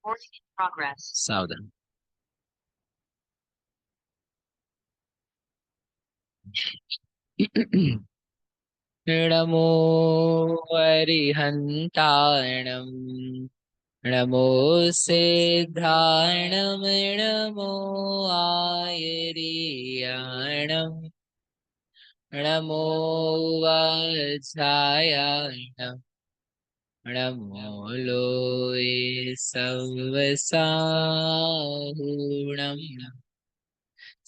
सावधान। नमो अरिहन्ताणं नमो सिद्धाणं नमो आयर्याणं नमो वज्रायाणं नमो लोये सवसाहुणम्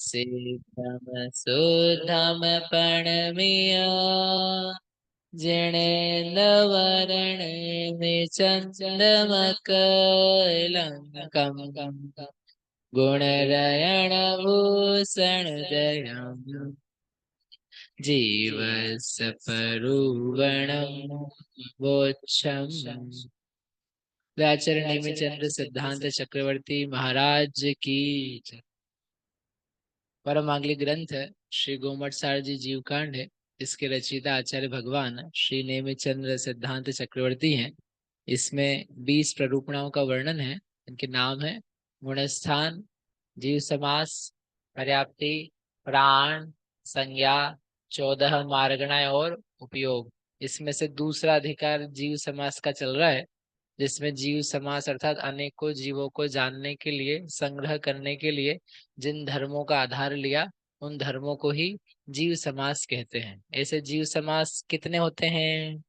सिद्धम सुद्धम पणमिय जिनेन्द्रवरण में चंद्रमकलंकम गुणरयण भूषण दयाम जीवस्फुरणं वोच्छम। व्याचरण नेमिचंद्र सिद्धांत चक्रवर्ती महाराज की जय। परमांगलिक ग्रंथ श्री गोमट सार जी जीवकांड है। इसके रचयिता आचार्य भगवान श्री नेमिचंद्र सिद्धांत चक्रवर्ती हैं। इसमें 20 प्ररूपणाओं का वर्णन है। इनके नाम है गुणस्थान, जीव समास, पर्याप्ति, प्राण, संज्ञा, 14 मार्गणाएं और उपयोग। इसमें से दूसरा अधिकार जीव समास का चल रहा है, जिसमें जीव समास अर्थात अनेकों जीवों को जानने के लिए, संग्रह करने के लिए जिन धर्मों का आधार लिया, उन धर्मों को ही जीव समास कहते हैं। ऐसे जीव समास कितने होते हैं?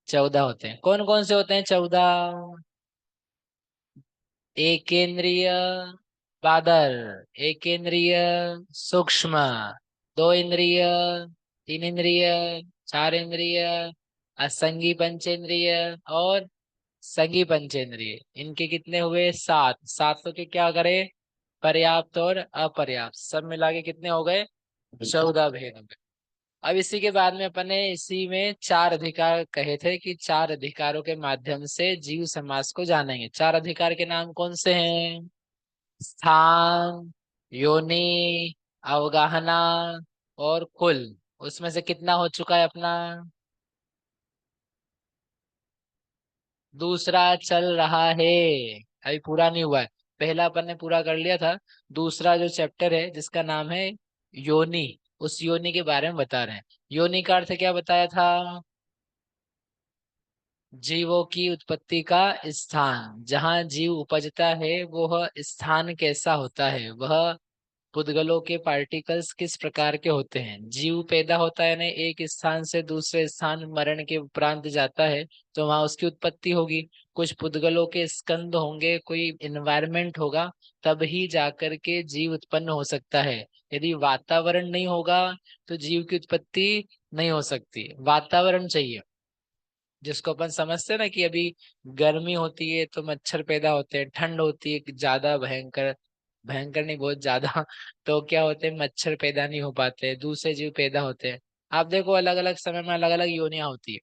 14 होते हैं। कौन कौन से होते हैं 14? एकेंद्रिय बादर, एकेंद्रिय सूक्ष्म, 2 इंद्रिय, 3 इंद्रिय, 4 इंद्रिय, असंगी पंचेंद्रिय और संगी पंचेंद्रिय। इनके कितने हुए? 7। सातों के क्या करे? पर्याप्त और अपर्याप्त सब मिला के कितने हो गए? 14 भेद हो गए। अब इसी के बाद में अपन ने इसी में 4 अधिकार कहे थे कि 4 अधिकारों के माध्यम से जीव समाज को जानेंगे। 4 अधिकार के नाम कौन से हैं? स्थान, योनि, अवगाहना और कुल। उसमें से कितना हो चुका है अपना? दूसरा चल रहा है, अभी पूरा नहीं हुआ है। पहला अपन ने पूरा कर लिया था। दूसरा जो चैप्टर है जिसका नाम है योनि, उस योनि के बारे में बता रहे हैं। योनि का अर्थ क्या बताया था? जीवों की उत्पत्ति का स्थान, जहाँ जीव उपजता है वह स्थान कैसा होता है, वह पुद्गलों के पार्टिकल्स किस प्रकार के होते हैं। जीव पैदा होता है ना एक स्थान से दूसरे स्थान, मरण के उपरांत जाता है तो वहां उसकी उत्पत्ति होगी। कुछ पुद्गलों के स्कंद होंगे, कोई इन्वायरमेंट होगा, तब ही जाकर के जीव उत्पन्न हो सकता है। यदि वातावरण नहीं होगा तो जीव की उत्पत्ति नहीं हो सकती। वातावरण चाहिए, जिसको अपन समझते हैं ना कि अभी गर्मी होती है तो मच्छर पैदा होते हैं, ठंड होती है ज्यादा भयंकर, भयंकर नहीं बहुत ज्यादा तो क्या होते हैं? मच्छर पैदा नहीं हो पाते, दूसरे जीव पैदा होते हैं। आप देखो अलग अलग समय में अलग अलग योनियां होती है,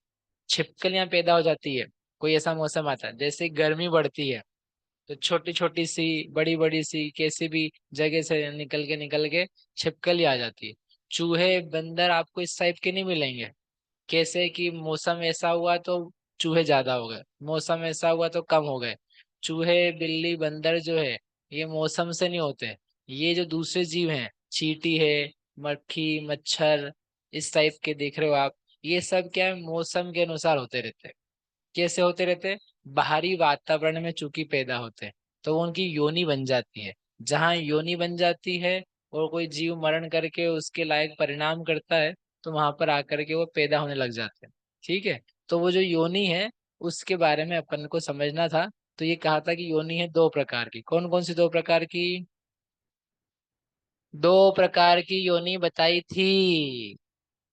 छिपकलियां पैदा हो जाती है। कोई ऐसा मौसम आता है जैसे गर्मी बढ़ती है तो छोटी छोटी सी, बड़ी बड़ी सी, कैसी भी जगह से निकल के छिपकली आ जाती है। चूहे बंदर आपको इस टाइप के नहीं मिलेंगे। कैसे कि मौसम ऐसा हुआ तो चूहे ज्यादा हो गए, मौसम ऐसा हुआ तो कम हो गए। चूहे, बिल्ली, बंदर जो है ये मौसम से नहीं होते। ये जो दूसरे जीव हैं, चींटी है, मक्खी, मच्छर, इस टाइप के देख रहे हो आप, ये सब क्या है? मौसम के अनुसार होते रहते हैं। कैसे होते रहते हैं? बाहरी वातावरण में चूंकि पैदा होते हैं तो वो उनकी योनि बन जाती है। जहाँ योनि बन जाती है और कोई जीव मरण करके उसके लायक परिणाम करता है तो वहां पर आकर के वो पैदा होने लग जाते हैं। ठीक है, तो वो जो योनि है उसके बारे में अपन को समझना था। तो ये कहा था कि योनि है 2 प्रकार की। कौन कौन सी 2 प्रकार की? 2 प्रकार की योनि बताई थी,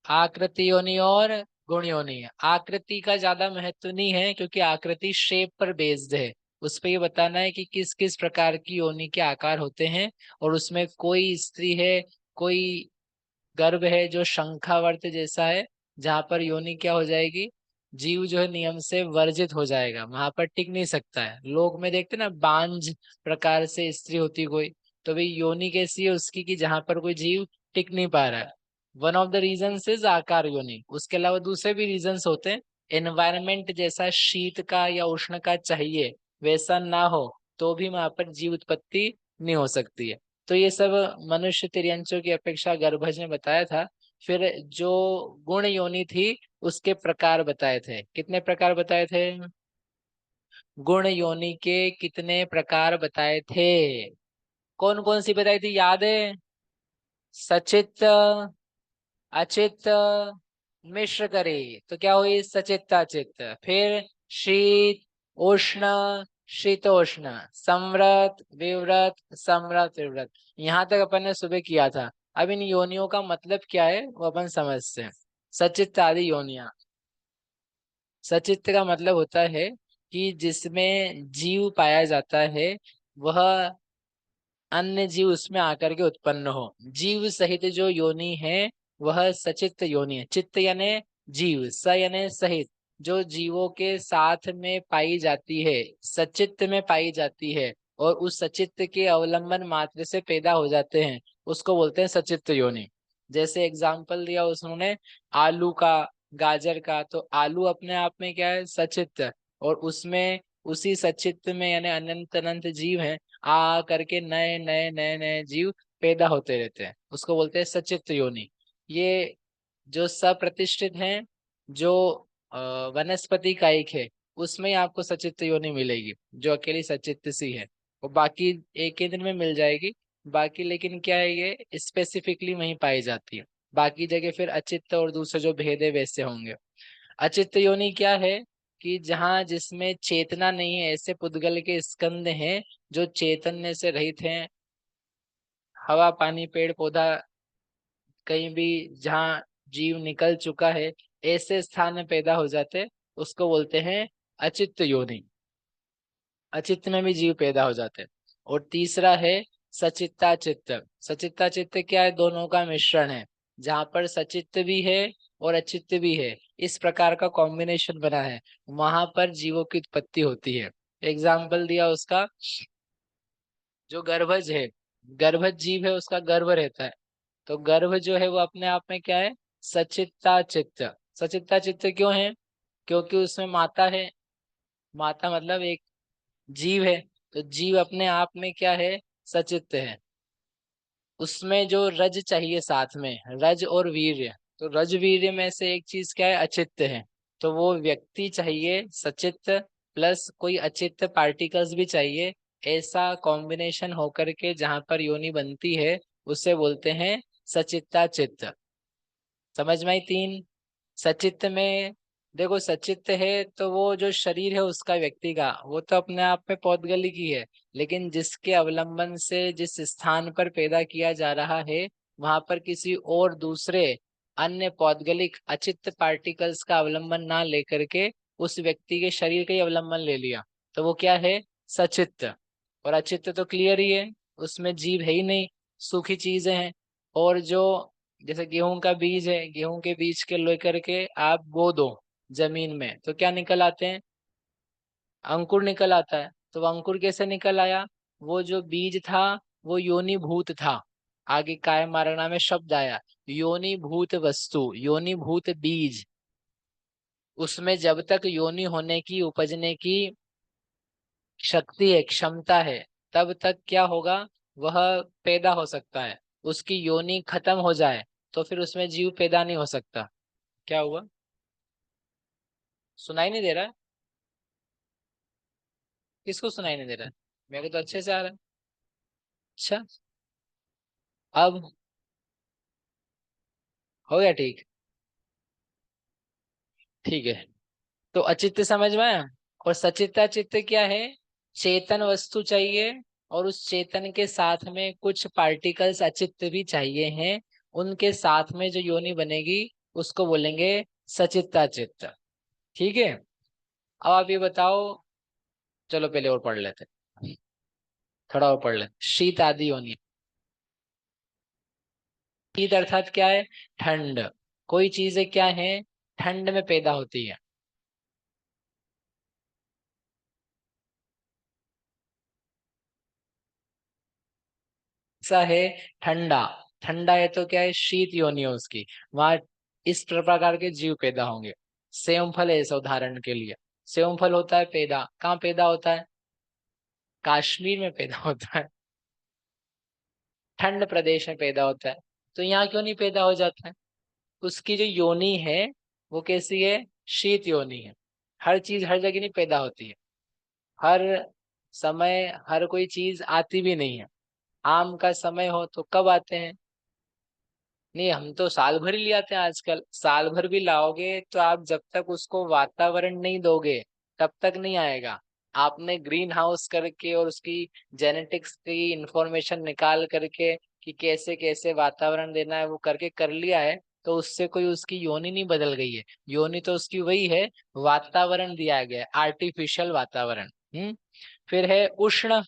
आकृति योनि और गुण योनि। आकृति का ज्यादा महत्व नहीं है क्योंकि आकृति शेप पर बेस्ड है। उस पे ये बताना है कि किस किस प्रकार की योनि के आकार होते हैं, और उसमें कोई स्त्री है, कोई गर्भ है जो शंखावर्त जैसा है, जहां पर योनि क्या हो जाएगी? जीव जो है नियम से वर्जित हो जाएगा, वहां पर टिक नहीं सकता है। लोग में देखते ना बांझ प्रकार से स्त्री होती कोई, तो भाई योनि कैसी है उसकी कि जहां पर कोई जीव टिक नहीं पा रहा है। One of the reasons is आकार योनि। उसके अलावा दूसरे भी रीजंस होते हैं। एनवायरमेंट जैसा शीत का या उष्ण का चाहिए, वैसा ना हो तो भी वहां पर जीव उत्पत्ति नहीं हो सकती है। तो ये सब मनुष्य तिर्यंचों की अपेक्षा गर्भज ने बताया था। फिर जो गुण योनि थी उसके प्रकार बताए थे। कितने प्रकार बताए थे? गुण योनि के कितने प्रकार बताए थे? कौन कौन सी बताई थी, याद है? सचित, अचित, मिश्र करे तो क्या हुई? सचित अचित। फिर शीत, उष्ण, शीतोष्ण, सम्रत, विव्रत, सम्रत, विव्रत। यहाँ तक अपन ने सुबह किया था। अब इन योनियों का मतलब क्या है वो अपन समझते हैं। सचित आदि योनियां। सचित का मतलब होता है कि जिसमें जीव पाया जाता है, वह अन्य जीव उसमें आकर के उत्पन्न हो। जीव सहित जो योनि है वह सचित्त योनि है। चित्त यानी जीव, स यानी सहित, जो जीवों के साथ में पाई जाती है, सचित्त में पाई जाती है, और उस सचित्त के अवलंबन मात्र से पैदा हो जाते हैं, उसको बोलते हैं सचित्त योनि। जैसे एग्जाम्पल दिया उसने आलू का, गाजर का। तो आलू अपने आप में क्या है? सचित्त। और उसमें उसी सचित्त में यानी अनंत अनंत जीव हैं, आ करके नए नए नए नए जीव पैदा होते रहते हैं, उसको बोलते हैं सचित्त योनि। ये जो सप्रतिष्ठित हैं, जो अ, वनस्पति कायिक है, उसमें ही आपको सचित्त योनि मिलेगी, जो अकेली सचित्त सी है। और बाकी एक ही दिन में मिल जाएगी। बाकी लेकिन क्या है, ये स्पेसिफिकली वहीं पाई जाती है। बाकी जगह फिर अचित्त और दूसरे जो भेद है वैसे होंगे। अचित्त योनि क्या है? कि जहाँ जिसमें चेतना नहीं है, ऐसे पुद्गल के स्कंद हैं जो चैतन्य से रहित हैं। हवा, पानी, पेड़ पौधा, कहीं भी जहाँ जीव निकल चुका है, ऐसे स्थान में पैदा हो जाते, उसको बोलते हैं अचित्त योनि। अचित्त में भी जीव पैदा हो जाते हैं। और तीसरा है सचित्ता चित्त। सचित्ता चित्त क्या है? दोनों का मिश्रण है, जहाँ पर सचित्त भी है और अचित्त भी है, इस प्रकार का कॉम्बिनेशन बना है, वहां पर जीवों की उत्पत्ति होती है। एग्जाम्पल दिया उसका, जो गर्भज है, गर्भज जीव है, उसका गर्भ रहता है। तो गर्भ जो है वो अपने आप में क्या है? सचित्ता चित्त। सचित्ता चित्त क्यों है? क्योंकि उसमें माता है। माता मतलब एक जीव है। तो जीव अपने आप में क्या है? सचित्त है। उसमें जो रज चाहिए साथ में, रज और वीर्य, तो रज वीर्य में से एक चीज क्या है? अचित्त है। तो वो व्यक्ति चाहिए सचित्त, प्लस कोई अचित्त पार्टिकल्स भी चाहिए। ऐसा कॉम्बिनेशन होकर के जहां पर योनि बनती है, उसे बोलते हैं सचित्ता चित्त। समझ में आई तीन? सचित्त में देखो, सचित्त है तो वो जो शरीर है उसका, व्यक्ति का, वो तो अपने आप में पौद्गलिक की है। लेकिन जिसके अवलंबन से जिस स्थान पर पैदा किया जा रहा है, वहां पर किसी और दूसरे अन्य पौद्गलिक अचित्त पार्टिकल्स का अवलंबन ना लेकर के उस व्यक्ति के शरीर का ही अवलंबन ले लिया, तो वो क्या है? सचित्त। और अचित्त तो क्लियर ही है, उसमें जीव है ही नहीं, सूखी चीजें हैं। और जो जैसे गेहूं का बीज है, गेहूं के बीज के लेकर के आप बो दो जमीन में, तो क्या निकल आते हैं? अंकुर निकल आता है। तो वो अंकुर कैसे निकल आया? वो जो बीज था वो योनि भूत था। आगे काय मारणा में शब्द आया, योनि भूत वस्तु, योनि भूत बीज। उसमें जब तक योनि होने की, उपजने की शक्ति है, क्षमता है, तब तक क्या होगा? वह पैदा हो सकता है। उसकी योनि खत्म हो जाए तो फिर उसमें जीव पैदा नहीं हो सकता। क्या हुआ? सुनाई नहीं दे रहा है? किसको सुनाई नहीं दे रहा है? मेरे को तो अच्छे से आ रहा है। अच्छा, अब हो गया ठीक? ठीक है। तो अचित्त समझ में आया। और सचित्ता चित्त क्या है? चेतन वस्तु चाहिए, और उस चेतन के साथ में कुछ पार्टिकल्स अचित्त भी चाहिए हैं। उनके साथ में जो योनि बनेगी उसको बोलेंगे सचित्ता चित्त। ठीक है। अब आप ये बताओ, चलो पहले और पढ़ लेते हैं। थोड़ा और पढ़ लेते, शीत आदि योनि। शीत अर्थात क्या है? ठंड। कोई चीजें क्या है? ठंड में पैदा होती है। ऐसा है ठंडा। ठंडा है तो क्या है? शीत योनि है उसकी। वहां इस प्रकार के जीव पैदा होंगे। सेम फल है ऐसा, उदाहरण के लिए सेम फल होता है पैदा, कहाँ पैदा होता है? कश्मीर में पैदा होता है, ठंड प्रदेश में पैदा होता है, तो यहाँ क्यों नहीं पैदा हो जाता है? उसकी जो योनि है वो कैसी है? शीत योनि है। हर चीज हर जगह नहीं पैदा होती है, हर समय हर कोई चीज आती भी नहीं है। आम का समय हो तो कब आते हैं? नहीं, हम तो साल भर ही ले आते हैं आजकल। साल भर भी लाओगे तो आप जब तक उसको वातावरण नहीं दोगे तब तक नहीं आएगा। आपने ग्रीन हाउस करके और उसकी जेनेटिक्स की इंफॉर्मेशन निकाल करके कि कैसे कैसे वातावरण देना है वो करके कर लिया है, तो उससे कोई उसकी योनि नहीं बदल गई है। योनि तो उसकी वही है, वातावरण दिया गया है, आर्टिफिशियल वातावरण। फिर है उष्ण।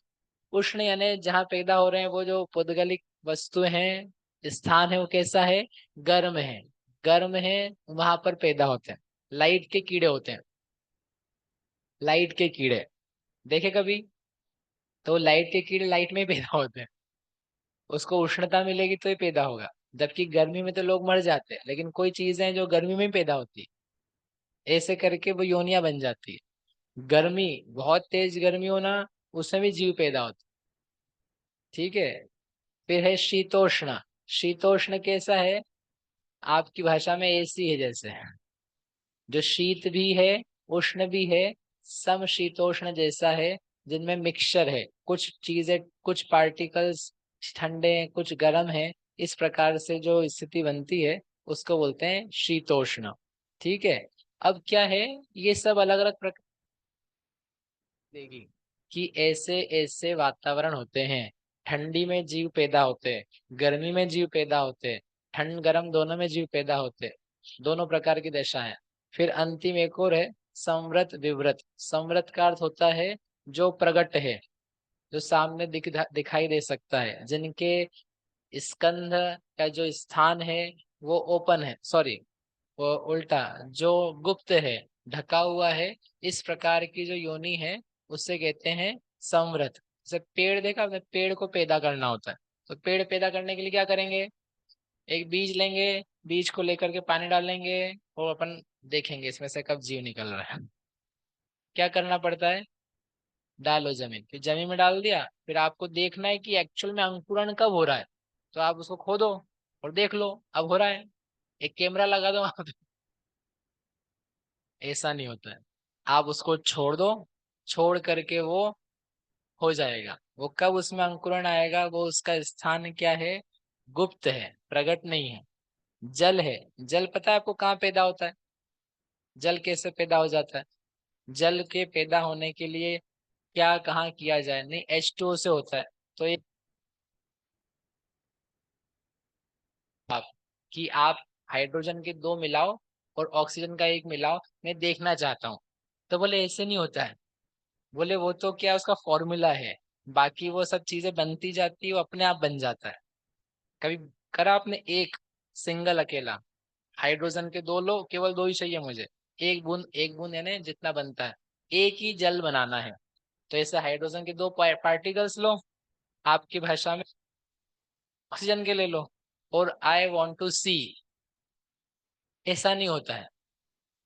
उष्ण यानी जहाँ पैदा हो रहे हैं वो जो पौद्गलिक वस्तु हैं, स्थान है, वो कैसा है? गर्म है। गर्म है, वहां पर पैदा होते हैं। लाइट के कीड़े होते हैं, लाइट के कीड़े देखे कभी? तो लाइट के कीड़े लाइट में ही पैदा होते हैं। उसको उष्णता मिलेगी तो ही पैदा होगा। जबकि गर्मी में तो लोग मर जाते हैं, लेकिन कोई चीजें हैं जो गर्मी में ही पैदा होती है, ऐसे करके वो योनियां बन जाती है। गर्मी, बहुत तेज गर्मी होना, उसमें भी जीव पैदा होते हैं। ठीक है। फिर है शीतोष्ण। शीतोष्ण कैसा है? आपकी भाषा में एसी है जैसे, जो शीत भी है उष्ण भी है, समशीतोष्ण जैसा है, जिनमें मिक्सचर है, कुछ चीजें कुछ पार्टिकल्स ठंडे हैं कुछ गर्म है, इस प्रकार से जो स्थिति बनती है उसको बोलते हैं शीतोष्ण। ठीक है। अब क्या है, ये सब अलग अलग प्रकार देगी कि ऐसे ऐसे वातावरण होते हैं। ठंडी में जीव पैदा होते हैं, गर्मी में जीव पैदा होते हैं, ठंड गर्म दोनों में जीव पैदा होते हैं, दोनों प्रकार की दशा है। फिर अंतिम एक और है, संवृत विवृत। संवृत का अर्थ होता है जो प्रकट है, जो सामने दिखाई दे सकता है, जिनके स्कंध का जो स्थान है वो ओपन है, सॉरी वो उल्टा, जो गुप्त है, ढका हुआ है, इस प्रकार की जो योनि है उससे कहते हैं संवृत। जैसे पेड़ देखा आपने, पेड़ को पैदा करना होता है, तो पेड़ पैदा करने के लिए क्या करेंगे? एक बीज लेंगे, बीज को लेकर के पानी डालेंगे और अपन देखेंगे इसमें से कब जीव निकल रहा है। क्या करना पड़ता है? डालो जमीन, फिर जमीन में डाल दिया, फिर आपको देखना है कि एक्चुअल में अंकुरण कब हो रहा है, तो आप उसको खोदो और देख लो अब हो रहा है। एक कैमरा लगा दो वहां पे। ऐसा नहीं होता है, आप उसको छोड़ दो, छोड़ करके वो हो जाएगा। वो कब उसमें अंकुरण आएगा, वो उसका स्थान क्या है? गुप्त है, प्रकट नहीं है। जल है। जल पता है आपको कहाँ पैदा होता है? जल कैसे पैदा हो जाता है? जल के पैदा होने के लिए क्या कहाँ किया जाए? नहीं, H2O से होता है। तो ये आप कि आप हाइड्रोजन के दो मिलाओ और ऑक्सीजन का एक मिलाओ, मैं देखना चाहता हूँ, तो बोले ऐसे नहीं होता है। बोले वो तो क्या उसका फॉर्मूला है, बाकी वो सब चीजें बनती जाती है, वो अपने आप बन जाता है। कभी करा आपने? एक सिंगल अकेला हाइड्रोजन के दो लो, केवल दो ही चाहिए मुझे, एक बूंद यानी जितना बनता है, एक ही जल बनाना है, तो ऐसे हाइड्रोजन के दो पार्टिकल्स लो, आपकी भाषा में ऑक्सीजन के ले लो, और आई वॉन्ट टू सी, ऐसा नहीं होता है।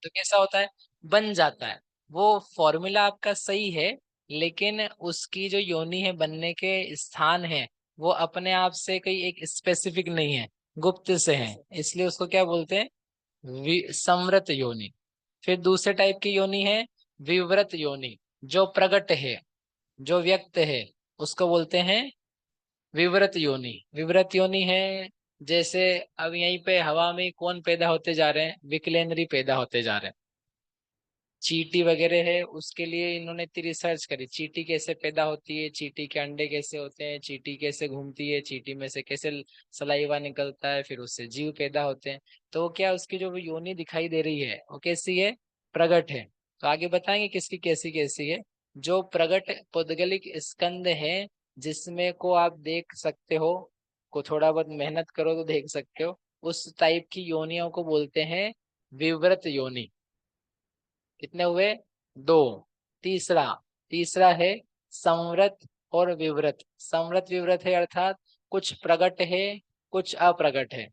तो कैसा होता है? बन जाता है। वो फॉर्मूला आपका सही है, लेकिन उसकी जो योनि है, बनने के स्थान है, वो अपने आप से कोई एक स्पेसिफिक नहीं है, गुप्त से है, इसलिए उसको क्या बोलते हैं? संवृत योनि। फिर दूसरे टाइप की योनि है विवृत योनि, जो प्रकट है, जो व्यक्त है, उसको बोलते हैं विवृत योनि। विवृत योनि है जैसे अब यहीं पे हवा में कौन पैदा होते जा रहे हैं? विकलेंद्री पैदा होते जा रहे हैं। चींटी वगैरह है, उसके लिए इन्होंने इतनी रिसर्च करी, चींटी कैसे पैदा होती है, चींटी के अंडे कैसे होते हैं, चींटी कैसे घूमती है, चींटी में से कैसे सलाइवा निकलता है, फिर उससे जीव पैदा होते हैं। तो क्या उसकी जो योनि दिखाई दे रही है वो कैसी है? प्रगट है। तो आगे बताएंगे किसकी कैसी कैसी है। जो प्रगट पौद्गलिक स्कंद है, जिसमें को आप देख सकते हो, को थोड़ा बहुत मेहनत करो तो देख सकते हो, उस टाइप की योनियों को बोलते हैं विवृत योनि। कितने हुए? दो। तीसरा, तीसरा है संवृत और विवृत। संवृत विवृत है अर्थात कुछ प्रकट है कुछ अप्रकट है।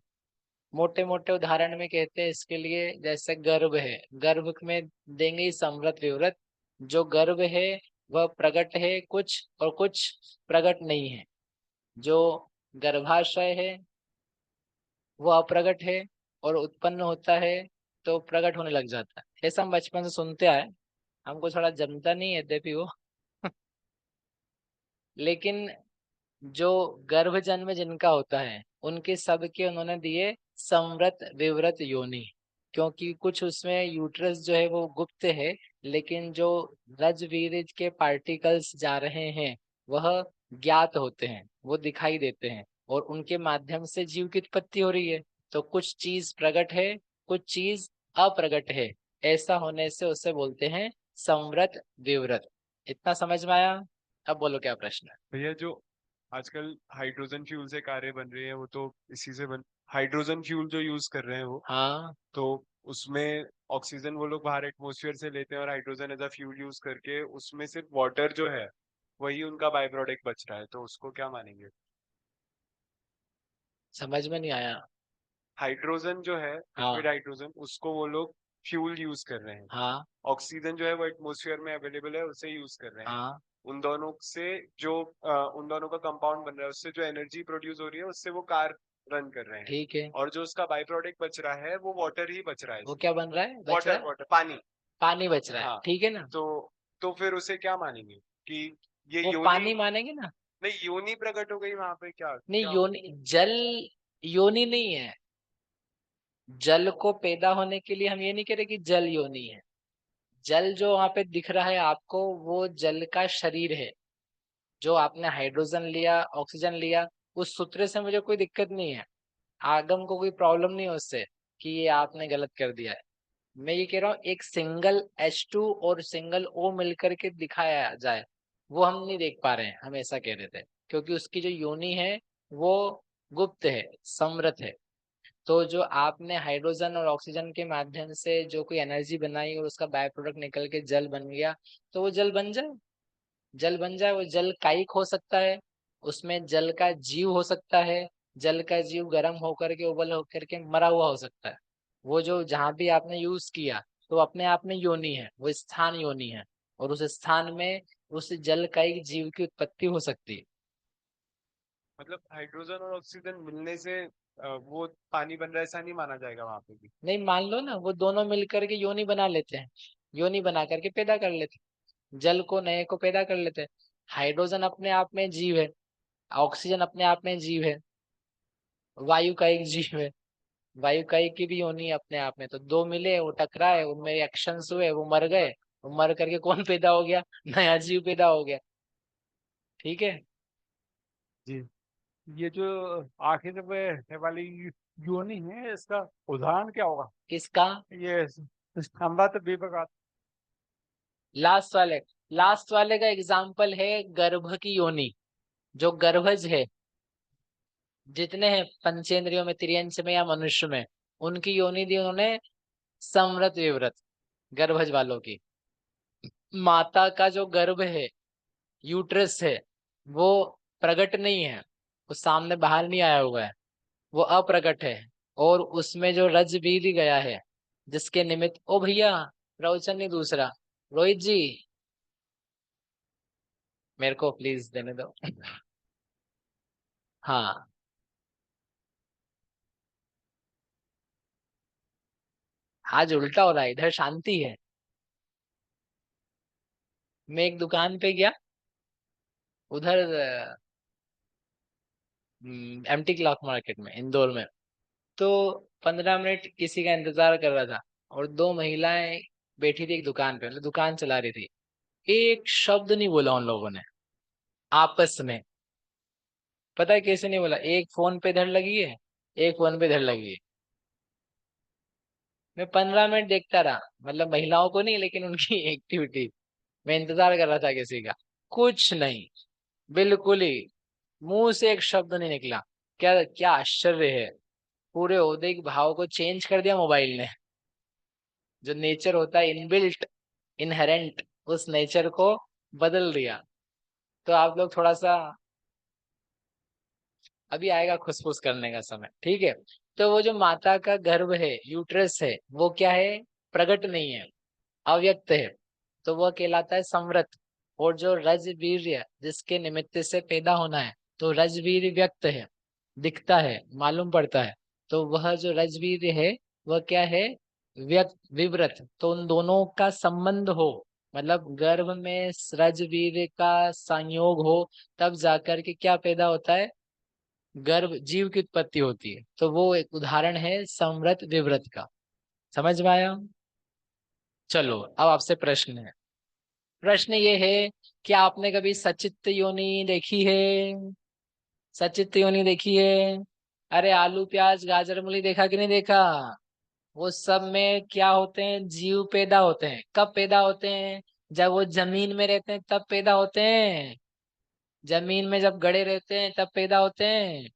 मोटे मोटे उदाहरण में कहते हैं इसके लिए, जैसे गर्भ है, गर्भ में देंगे ही संवृत विवृत। जो गर्भ है वह प्रकट है कुछ और कुछ प्रकट नहीं है। जो गर्भाशय है वो अप्रगट है और उत्पन्न होता है तो प्रकट होने लग जाता है। ऐसा हम बचपन से सुनते आए, हमको थोड़ा जमता नहीं है यद्यपि वो लेकिन जो गर्भ जन्म जिनका होता है उनके सबके उन्होंने दिए संवृत विवृत योनि, क्योंकि कुछ उसमें यूट्रस जो है वो गुप्त है, लेकिन जो रजवीर के पार्टिकल्स जा रहे हैं वह ज्ञात होते हैं, वो दिखाई देते हैं और उनके माध्यम से जीव की उत्पत्ति हो रही है। तो कुछ चीज प्रकट है, कुछ चीज अप्रगट है, ऐसा होने से उसे बोलते हैं संवृत विवृत। इतना समझ में आया? अब बोलो क्या प्रश्न है। भैया जो आजकल हाइड्रोजन फ्यूल से कारें बन रही है वो तो इसी से बन, हाइड्रोजन फ्यूल जो यूज कर रहे हैं वो, हाँ, तो उसमें ऑक्सीजन वो लोग बाहर एटमोसफियर से लेते हैं और hydrogen as a fuel use करके उसमें सिर्फ वाटर जो है वही उनका बाय प्रोडक्ट बच रहा है, तो उसको क्या मानेंगे? समझ में नहीं आया। हाइड्रोजन जो है, लिक्विड हाँ हाइड्रोजन, उसको वो लोग फ्यूल यूज कर रहे हैं। हाँ ऑक्सीजन जो है वो एटमोसफियर में अवेलेबल है, उसे यूज कर रहे हैं। हाँ, उन दोनों से जो उन दोनों का कंपाउंड बन रहा है उससे जो एनर्जी प्रोड्यूस हो रही है उससे वो कार रन कर रहे हैं। ठीक है। और जो उसका बाय प्रोडक्ट बच रहा है वो वाटर ही बच रहा है वो इसमें। क्या बन रहा है, बच रहा वाटर, है? वाटर, पानी। पानी बच रहा है, हाँ। ठीक है ना। तो फिर उसे क्या मानेंगे कि ये वो योनि? पानी मानेंगे ना। नहीं, योनि प्रकट हो गई वहां पे, क्या नहीं, क्या हो? योनि जल योनि नहीं है। जल को पैदा होने के लिए हम ये नहीं कह रहे कि जल योनि है। जल जो वहां पे दिख रहा है आपको वो जल का शरीर है। जो आपने हाइड्रोजन लिया, ऑक्सीजन लिया, उस सूत्र से मुझे कोई दिक्कत नहीं है। आगम को कोई प्रॉब्लम नहीं है उससे कि ये आपने गलत कर दिया है। मैं ये कह रहा हूँ एक सिंगल H2 और सिंगल O मिलकर के दिखाया जाए, वो हम नहीं देख पा रहे हैं, हम ऐसा कह रहे थे। क्योंकि उसकी जो योनि है वो गुप्त है, समृत है। तो जो आपने हाइड्रोजन और ऑक्सीजन के माध्यम से जो कोई एनर्जी बनाई और उसका बाय प्रोडक्ट निकल के जल बन गया, तो वो जल बन जाए। जल बन जाए, वो जल कायिक हो सकता है, उसमें जल का जीव हो सकता है। जल का जीव गर्म होकर के उबल होकर के मरा हुआ हो सकता है। वो जो जहां भी आपने यूज किया तो अपने आप में योनि है, वो स्थान योनि है, और उस स्थान में उस जल कायिक जीव की उत्पत्ति हो सकती है। मतलब हाइड्रोजन और ऑक्सीजन मिलने से वो पानी बन रहा है, ऐसा नहीं माना जाएगा वहां पे भी? नहीं, मान लो ना वो दोनों मिलकर के योनि बना लेते हैं, योनि बना करके पैदा कर लेते हैं, जल को नए को पैदा कर लेते हैं। हाइड्रोजन अपने आप में जीव है, ऑक्सीजन अपने आप में जीव है, वायु का एक जीव है, वायु का एक की भी होनी है अपने आप में। तो दो मिले, वो टकराए, उनमें रिएक्शंस हुए, वो मर गए। वो मर करके कौन पैदा हो गया? नया जीव पैदा हो गया। ठीक है। जी। ये जो आखिर में है वाली योनि है, इसका उदाहरण क्या होगा? किसका? ये स्तंभत विभक्त। लास्ट वाले, लास्ट वाले का एग्जाम्पल है गर्भ की योनि। जो गर्भज है, जितने हैं पंचेंद्रियों में, त्रियंच में या मनुष्य में, उनकी योनि दी उन्होंने समृत विवृत, गर्भज वालों की। माता का जो गर्भ है, यूट्रस है, वो प्रकट नहीं है, वो सामने बाहर नहीं आया हुआ है, वो अप्रकट है। और उसमें जो रज बीज गया है, जिसके निमित्त, ओ भैया प्रवचन नहीं दूसरा, रोहित जी मेरे को प्लीज देने दो। हाँ, आज उल्टा हो रहा है, इधर शांति है। मैं एक दुकान पे गया, उधर एमटी क्लॉक मार्केट में, इंदौर में। तो 15 मिनट किसी का इंतजार कर रहा था, और दो महिलाएं बैठी थी एक दुकान पे, मतलब दुकान चला रही थी। एक शब्द नहीं बोला उन लोगों ने आपस में। पता है कैसे नहीं बोला? एक फोन पे धड़ लगी है, एक फोन पे धड़ लगी है। मैं 15 मिनट देखता रहा, मतलब महिलाओं को नहीं लेकिन उनकी एक्टिविटी। मैं इंतजार कर रहा था किसी का, कुछ नहीं, बिल्कुल ही मुंह से एक शब्द नहीं निकला। क्या क्या आश्चर्य है! पूरे औद्योगिक भाव को चेंज कर दिया मोबाइल ने। जो नेचर होता है इनबिल्ट, इनहेरेंट, उस नेचर को बदल दिया। तो आप लोग थोड़ा सा, अभी आएगा खुसफुस करने का समय, ठीक है। तो वो जो माता का गर्भ है, यूट्रस है, वो क्या है? प्रकट नहीं है, अव्यक्त है। तो वह कहलाता है संवृत। और जो रजवीर्य जिसके निमित्त से पैदा होना है, तो रजवीर व्यक्त है, दिखता है, मालूम पड़ता है, तो वह जो रजवीर है वह क्या है, व्यक्त विव्रत। तो उन दोनों का संबंध हो, मतलब गर्भ में रजवीर का संयोग हो, तब जाकर के क्या पैदा होता है, गर्भ जीव की उत्पत्ति होती है। तो वो एक उदाहरण है संवृत विव्रत का। समझ में आया? चलो अब आपसे प्रश्न है। प्रश्न ये है कि आपने कभी सचित्र योनि देखी है? सचित्र योनि देखी है? अरे आलू प्याज गाजर मूली देखा कि नहीं देखा? वो सब में क्या होते हैं, जीव पैदा होते हैं। कब पैदा होते हैं? जब वो जमीन में रहते हैं तब पैदा होते हैं। जमीन में जब गड़े रहते हैं तब पैदा होते हैं।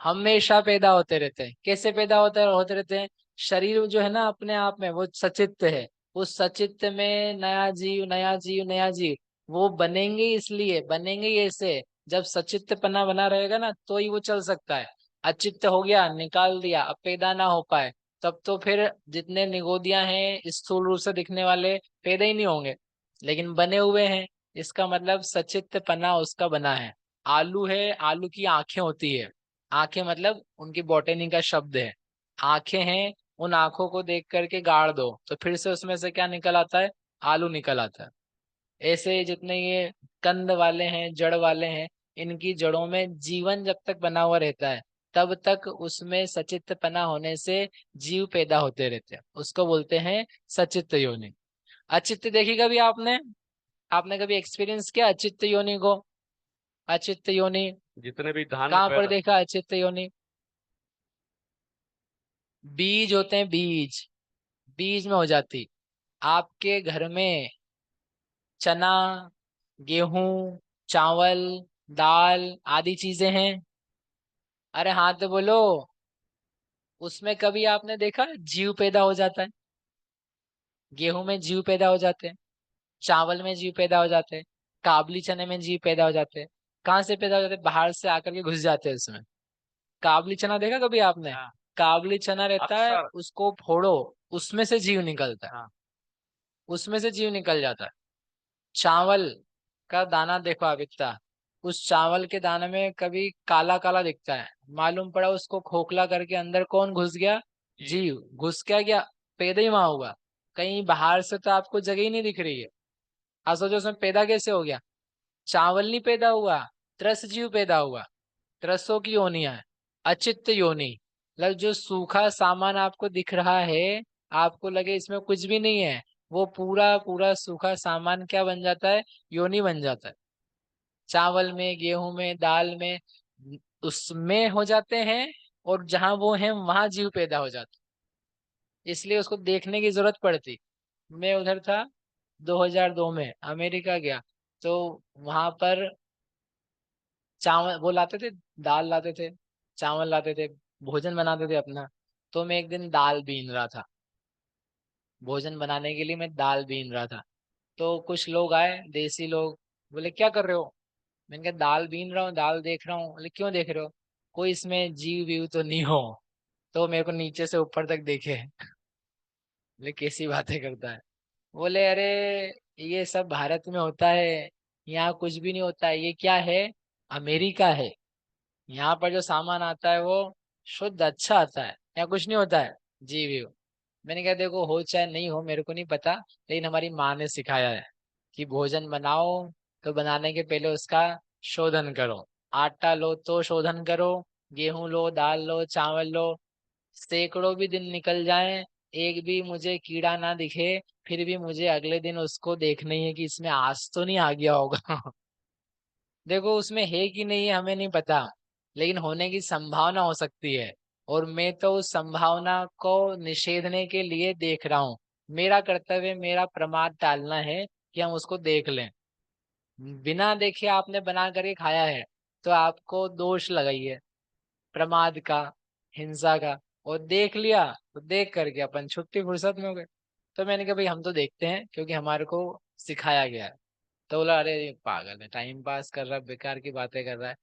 हमेशा पैदा होते रहते हैं। कैसे पैदा होते रहते हैं? शरीर जो है ना अपने आप में वो सचित्त है। उस सचित्त में नया जीव नया जीव नया जीव वो बनेंगे, इसलिए बनेंगे ही ऐसे। जब सचित्त पना बना रहेगा ना तो ही वो चल सकता है। अचित्त हो गया, निकाल दिया, अब पैदा ना हो पाए, तब तो फिर जितने निगोदियां हैं स्थूल रूप से दिखने वाले पैदा ही नहीं होंगे। लेकिन बने हुए हैं, इसका मतलब सचित्त पना उसका बना है। आलू है, आलू की आंखें होती है। आंखें मतलब उनकी बॉटनी का शब्द है। आंखें हैं, उन आंखों को देख करके गाड़ दो तो फिर से उसमें से क्या निकल आता है, आलू निकल आता है। ऐसे जितने ये कंद वाले हैं, जड़ वाले हैं, इनकी जड़ों में जीवन जब तक बना हुआ रहता है तब तक उसमें सचित्त पना होने से जीव पैदा होते रहते हैं। उसको बोलते हैं सचित्त योनि। अचित्त देखी कभी आपने? आपने कभी एक्सपीरियंस किया अचित्त योनि को? अचित्त योनि जितने भी धान कहाँ पर पैदा देखा अचित्त योनि? बीज होते हैं, बीज। बीज में हो जाती। आपके घर में चना, गेहूं, चावल, दाल आदि चीजें हैं। अरे हाँ तो बोलो। उसमें कभी आपने देखा जीव पैदा हो जाता है? गेहूं में जीव पैदा हो जाते हैं, चावल में जीव पैदा हो जाते हैं, काबली चने में जीव पैदा हो जाते हैं। कहाँ से पैदा हो जाते हैं? बाहर से आकर के घुस जाते हैं उसमें। काबली चना देखा कभी आपने? हाँ, काबली चना रहता है, अक्सर। उसको फोड़ो, उसमें से जीव निकलता है। हाँ, उसमें से जीव निकल जाता है। चावल का दाना देखो आप इतना, उस चावल के दाने में कभी काला काला दिखता है, मालूम पड़ा उसको खोखला करके अंदर कौन घुस गया, ये जीव घुस क्या गया, पैदा ही वहां हुआ। कहीं बाहर से तो आपको जगह ही नहीं दिख रही है। आप सोचो उसमें पैदा कैसे हो गया? चावल नहीं पैदा हुआ, त्रस जीव पैदा हुआ। त्रसों की योनियां है। अचित्त योनि मतलब जो सूखा सामान आपको दिख रहा है, आपको लगे इसमें कुछ भी नहीं है, वो पूरा पूरा सूखा सामान क्या बन जाता है, योनि बन जाता है। चावल में, गेहूं में, दाल में, उसमें हो जाते हैं। और जहां वो है वहां जीव पैदा हो जाते, इसलिए उसको देखने की जरूरत पड़ती। मैं उधर था 2002 में, अमेरिका गया, तो वहां पर चावल वो लाते थे, दाल लाते थे, चावल लाते थे, भोजन बनाते थे अपना। तो मैं एक दिन दाल बीन रहा था, भोजन बनाने के लिए मैं दाल बीन रहा था। तो कुछ लोग आए, देसी लोग, बोले क्या कर रहे हो? मैंने कहा दाल बीन रहा हूँ, दाल देख रहा हूँ। बोले क्यों देख रहे हो? कोई इसमें जीव वीव तो नहीं हो? तो मेरे को नीचे से ऊपर तक देखे। बोले कैसी बातें करता है? बोले अरे ये सब भारत में होता है, यहाँ कुछ भी नहीं होता है। ये क्या है, अमेरिका है, यहाँ पर जो सामान आता है वो शुद्ध अच्छा आता है, यहाँ कुछ नहीं होता है जी भी। मैंने कहा देखो हो चाहे नहीं हो मेरे को नहीं पता, लेकिन हमारी माँ ने सिखाया है कि भोजन बनाओ तो बनाने के पहले उसका शोधन करो। आटा लो तो शोधन करो, गेहूं लो, दाल लो, चावल लो, सैकड़ों भी दिन निकल जाएं, एक भी मुझे कीड़ा ना दिखे, फिर भी मुझे अगले दिन उसको देखना ही है कि इसमें आज तो नहीं आ गया होगा। देखो उसमें है कि नहीं है हमें नहीं पता, लेकिन होने की संभावना हो सकती है। और मैं तो उस संभावना को निषेधने के लिए देख रहा हूँ। मेरा कर्तव्य, मेरा प्रमाद टालना है कि हम उसको देख लें। बिना देखे आपने बना करके खाया है तो आपको दोष लगाइए, प्रमाद का, हिंसा का। और देख लिया तो देख करके अपन छुट्टी फुर्सत में हो गए। तो मैंने कहा भाई हम तो देखते हैं क्योंकि हमारे को सिखाया गया है। तो बोला अरे ये पागल है, टाइम पास कर रहा है, बेकार की बातें कर रहा है।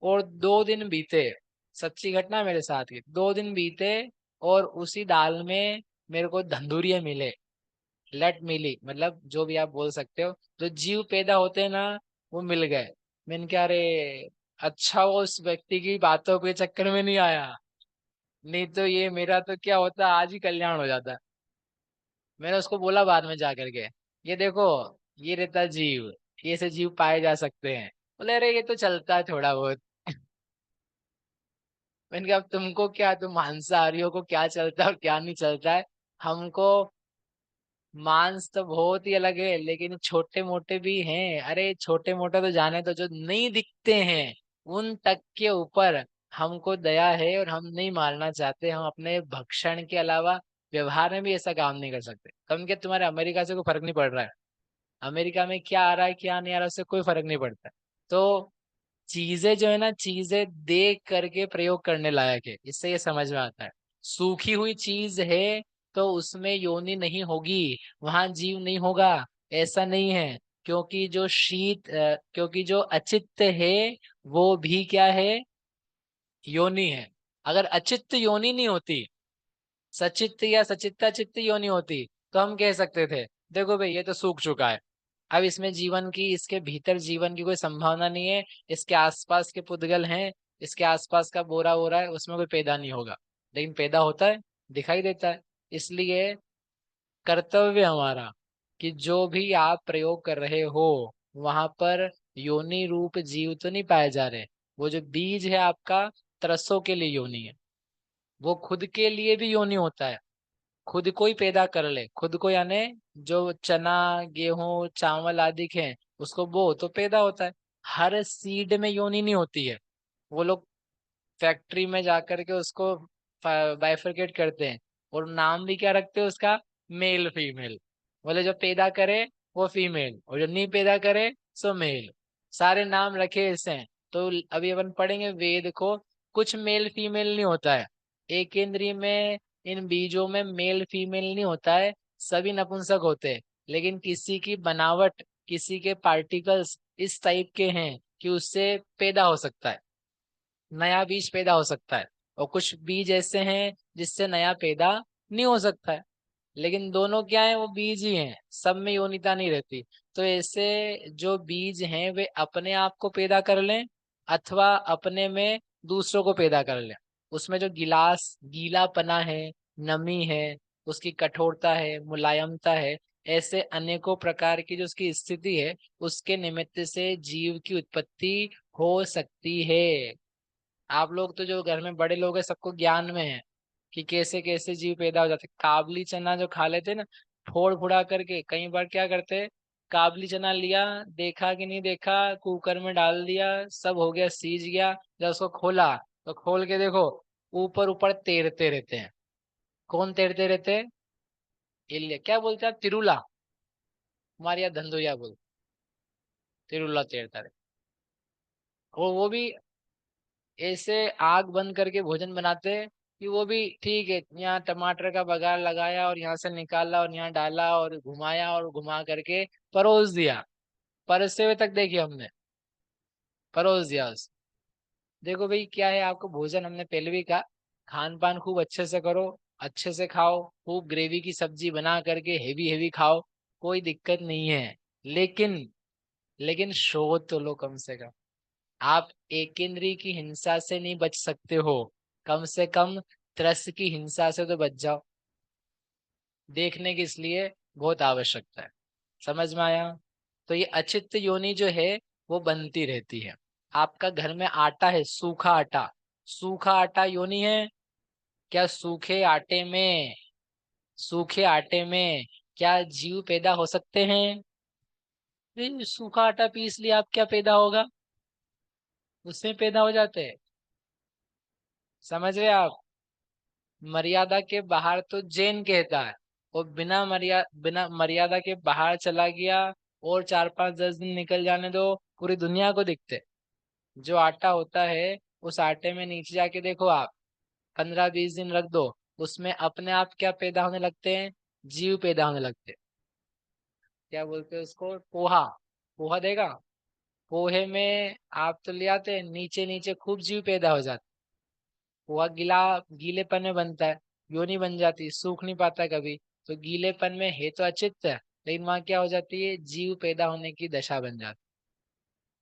और 2 दिन बीते, सच्ची घटना मेरे साथ की, 2 दिन बीते और उसी दाल में मेरे को धंधुरिये मिले। लेट मिली, मतलब जो भी आप बोल सकते हो, जो जीव पैदा होते हैं ना वो मिल गए। मैंने क्या, अरे अच्छा वो उस व्यक्ति की बातों के चक्कर में नहीं आया, नहीं तो ये मेरा तो क्या होता, आज ही कल्याण हो जाता। मैंने उसको बोला बाद में जा करके, ये देखो ये रहता जीव, ये से जीव पाए जा सकते हैं। बोले अरे ये तो चलता है थोड़ा बहुत। मैंने कहा अब तुमको क्या, तुम मांसाहारियों को क्या चलता है और क्या नहीं चलता है, हमको मांस तो बहुत ही अलग है, लेकिन छोटे मोटे भी हैं। अरे छोटे मोटे तो जाने तो, जो नहीं दिखते हैं उन तक के ऊपर हमको दया है, और हम नहीं मारना चाहते। हम अपने भक्षण के अलावा व्यवहार में भी ऐसा काम नहीं कर सकते। कम के तुम्हारे अमेरिका से कोई फर्क नहीं पड़ रहा है, अमेरिका में क्या आ रहा है क्या नहीं आ रहा है उससे कोई फर्क नहीं पड़ता। तो चीजें जो है ना, चीजें देख करके प्रयोग करने लायक है, इससे ये समझ में आता है। सूखी हुई चीज है तो उसमें योनि नहीं होगी, वहां जीव नहीं होगा, ऐसा नहीं है। क्योंकि जो अचित्त है वो भी क्या है, योनि है। अगर अचित्त योनि नहीं होती, सचित्त या सचित्ता चित्त योनि होती, तो हम कह सकते थे देखो भाई ये तो सूख चुका है, अब इसमें जीवन की, इसके भीतर जीवन की कोई संभावना नहीं है, इसके आसपास के पुद्गल हैं, इसके आसपास का बोरा हो रहा है, उसमें कोई पैदा नहीं होगा। लेकिन पैदा होता है, दिखाई देता है। इसलिए कर्तव्य हमारा कि जो भी आप प्रयोग कर रहे हो वहां पर योनि रूप जीव तो नहीं पाए जा रहे। वो जो बीज है आपका, तरसों के लिए योनि है, वो खुद के लिए भी योनि होता है। खुद को ही पैदा कर ले, खुद को, यानी जो चना गेहूं चावल आदि के हैं उसको बो तो पैदा होता है। हर सीड में योनि नहीं होती है, वो लोग फैक्ट्री में जाकर के उसको बाइफरकेट करते हैं, और नाम भी क्या रखते हैं उसका, मेल फीमेल। बोले जो पैदा करे वो फीमेल, और जो नहीं पैदा करे सो मेल, सारे नाम रखे ऐसे हैं। तो अभी अपन पढ़ेंगे वेद को, कुछ मेल फीमेल नहीं होता है, एक इंद्रिय में इन बीजों में मेल फीमेल नहीं होता है, सभी नपुंसक होते हैं। लेकिन किसी की बनावट, किसी के पार्टिकल्स इस टाइप के हैं कि उससे पैदा हो सकता है, नया बीज पैदा हो सकता है। और कुछ बीज ऐसे हैं जिससे नया पैदा नहीं हो सकता है, लेकिन दोनों क्या है, वो बीज ही हैं, सब में योनिता नहीं रहती। तो ऐसे जो बीज हैं वे अपने आप को पैदा कर लें, अथवा अपने में दूसरों को पैदा कर लें। उसमें जो गीलापना है, नमी है, उसकी कठोरता है, मुलायमता है, ऐसे अनेकों प्रकार की जो उसकी स्थिति है, उसके निमित्त से जीव की उत्पत्ति हो सकती है। आप लोग तो जो घर में बड़े लोग हैं सबको ज्ञान में है कि कैसे कैसे जीव पैदा हो जाते। काबली चना जो खा लेते ना, फोड़ फुड़ा करके, कई बार क्या करते, काबली चना लिया, देखा कि नहीं देखा, कुकर में डाल दिया, सब हो गया, सीज गया, जब उसको खोला तो खोल के देखो ऊपर ऊपर तैरते रहते हैं। कौन तैरते रहते हैं? इल्ले क्या बोलते हैं, तिरुला, हमारे यहाँ धंधुया बोल, तिरुला तैरता रहे। वो भी ऐसे आग बंद करके भोजन बनाते हैं कि वो भी ठीक है, यहाँ टमाटर का बघार लगाया और यहाँ से निकाला और यहाँ डाला और घुमाया और घुमा करके परोस दिया। परोसते हुए तक देखिए हमने, परोस दिया उस। देखो भाई क्या है, आपको भोजन हमने पहले भी कहा, खान पान खूब अच्छे से करो, अच्छे से खाओ, खूब ग्रेवी की सब्जी बना करके हेवी हेवी खाओ, कोई दिक्कत नहीं है। लेकिन लेकिन शोध तो लो कम से कम। आप एक इंद्री की हिंसा से नहीं बच सकते हो, कम से कम त्रस्त की हिंसा से तो बच जाओ। देखने की इसलिए बहुत आवश्यकता है। समझ में आया? तो ये अचित्त योनि जो है वो बनती रहती है। आपका घर में आटा है, सूखा आटा, सूखा आटा योनि है क्या? सूखे आटे में क्या जीव पैदा हो सकते हैं? नहीं, सूखा आटा पीस लिया, आप क्या पैदा होगा, उसमें पैदा हो जाते हैं। समझ रहे आप? मर्यादा के बाहर तो जैन कहता है, और बिना मर्यादा के बाहर चला गया, और 4 5 10 दिन निकल जाने दो, पूरी दुनिया को दिखते। जो आटा होता है उस आटे में नीचे जाके देखो आप, 15 20 दिन रख दो, उसमें अपने आप क्या पैदा होने लगते हैं, जीव पैदा होने लगते हैं। क्या बोलते हैं उसको, पोहा, पोहा देगा, पोहे में आप तो ले आते हैं, नीचे नीचे खूब जीव पैदा हो जाते। पोहा गीलेपन में बनता है, योनि बन जाती, सूख नहीं पाता कभी। तो गीलेपन में है तो अचित्त, लेकिन वहां क्या हो जाती है, जीव पैदा होने की दशा बन जाती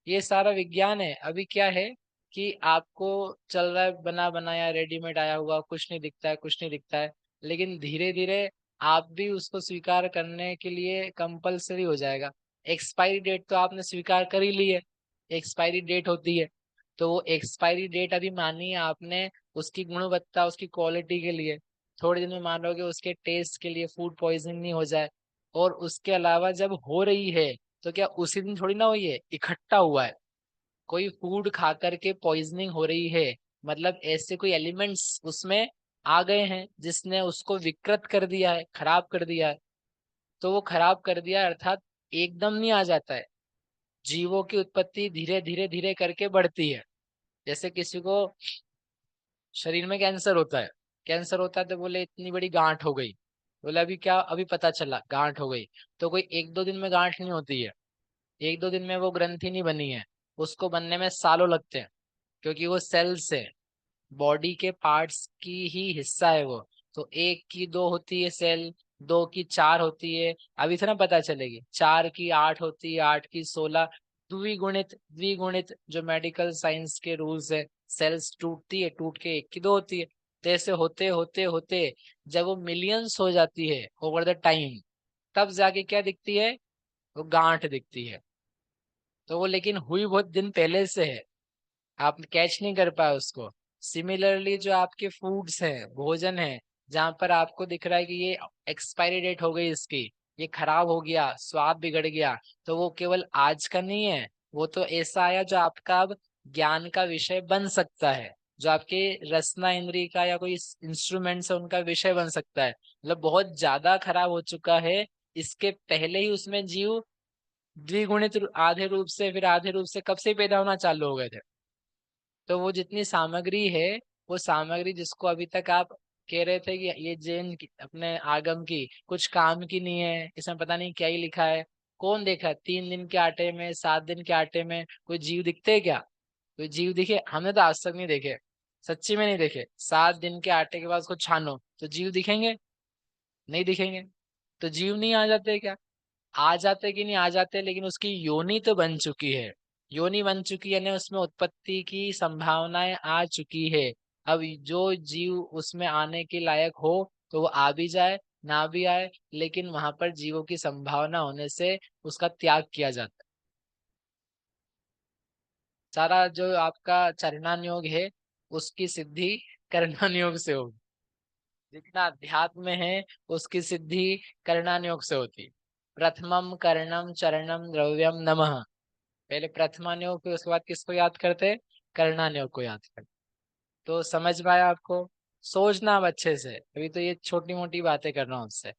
है। ये सारा विज्ञान है। अभी क्या है कि आपको चल रहा है बना बनाया रेडीमेड आया हुआ, कुछ नहीं दिखता है, कुछ नहीं दिखता है, लेकिन धीरे धीरे आप भी उसको स्वीकार करने के लिए कंपलसरी हो जाएगा। एक्सपायरी डेट तो आपने स्वीकार कर ही ली है, एक्सपायरी डेट होती है, तो वो एक्सपायरी डेट अभी मानी है आपने उसकी गुणवत्ता, उसकी क्वालिटी के लिए, थोड़े दिन में मान लो कि उसके टेस्ट के लिए फूड पॉइजनिंग नहीं हो जाए। और उसके अलावा जब हो रही है तो क्या उसी दिन थोड़ी ना हुई है, इकट्ठा हुआ है। कोई फूड खा करके पॉइजनिंग हो रही है, मतलब ऐसे कोई एलिमेंट्स उसमें आ गए हैं जिसने उसको विकृत कर दिया है, खराब कर दिया है। तो वो खराब कर दिया है, अर्थात एकदम नहीं आ जाता है। जीवों की उत्पत्ति धीरे धीरे धीरे करके बढ़ती है। जैसे किसी को शरीर में कैंसर होता है, कैंसर होता है तो बोले इतनी बड़ी गांठ हो गई, बोले अभी क्या, अभी पता चला गांठ हो गई। तो कोई एक दो दिन में गांठ नहीं होती है, एक दो दिन में वो ग्रंथि नहीं बनी है, उसको बनने में सालों लगते हैं, क्योंकि वो सेल्स है, बॉडी के पार्ट्स की ही हिस्सा है वो। तो एक की दो होती है सेल, दो की चार होती है, अभी से ना पता चलेगी, चार की आठ होती है, आठ की 16, द्विगुणित द्विगुणित जो मेडिकल साइंस के रूल्स है, सेल्स टूटती है, टूट के एक की दो होती है। तो ऐसे होते होते होते जब वो मिलियंस हो जाती है ओवर द टाइम, तब जाके क्या दिखती है, वो गांठ दिखती है। तो वो लेकिन हुई बहुत दिन पहले से है, आप कैच नहीं कर पाए उसको। सिमिलरली जो आपके फूड्स हैं, भोजन है, जहाँ पर आपको दिख रहा है कि ये एक्सपायरी डेट हो गई इसकी, ये खराब हो गया, स्वाद बिगड़ गया, तो वो केवल आज का नहीं है, वो तो ऐसा आया जो आपका अब ज्ञान का विषय बन सकता है, जो आपके रसना इंद्री का या कोई इंस्ट्रूमेंट से उनका विषय बन सकता है। मतलब बहुत ज्यादा खराब हो चुका है, इसके पहले ही उसमें जीव द्विगुणित आधे रूप से, फिर आधे रूप से कब से पैदा होना चालू हो गए थे। तो वो जितनी सामग्री है, वो सामग्री जिसको अभी तक आप कह रहे थे कि ये अपने आगम की कुछ काम की नहीं है, इसमें पता नहीं क्या ही लिखा है, कौन देखा 3 दिन के आटे में, 7 दिन के आटे में कोई जीव दिखते हैं क्या? कोई जीव दिखे? हमने तो आज तक नहीं देखे, सच्ची में नहीं देखे। 7 दिन के आटे के बाद उसको छानो तो जीव दिखेंगे? नहीं दिखेंगे। तो जीव नहीं आ जाते क्या? आ जाते कि नहीं आ जाते, लेकिन उसकी योनि तो बन चुकी है। योनि बन चुकी है, यानी उसमें उत्पत्ति की संभावनाएं आ चुकी है। अब जो जीव उसमें आने के लायक हो तो वो आ भी जाए, ना भी आए, लेकिन वहां पर जीवों की संभावना होने से उसका त्याग किया जाता है। सारा जो आपका चरणान योग है, उसकी सिद्धि करणान योग से होगी। जितना अध्यात्म है उसकी सिद्धि करणान योग से होती है। प्रथमम कर्णम चरणम द्रव्यम नमः। पहले प्रथमान योग, फिर उसके बाद किसको याद करते, करणान योग को याद करते। तो समझ पाया आपको? सोचना अब अच्छे से, अभी तो ये छोटी मोटी बातें कर रहा हूँ उससे।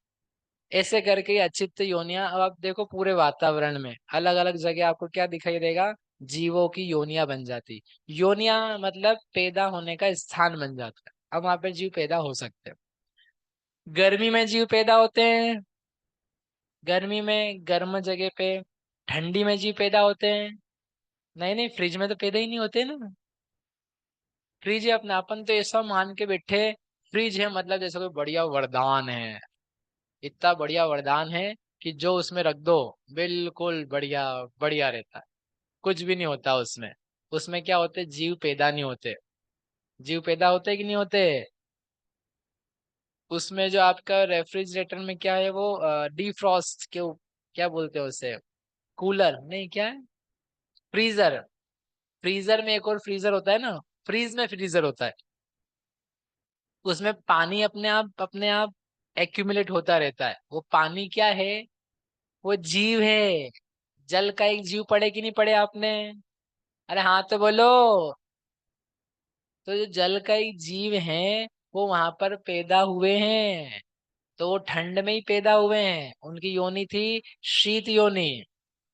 ऐसे करके ये अचित्त योनियां, अब आप देखो पूरे वातावरण में अलग अलग जगह आपको क्या दिखाई देगा, जीवों की योनियां बन जाती। योनियां मतलब पैदा होने का स्थान बन जाता है, अब वहां पर जीव पैदा हो सकते हैं। गर्मी में जीव पैदा होते हैं, गर्मी में गर्म जगह पे। ठंडी में जीव पैदा होते हैं? नहीं नहीं, फ्रिज में तो पैदा ही नहीं होते ना। फ्रिज है अपना, अपन तो ऐसा मान के बैठे, फ्रिज है मतलब जैसे कोई बढ़िया वरदान है, इतना बढ़िया वरदान है कि जो उसमें रख दो बिल्कुल बढ़िया बढ़िया रहता है, कुछ भी नहीं होता उसमें। उसमें क्या होते, जीव पैदा नहीं होते। जीव पैदा होते कि नहीं होते? उसमें जो आपका रेफ्रिजरेटर में क्या है, वो डीफ्रॉस्ट के क्या बोलते हैं उसे, कूलर नहीं, क्या है, फ्रीजर। फ्रीजर में एक और फ्रीजर होता है ना, फ्रीज में फ्रीजर होता है, उसमें पानी अपने आप एक्यूमुलेट होता रहता है। वो पानी क्या है, वो जीव है। जल का एक जीव पढ़े कि नहीं पढ़े आपने? अरे हाँ तो बोलो। तो जो जल का एक जीव है, वो वहां पर पैदा हुए हैं, तो वो ठंड में ही पैदा हुए हैं, उनकी योनि थी शीत योनि।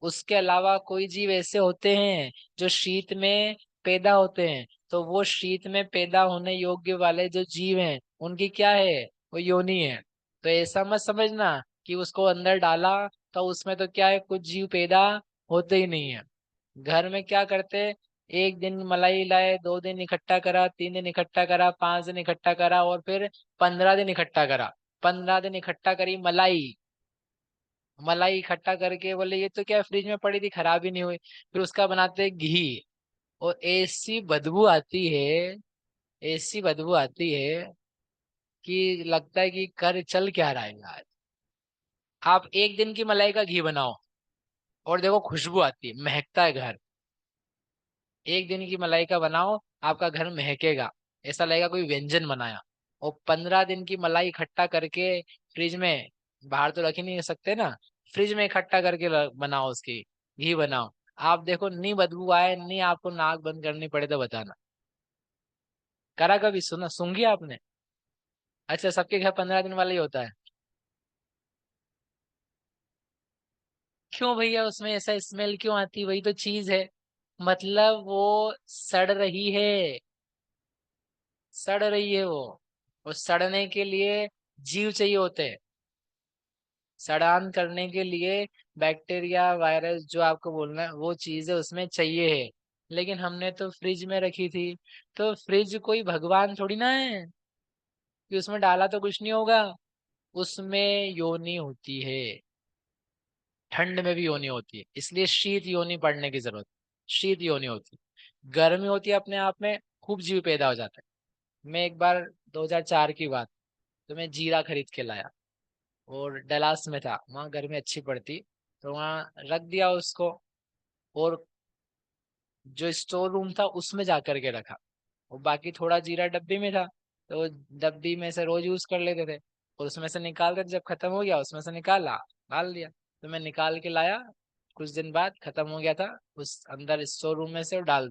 उसके अलावा कोई जीव ऐसे होते हैं जो शीत में पैदा होते हैं, तो वो शीत में पैदा होने योग्य वाले जो जीव हैं उनकी क्या है, वो योनि है। तो ऐसा मत समझना कि उसको अंदर डाला तो उसमें तो क्या है, कुछ जीव पैदा होते ही नहीं है। घर में क्या करते, एक दिन मलाई लाए, 2 दिन इकट्ठा करा, 3 दिन इकट्ठा करा, 5 दिन इकट्ठा करा, और फिर 15 दिन इकट्ठा करा। 15 दिन इकट्ठा करी मलाई, मलाई इकट्ठा करके बोले ये तो क्या फ्रिज में पड़ी थी, खराब ही नहीं हुई। फिर उसका बनाते हैं घी, और ऐसी बदबू आती है, ऐसी बदबू आती है कि लगता है कि कर चल क्या रहा है यार। आप एक दिन की मलाई का घी बनाओ और देखो खुशबू आती है, महकता है घर। एक दिन की मलाई का बनाओ, आपका घर महकेगा, ऐसा लगेगा कोई व्यंजन बनाया। और 15 दिन की मलाई इकट्ठा करके फ्रिज में, बाहर तो रख ही नहीं सकते ना, फ्रिज में इकट्ठा करके बनाओ उसकी, घी बनाओ। आप देखो, नहीं बदबू आए, नहीं आपको नाक बंद करनी पड़े तो बताना। करा कभी, सुना सूंघी आपने? अच्छा, सबके घर 15 दिन वाला ही होता है। क्यों भैया, उसमें ऐसा स्मेल क्यों आती? वही तो चीज है, मतलब वो सड़ रही है, सड़ रही है वो। और सड़ने के लिए जीव चाहिए होते हैं, सड़ान करने के लिए बैक्टीरिया वायरस जो आपको बोलना है वो चीजें उसमें चाहिए है। लेकिन हमने तो फ्रिज में रखी थी, तो फ्रिज कोई भगवान थोड़ी ना है कि उसमें डाला तो कुछ नहीं होगा। उसमें योनि होती है, ठंड में भी योनि होती है, इसलिए शीत योनि पड़ने की जरूरत, शीत योनि होती है। गर्मी होती है अपने आप में, खूब जीव पैदा हो जाता है। मैं एक बार 2004 की बात, तो मैं जीरा खरीद के लाया, और डलास में था, वहाँ गर्मी अच्छी पड़ती, तो वहाँ रख दिया उसको, और जो स्टोर रूम था उसमें जा करके रखा। और बाकी थोड़ा जीरा डब्बी में था, तो डब्बी में से रोज यूज कर लेते थे, और उसमें से निकाल कर जब खत्म हो गया उसमें से निकाला, डाल दिया। तो मैं निकाल के लाया, कुछ दिन बाद खत्म हो गया था, उस अंदर स्टोर रूम में से वो डाल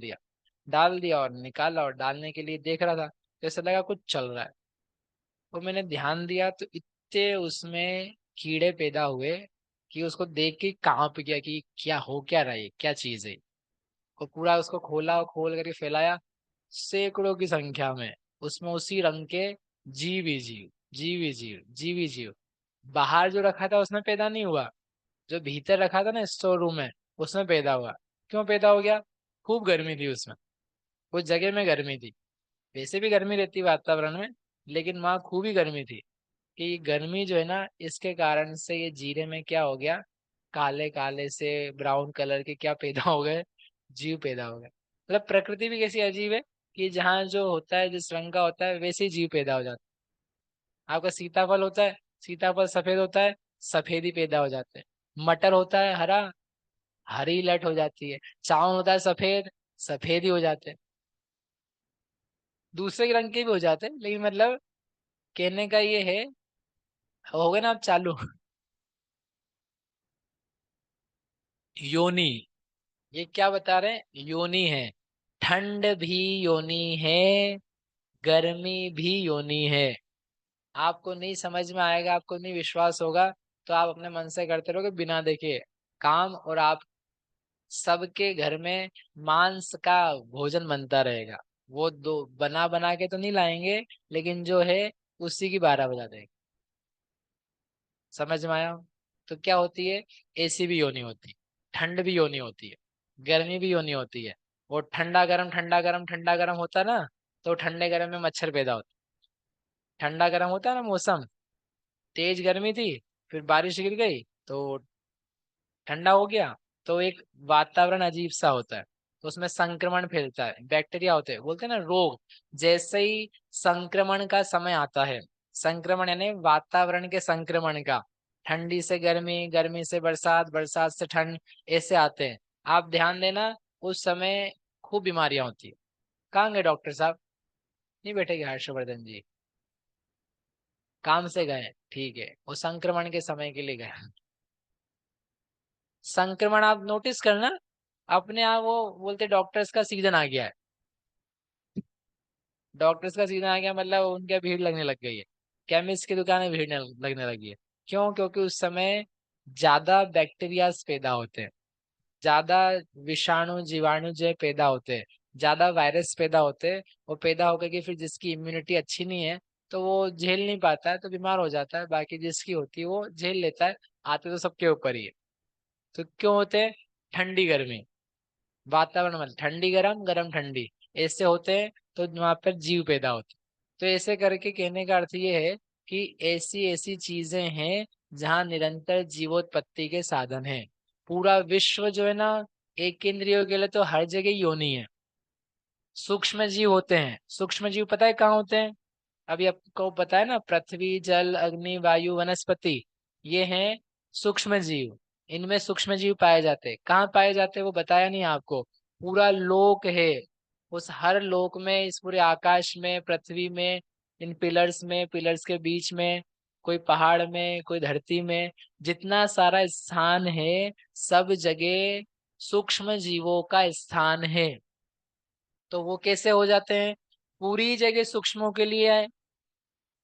दिया और निकाला, और डालने के लिए देख रहा था, तो ऐसा लगा कुछ चल रहा है। तो मैंने ध्यान दिया तो इतने उसमें कीड़े पैदा हुए कि उसको देख के कांप गया कि क्या हो क्या रहा है, क्या चीज है। और पूरा उसको खोला और खोल करके फैलाया, सैकड़ों की संख्या में उसमें उसी रंग के जीव ही जीव, जीव ही जीव, जीव ही जीव। बाहर जो रखा था उसमें पैदा नहीं हुआ, जो भीतर रखा था ना स्टोर रूम में, उसमें पैदा हुआ। क्यों पैदा हो गया? खूब गर्मी थी उसमें, कुछ जगह में गर्मी थी, वैसे भी गर्मी रहती है वातावरण में, लेकिन वहाँ खूब ही गर्मी थी। कि ये गर्मी जो है ना, इसके कारण से ये जीरे में क्या हो गया, काले काले से ब्राउन कलर के क्या पैदा हो गए, जीव पैदा हो गए। मतलब प्रकृति भी कैसी अजीब है कि जहाँ जो होता है, जिस रंग का होता है वैसे ही जीव पैदा हो जाता है। आपका सीताफल होता है, सीताफल सफेद होता है, सफेद ही पैदा हो जाते हैं। मटर होता है हरा, हरी लट हो जाती है। चावल होता है सफेद, सफेद ही हो जाते हैं। दूसरे रंग के भी हो जाते हैं, लेकिन मतलब कहने का ये है। हो गए ना आप चालू? योनि, ये क्या बता रहे हैं? योनि है, ठंड भी योनि है, गर्मी भी योनि है। आपको नहीं समझ में आएगा, आपको नहीं विश्वास होगा, तो आप अपने मन से करते रहोगे बिना देखे काम, और आप सबके घर में मांस का भोजन बनता रहेगा। वो दो बना बना के तो नहीं लाएंगे, लेकिन जो है उसी की 12 बजा देंगे। समझ में आया? तो क्या होती है? एसी भी योनि होती है, ठंड भी योनि होती है, गर्मी भी योनि होती है। और ठंडा गरम, ठंडा गरम, ठंडा गरम होता ना, तो ठंडे गरम में मच्छर पैदा होता। ठंडा गरम होता है ना मौसम, तेज गर्मी थी, फिर बारिश गिर गई, तो ठंडा हो गया, तो एक वातावरण अजीब सा होता है, तो उसमें संक्रमण फैलता है, बैक्टीरिया होते हैं, बोलते हैं ना रोग। जैसे ही संक्रमण का समय आता है, संक्रमण यानी वातावरण के संक्रमण का, ठंडी से गर्मी, गर्मी से बरसात, बरसात से ठंड, ऐसे आते हैं। आप ध्यान देना, उस समय खूब बीमारियां होती है। कहाँ गए डॉक्टर साहब? नहीं बैठेगे हर्षवर्धन जी? काम से गए, ठीक है, वो संक्रमण के समय के लिए गए। संक्रमण आप नोटिस करना, अपने आप वो बोलते डॉक्टर्स का सीजन आ गया है, डॉक्टर्स का सीजन आ गया मतलब उनके भीड़ लगने लग गई है, केमिस्ट की दुकानें भीड़ लगने लगी है। क्यों? क्योंकि उस समय ज्यादा बैक्टीरिया पैदा होते हैं, ज्यादा विषाणु जीवाणु जो है पैदा होते हैं, ज्यादा वायरस पैदा होते हैं। वो पैदा होकर के फिर जिसकी इम्यूनिटी अच्छी नहीं है, तो वो झेल नहीं पाता है, तो बीमार हो जाता है। बाकी जिसकी होती है वो झेल लेता है। आते तो सबके ऊपर ही है। तो क्यों होते हैं? ठंडी गर्मी, वातावरण में ठंडी गरम, गरम ठंडी, ऐसे होते हैं, तो वहां पर जीव पैदा होते हैं। तो ऐसे करके कहने का अर्थ ये है कि ऐसी ऐसी चीजें हैं जहाँ निरंतर जीवोत्पत्ति के साधन हैं। पूरा विश्व जो है ना, एक इंद्रियों के लिए तो हर जगह योनि है। सूक्ष्म जीव होते हैं, सूक्ष्म जीव पता है कहाँ होते हैं? अभी आपको पता है ना, पृथ्वी, जल, अग्नि, वायु, वनस्पति, ये हैं सूक्ष्म जीव। इनमें सूक्ष्म जीव पाए जाते हैं। कहाँ पाए जाते हैं वो बताया नहीं आपको। पूरा लोक है, उस हर लोक में, इस पूरे आकाश में, पृथ्वी में, इन पिलर्स में, पिलर्स के बीच में, कोई पहाड़ में, कोई धरती में, जितना सारा स्थान है, सब जगह सूक्ष्म जीवों का स्थान है। तो वो कैसे हो जाते हैं? पूरी जगह सूक्ष्मों के लिए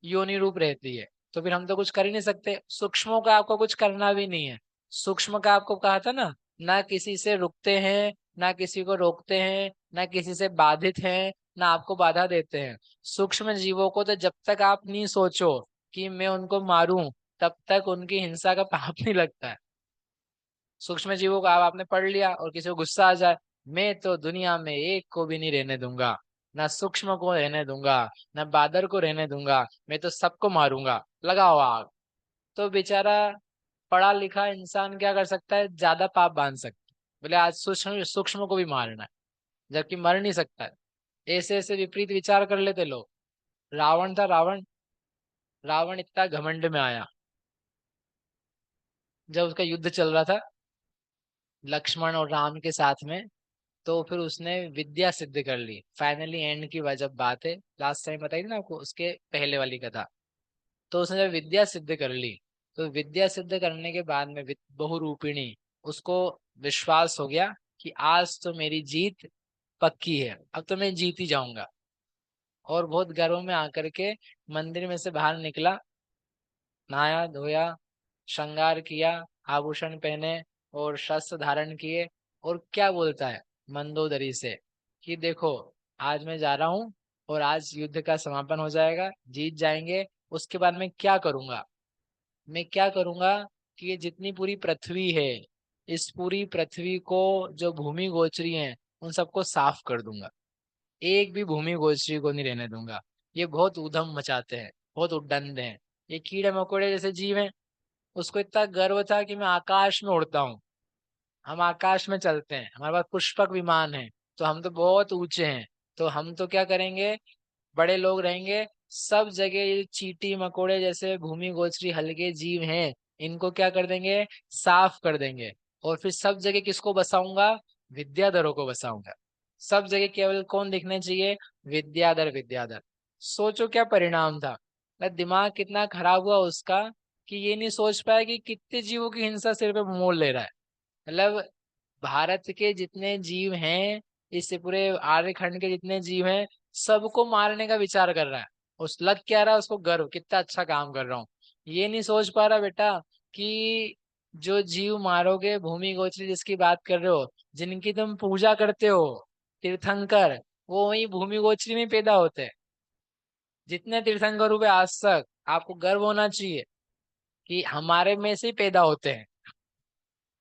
योनि रूप रहती है। तो फिर हम तो कुछ कर ही नहीं सकते, सूक्ष्मों का आपको कुछ करना भी नहीं है। सूक्ष्म का आपको कहा था ना किसी से रुकते हैं, ना किसी को रोकते हैं, ना किसी से बाधित हैं, ना आपको बाधा देते हैं। सूक्ष्म जीवों को तो जब तक आप नहीं सोचो कि मैं उनको मारूं, तब तक उनकी हिंसा का पाप नहीं लगता है। सूक्ष्म जीवों को आप आपने पढ़ लिया और किसी को गुस्सा आ जाए, मैं तो दुनिया में एक को भी नहीं रहने दूंगा, ना सूक्ष्म को रहने दूंगा, ना बादर को रहने दूंगा, मैं तो सबको मारूंगा, लगाओ आग। तो बेचारा पढ़ा लिखा इंसान क्या कर सकता है? ज्यादा पाप बांध सकता है, बोले आज सूक्ष्म सूक्ष्म को भी मारना है, जबकि मर नहीं सकता है। ऐसे ऐसे विपरीत विचार कर लेते लोग। रावण था, रावण, रावण इतना घमंड में आया जब उसका युद्ध चल रहा था लक्ष्मण और राम के साथ में। तो फिर उसने विद्या सिद्ध कर ली फाइनली, एंड की जब बात है, लास्ट टाइम बताई थी ना आपको उसके पहले वाली कथा। तो उसने जब विद्या सिद्ध कर ली, तो विद्या सिद्ध करने के बाद में बहुरूपिणी, उसको विश्वास हो गया कि आज तो मेरी जीत पक्की है, अब तो मैं जीत ही जाऊंगा। और बहुत गर्व में आकर के मंदिर में से बाहर निकला, नहाया धोया, श्रृंगार किया, आभूषण पहने और शस्त्र धारण किए, और क्या बोलता है मंदोदरी से कि देखो, आज मैं जा रहा हूँ और आज युद्ध का समापन हो जाएगा, जीत जाएंगे। उसके बाद मैं क्या करूंगा? मैं क्या करूंगा कि ये जितनी पूरी पृथ्वी है, इस पूरी पृथ्वी को जो भूमि गोचरी है, उन सबको साफ कर दूंगा, एक भी भूमि गोचरी को नहीं रहने दूंगा। ये बहुत उधम मचाते हैं, बहुत उद्दंड हैं, ये कीड़े मकोड़े जैसे जीव हैं। उसको इतना गर्व था कि मैं आकाश में उड़ता हूँ, हम आकाश में चलते हैं, हमारे पास पुष्पक विमान है, तो हम तो बहुत ऊंचे हैं। तो हम तो क्या करेंगे, बड़े लोग रहेंगे, सब जगह ये चींटी मकोड़े जैसे भूमि गोचरी हल्के जीव हैं, इनको क्या कर देंगे, साफ कर देंगे। और फिर सब जगह किसको बसाऊंगा? विद्याधरों को बसाऊंगा। सब जगह केवल कौन दिखने चाहिए? विद्याधर, विद्याधर। सोचो क्या परिणाम था। दिमाग कितना खराब हुआ उसका कि ये नहीं सोच पाया कि कितने जीवों की हिंसा सिर पे मोल ले रहा है। मतलब भारत के जितने जीव हैं, इस पूरे आर्यखंड के जितने जीव हैं, सबको मारने का विचार कर रहा है। उस लग क्या रहा है उसको, गर्व, कितना अच्छा काम कर रहा हूँ। ये नहीं सोच पा रहा बेटा कि जो जीव मारोगे, भूमि गोचरी जिसकी बात कर रहे हो, जिनकी तुम पूजा करते हो, तीर्थंकर, वो वही भूमि गोचरी में पैदा होते हैं। जितने तीर्थंकर हुए आज तक, आपको गर्व होना चाहिए कि हमारे में से ही पैदा होते हैं।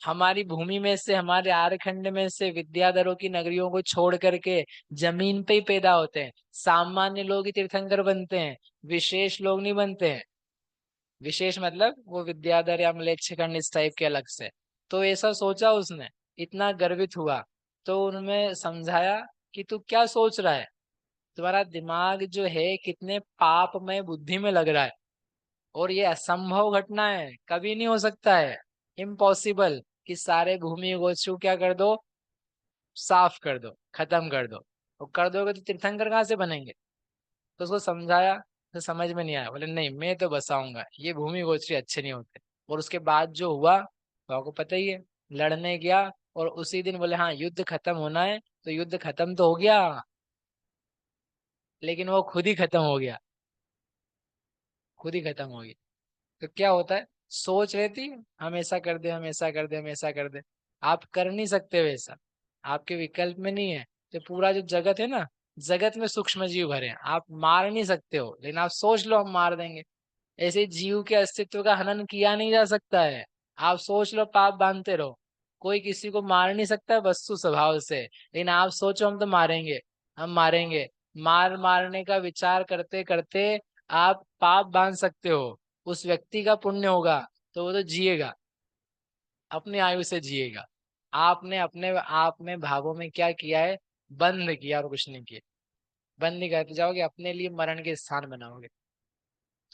हमारी भूमि में से, हमारे आर्यखंड में से विद्याधरों की नगरियों को छोड़ करके जमीन पे ही पैदा होते हैं। सामान्य लोग ही तीर्थंकर बनते हैं, विशेष लोग नहीं बनते हैं। विशेष मतलब वो विद्याधर या मलेच्छखंड इस टाइप के अलग से। तो ऐसा सोचा उसने, इतना गर्वित हुआ। तो उन्होंने समझाया कि तू क्या सोच रहा है, तुम्हारा दिमाग जो है कितने पापमय बुद्धि में लग रहा है, और ये असंभव घटना है, कभी नहीं हो सकता है, इम्पॉसिबल कि सारे भूमि गोचु क्या कर दो, साफ कर दो, खत्म कर दो। और कर दोगे तो तीर्थंकर कहाँ से बनेंगे? तो उसको समझाया, तो समझ में नहीं आया, बोले नहीं मैं तो बसाऊंगा, ये भूमि गोचरी अच्छे नहीं होते। और उसके बाद जो हुआ तो आपको पता ही है, लड़ने गया और उसी दिन बोले हाँ युद्ध खत्म होना है, तो युद्ध खत्म तो हो गया, लेकिन वो खुद ही खत्म हो गया, खुद ही खत्म हो गया। तो क्या होता है, सोच रहती है हम ऐसा कर दे, हम ऐसा कर दे, हम ऐसा कर दे, आप कर नहीं सकते वैसा, आपके विकल्प में नहीं है। तो पूरा जो जगत है ना, जगत में सूक्ष्म जीव भरे हैं, आप मार नहीं सकते हो, लेकिन आप सोच लो हम मार देंगे। ऐसे जीव के अस्तित्व का हनन किया नहीं जा सकता है। आप सोच लो, पाप बांधते रहो, कोई किसी को मार नहीं सकता है वस्तु स्वभाव से, लेकिन आप सोचो हम तो मारेंगे, हम मारेंगे। मारने का विचार करते करते आप पाप बांध सकते हो, उस व्यक्ति का पुण्य होगा तो वो तो जिएगा, अपनी आयु से जिएगा। आपने भावों में क्या किया है, बंद किया और कुछ नहीं किया। बंद नहीं करते जाओगे, अपने लिए मरण के स्थान बनाओगे।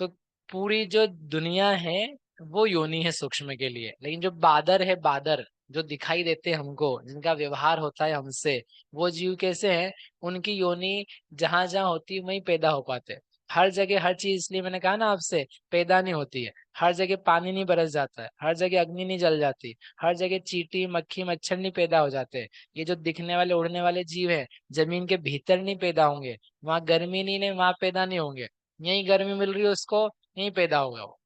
तो पूरी जो दुनिया है वो योनि है सूक्ष्म के लिए, लेकिन जो बादर है, बादर जो दिखाई देते हैं हमको, जिनका व्यवहार होता है हमसे, वो जीव कैसे हैं, उनकी योनि जहां जहां होती है वहीं पैदा हो पाते हैं। हर जगह हर चीज, इसलिए मैंने कहा ना आपसे, पैदा नहीं होती है। हर जगह पानी नहीं बरस जाता है, हर जगह अग्नि नहीं जल जाती, हर जगह चींटी मक्खी मच्छर नहीं पैदा हो जाते। ये जो दिखने वाले उड़ने वाले जीव हैं, जमीन के भीतर नहीं पैदा होंगे, वहां गर्मी नहीं वहां पैदा नहीं होंगे। यही गर्मी मिल रही है उसको, यहीं पैदा होगा वो।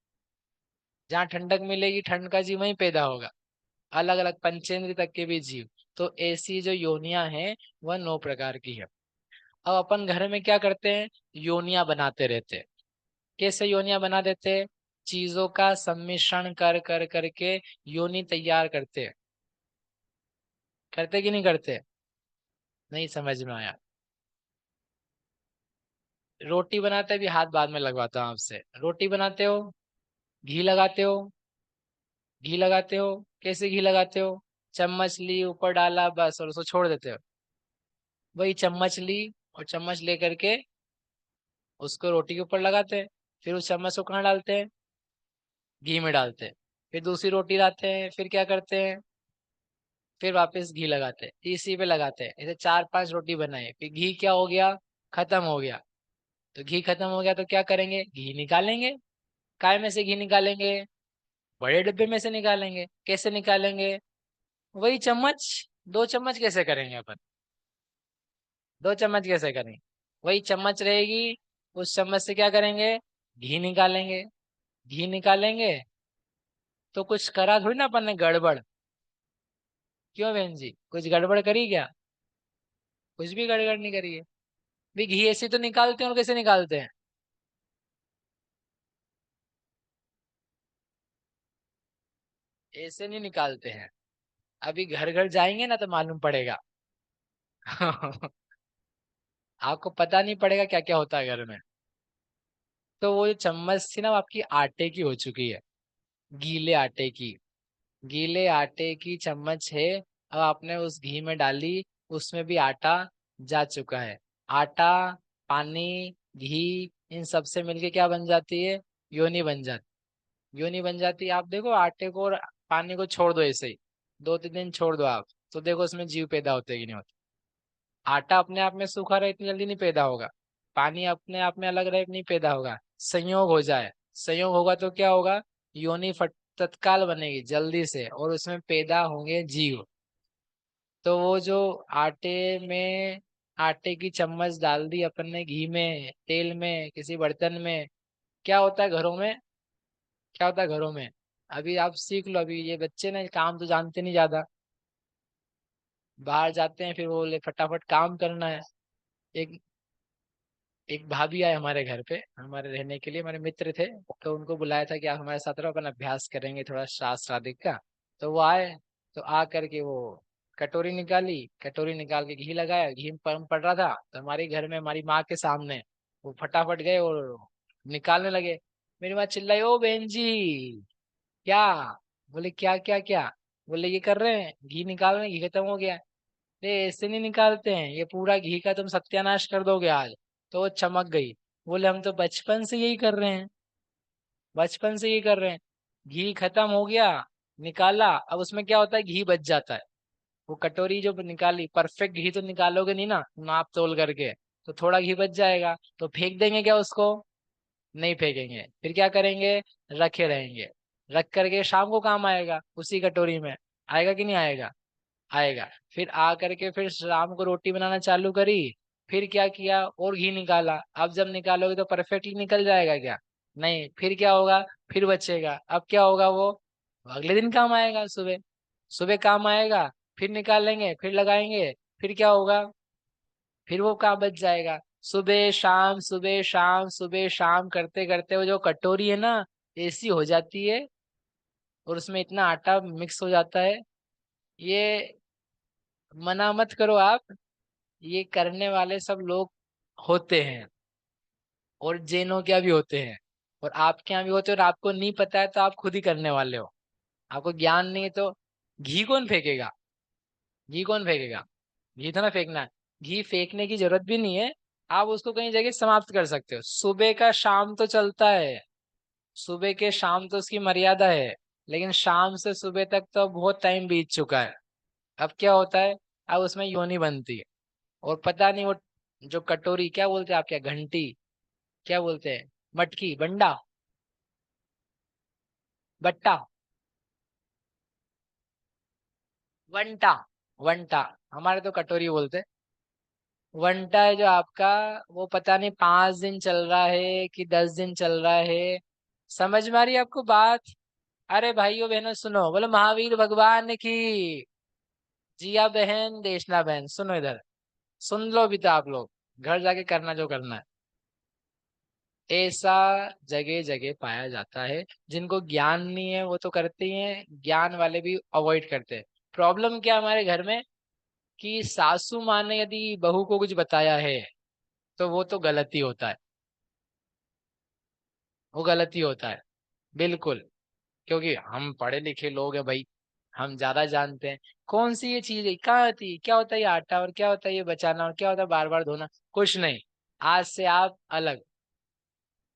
जहाँ ठंडक मिलेगी, ठंड का जीव वहीं पैदा होगा। अलग अलग पंचेंद्र तक के भी जीव। तो ऐसी जो योनियां हैं वह 9 प्रकार की है। अब अपन घर में क्या करते हैं, योनियां बनाते रहते हैं। कैसे योनियां बना देते हैं, चीजों का सम्मिश्रण कर कर करके योनि तैयार करते हैं। करते कि नहीं करते? नहीं समझ में आया। रोटी बनाते भी, हाथ बाद में लगवाता हूँ आपसे। रोटी बनाते हो, घी लगाते हो, घी लगाते हो। कैसे घी लगाते हो, चम्मच ली ऊपर डाला बस और उसको छोड़ देते हो। वही चम्मच ली और चम्मच लेकर के उसको रोटी के ऊपर लगाते हैं। फिर उस चम्मच को कहाँ डालते हैं, घी में डालते हैं। फिर दूसरी रोटी लाते हैं, फिर क्या करते हैं, फिर वापस घी लगाते हैं, इसी पे लगाते हैं। ऐसे 4-5 रोटी बनाए, फिर घी क्या हो गया, खत्म हो गया। तो घी खत्म हो गया तो क्या करेंगे, घी निकालेंगे। काय में से घी निकालेंगे, बड़े डिब्बे में से निकालेंगे। कैसे निकालेंगे, वही चम्मच, 2 चम्मच कैसे करेंगे अपन, 2 चम्मच कैसे करेंगे, वही चम्मच रहेगी। उस चम्मच से क्या करेंगे, घी निकालेंगे। घी निकालेंगे तो कुछ करा थोड़ी ना अपन ने गड़बड़। क्यों बहन जी, कुछ गड़बड़ करी क्या? कुछ भी गड़बड़ नहीं करी है। भी घी ऐसे तो निकालते हैं, और कैसे निकालते हैं, ऐसे नहीं निकालते हैं। अभी घर घर जाएंगे ना तो मालूम पड़ेगा। आपको पता नहीं पड़ेगा क्या क्या होता है घर में। तो वो जो चम्मच थी ना, वो आपकी आटे की हो चुकी है, गीले आटे की। गीले आटे की चम्मच है। अब आपने उस घी में डाली, उसमें भी आटा जा चुका है। आटा, पानी, घी, इन सब से मिलके क्या बन जाती है, योनी बन जाती। योनी बन जाती है। आप देखो आटे को और पानी को छोड़ दो ऐसे ही, 2-3 दिन छोड़ दो आप, तो देखो उसमें जीव पैदा होते कि नहीं होते। आटा अपने आप में सूखा रहे इतनी जल्दी नहीं पैदा होगा। पानी अपने आप में अलग रहे नहीं पैदा होगा। संयोग हो जाए, संयोग होगा तो क्या होगा, योनि फट तत्काल बनेगी जल्दी से, और उसमें पैदा होंगे जीव। तो वो जो आटे में, आटे की चम्मच डाल दी अपन ने घी में, तेल में, किसी बर्तन में, क्या होता है घरों में, क्या होता है घरों में। अभी आप सीख लो, अभी ये बच्चे ना काम तो जानते नहीं ज्यादा, बाहर जाते हैं फिर वो बोले फटाफट काम करना है। एक एक भाभी आए हमारे घर पे हमारे रहने के लिए, हमारे मित्र थे। तो उनको बुलाया था कि आप हमारे साथ रहो, अपन अभ्यास करेंगे थोड़ा शास्त्र आदि का। तो वो आए, तो आ करके वो कटोरी निकाली, कटोरी निकाल के घी लगाया, घी में पड़ रहा था, तो हमारे घर में हमारी माँ के सामने वो फटाफट गए और निकालने लगे। मेरी माँ चिल्लाई, ओ बहन जी, क्या? बोले क्या क्या क्या? बोले ये कर रहे हैं, घी निकाल रहे हैं, घी खत्म हो गया। ये ऐसे नहीं निकालते हैं, ये पूरा घी का तुम सत्यानाश कर दोगे आज। तो वो चमक गई। बोले हम तो बचपन से यही कर रहे हैं, बचपन से यही कर रहे हैं। घी खत्म हो गया, निकाला, अब उसमें क्या होता है, घी बच जाता है। वो कटोरी जो निकाली, परफेक्ट घी तो निकालोगे नहीं ना नाप तोल करके, तो थोड़ा घी बच जाएगा, तो फेंक देंगे क्या उसको? नहीं फेंकेंगे। फिर क्या करेंगे, रखे रहेंगे। रख करके शाम को काम आएगा उसी कटोरी में। आएगा कि नहीं आएगा? आएगा। फिर आ करके फिर शाम को रोटी बनाना चालू करी। फिर क्या किया, और घी निकाला। अब जब निकालोगे तो परफेक्टली निकल जाएगा क्या? नहीं। फिर क्या होगा, फिर बचेगा। अब क्या होगा, वो अगले दिन काम आएगा, सुबह सुबह काम आएगा। फिर निकालेंगे, फिर लगाएंगे। फिर क्या होगा, फिर वो कहाँ बच जाएगा। सुबह शाम, सुबह शाम, सुबह शाम करते करते वो जो कटोरी है ना, ऐसी हो जाती है, और उसमें इतना आटा मिक्स हो जाता है। ये मना मत करो आप, ये करने वाले सब लोग होते हैं। और जैनों के यहाँ भी होते हैं, और आपके यहाँ भी होते हैं, और आपको नहीं पता है तो आप खुद ही करने वाले हो। आपको ज्ञान नहीं है तो घी कौन फेंकेगा? घी कौन फेंकेगा? घी तो ना फेंकना है। घी फेंकने की जरूरत भी नहीं है, आप उसको कहीं जगह समाप्त कर सकते हो। सुबह का शाम तो चलता है, सुबह के शाम तो उसकी मर्यादा है, लेकिन शाम से सुबह तक तो बहुत टाइम बीत चुका है। अब क्या होता है, अब उसमें योनि बनती है, और पता नहीं वो जो कटोरी क्या बोलते हैं, आप क्या घंटी क्या बोलते हैं, मटकी, बंडा, बट्टा, वंटा, वंटा, हमारे तो कटोरी बोलते हैं। वंटा है जो आपका, वो पता नहीं 5 दिन चल रहा है कि 10 दिन चल रहा है। समझ में आ रही है आपको बात? अरे भाइयों बहनों सुनो, बोलो महावीर भगवान की। जिया बहन, देशना बहन, सुनो इधर, सुन लो भी तो आप लोग, घर जाके करना जो करना है। ऐसा जगह जगह पाया जाता है। जिनको ज्ञान नहीं है वो तो करते ही हैं, ज्ञान वाले भी अवॉइड करते हैं। प्रॉब्लम क्या है हमारे घर में, कि सासू माँ ने यदि बहू को कुछ बताया है तो वो तो गलत ही होता है, वो गलत ही होता है, बिल्कुल। क्योंकि हम पढ़े लिखे लोग हैं भाई, हम ज्यादा जानते हैं कौन सी ये चीज है, कहाँ होती है, क्या होता है ये आटा, और क्या होता है ये बचाना, और क्या होता है बार बार धोना, कुछ नहीं। आज से आप अलग।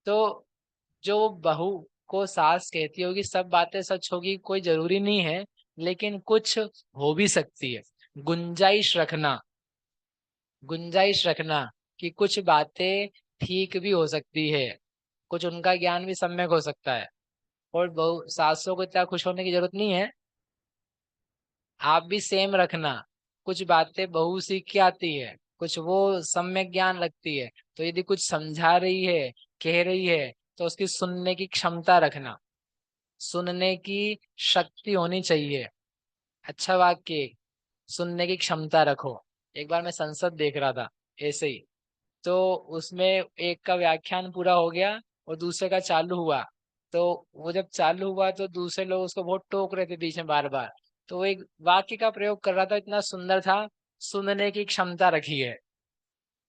तो जो बहू को सास कहती होगी सब बातें सच होगी कोई जरूरी नहीं है, लेकिन कुछ हो भी सकती है। गुंजाइश रखना, गुंजाइश रखना कि कुछ बातें ठीक भी हो सकती है, कुछ उनका ज्ञान भी सम्यक हो सकता है। और बहू सासों को इतना खुश होने की जरूरत नहीं है, आप भी सेम रखना। कुछ बातें बहू सीख के आती है, कुछ वो सम्यक ज्ञान लगती है। तो यदि कुछ समझा रही है, कह रही है, तो उसकी सुनने की क्षमता रखना, सुनने की शक्ति होनी चाहिए। अच्छा वाक्य, सुनने की क्षमता रखो। एक बार मैं संसद देख रहा था ऐसे ही, तो उसमें एक का व्याख्यान पूरा हो गया और दूसरे का चालू हुआ। तो वो जब चालू हुआ तो दूसरे लोग उसको बहुत टोक रहे थे बीच में बार बार। तो वो एक वाक्य का प्रयोग कर रहा था, इतना सुंदर था, सुनने की क्षमता रखी है,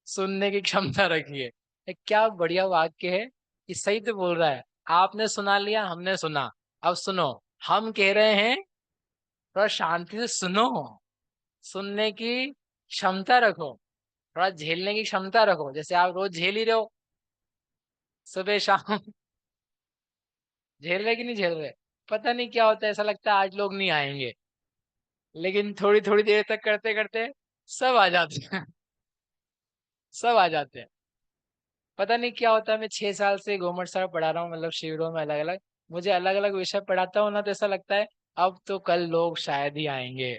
सुनने की क्षमता रखी है। ये क्या बढ़िया वाक्य है, कि सही तो बोल रहा है। आपने सुना लिया, हमने सुना, अब सुनो, हम कह रहे हैं, थोड़ा शांति से सुनो, सुनने की क्षमता रखो, थोड़ा झेलने की क्षमता रखो। जैसे आप रोज झेल ही रहे हो, सुबह शाम झेल रहे कि नहीं झेल रहे? पता नहीं क्या होता है, ऐसा लगता है आज लोग नहीं आएंगे, लेकिन थोड़ी थोड़ी देर तक करते करते सब आ जाते हैं। सब आ जाते हैं। पता नहीं क्या होता है, मैं 6 साल से गवर्नमेंट साहब पढ़ा रहा हूँ, मतलब शिविरों में अलग अलग। मुझे अलग अलग विषय पढ़ाता हूँ ना, तो ऐसा लगता है अब तो कल लोग शायद ही आएंगे।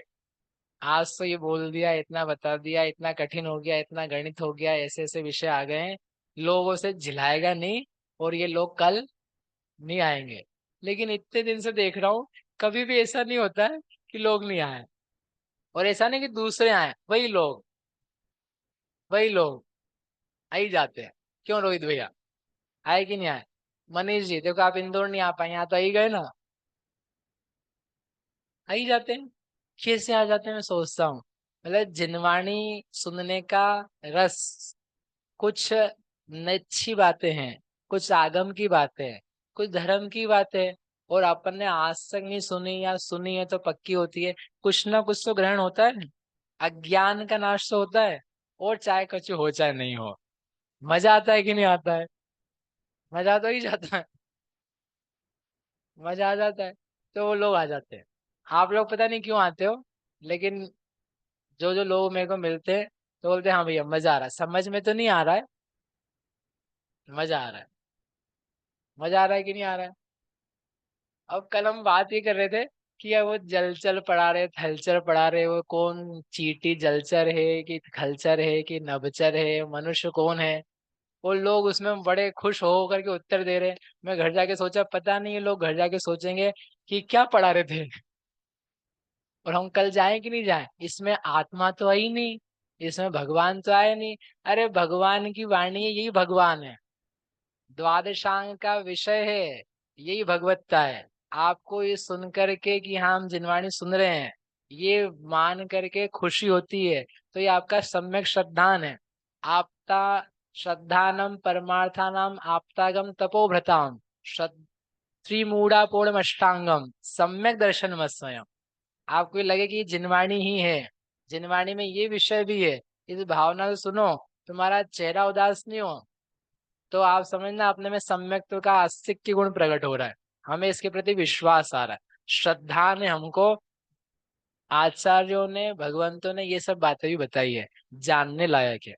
आज तो ये बोल दिया, इतना बता दिया, इतना कठिन हो गया, इतना गणित हो गया, ऐसे ऐसे विषय आ गए हैं, लोगों से झिलाएगा नहीं, और ये लोग कल नहीं आएंगे। लेकिन इतने दिन से देख रहा हूँ, कभी भी ऐसा नहीं होता है कि लोग नहीं आए। और ऐसा नहीं कि दूसरे आए, वही लोग आ ही जाते हैं। क्यों रोहित भैया, आए कि नहीं आए? मनीष जी देखो, आप इंदौर नहीं आ पाए, यहाँ तो आ ही गए ना, आ ही जाते हैं। कैसे आ जाते हैं मैं सोचता हूँ। मतलब जिनवाणी सुनने का रस, कुछ अच्छी बातें हैं, कुछ आगम की बातें हैं, कुछ धर्म की बातें, और अपन ने आज तक नहीं सुनी या सुनी है तो पक्की होती है। कुछ ना कुछ तो ग्रहण होता है, अज्ञान का नाश तो होता है। और चाहे कुछ हो चाहे नहीं हो, मजा आता है कि नहीं आता है? मजा तो ही जाता है, मजा आ जाता है। तो वो लोग आ जाते हैं। आप लोग पता नहीं क्यों आते हो, लेकिन जो जो लोग मेरे को मिलते हैं तो बोलते हैं हाँ भैया मजा आ रहा है। समझ में तो नहीं आ रहा है, मजा आ रहा है। मजा आ रहा है कि नहीं आ रहा है? अब कल हम बात ये कर रहे थे कि यार वो जलचर पढ़ा रहे, थलचर पढ़ा रहे, वो कौन चींटी जलचर है कि खलचर है कि नभचर है, मनुष्य कौन है? वो लोग उसमें बड़े खुश हो करके उत्तर दे रहे। मैं घर जाके सोचा, पता नहीं ये लोग घर जाके सोचेंगे कि क्या पढ़ा रहे थे। और हम कल जाएं कि नहीं जाएं, इसमें आत्मा तो है ही नहीं, इसमें भगवान तो आए नहीं। अरे भगवान की वाणी है, यही भगवान है, द्वादशांग का विषय है, यही भगवत्ता है। आपको ये सुन करके कि हाँ हम जिनवाणी सुन रहे हैं, ये मान करके खुशी होती है, तो ये आपका सम्यक श्रद्धान है। आपका श्रद्धानम परमार्थानाम आप्तागम तपोभृताम त्रिमूढ़ापूर्णमष्टांगम सम्यक दर्शनमस्मयम्। आपको ये लगे कि ये जिनवाणी ही है, जिनवाणी में ये विषय भी है, इस भावना से सुनो, तुम्हारा चेहरा उदास नहीं हो, तो आप समझना अपने में सम्यक्त्व का आस्तिक गुण प्रकट हो रहा है, हमें इसके प्रति विश्वास आ रहा है। श्रद्धा ने हमको, आचार्यों ने, भगवंतों ने ये सब बातें भी बताई है, जानने लायक है।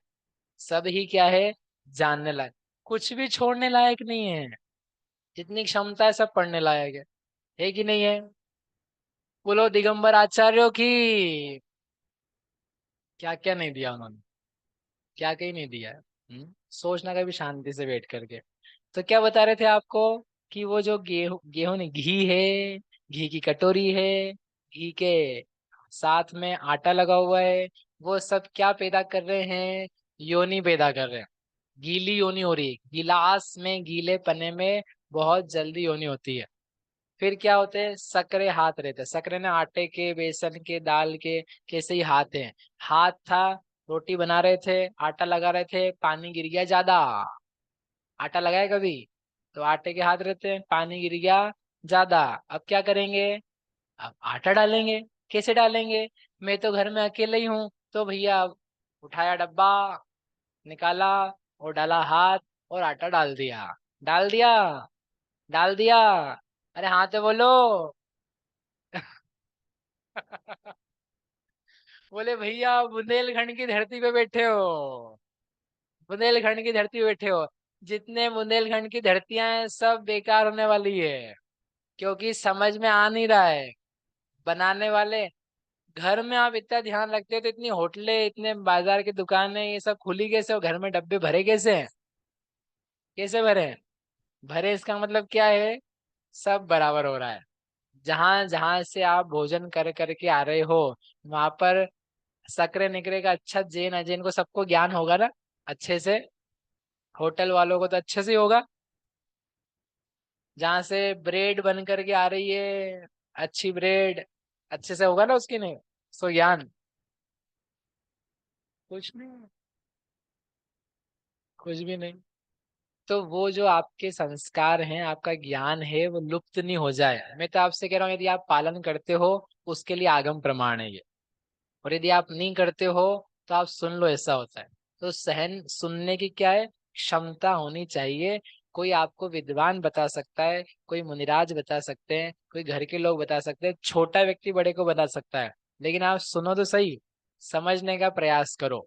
सब ही क्या है, जानने लायक, कुछ भी छोड़ने लायक नहीं है। जितनी क्षमता है सब पढ़ने लायक है कि नहीं है? बोलो दिगंबर आचार्यों की। क्या क्या नहीं दिया उन्होंने, क्या कहीं नहीं दिया है। सोचना कभी शांति से बैठ करके। तो क्या बता रहे थे आपको कि वो जो गेहूं गेहूं नहीं, घी है, घी की कटोरी है, घी के साथ में आटा लगा हुआ है, वो सब क्या पैदा कर रहे हैं? योनि पैदा कर रहे हैं। गीली योनि हो रही है, गिलास में गीले पने में बहुत जल्दी योनि होती है। फिर क्या होते हैं? सकरे हाथ रहते हैं। सकरे ने आटे के, बेसन के, दाल के, कैसे ही हाथ हैं। हाथ था, रोटी बना रहे थे, आटा लगा रहे थे, पानी गिर गया ज्यादा। आटा लगाए कभी? तो आटे के हाथ रहते हैं, पानी गिर गया ज्यादा। अब क्या करेंगे? अब आटा डालेंगे। कैसे डालेंगे? मैं तो घर में अकेले ही हूँ, तो भैया उठाया डब्बा, निकाला और डाला हाथ, और आटा डाल दिया। डाल दिया, डाल दिया। अरे हाँ तो बोलो। बोले भैया बुंदेलखंड की धरती पे बैठे हो, बुंदेलखंड की धरती पे बैठे हो। जितने बुंदेलखंड की धरतियां हैं सब बेकार होने वाली है, क्योंकि समझ में आ नहीं रहा है। बनाने वाले, घर में आप इतना ध्यान रखते हो तो इतनी होटलें, इतने बाजार की दुकानें, ये सब खुली कैसे हो? घर में डब्बे भरे कैसे हैं? कैसे भरे हैं? भरे इसका मतलब क्या है? सब बराबर हो रहा है। जहां जहां से आप भोजन कर करके आ रहे हो, वहां पर सकरे निकरे का अच्छा जैन अजैन को सबको ज्ञान होगा ना, अच्छे से। होटल वालों को तो अच्छे से ही होगा। जहां से ब्रेड बन करके आ रही है, अच्छी ब्रेड, अच्छे से होगा ना उसकी, नहीं सो ज्ञान कुछ नहीं, कुछ भी नहीं। तो वो जो आपके संस्कार हैं, आपका ज्ञान है, वो लुप्त नहीं हो जाए, मैं तो आपसे कह रहा हूँ, यदि आप पालन करते हो उसके लिए आगम प्रमाण है ये। और यदि आप नहीं करते हो तो आप सुन लो ऐसा होता है। तो सहन सुनने की क्या है, क्षमता होनी चाहिए। कोई आपको विद्वान बता सकता है, कोई मुनिराज बता सकते हैं, कोई घर के लोग बता सकते हैं, छोटा व्यक्ति बड़े को बता सकता है, लेकिन आप सुनो तो सही, समझने का प्रयास करो,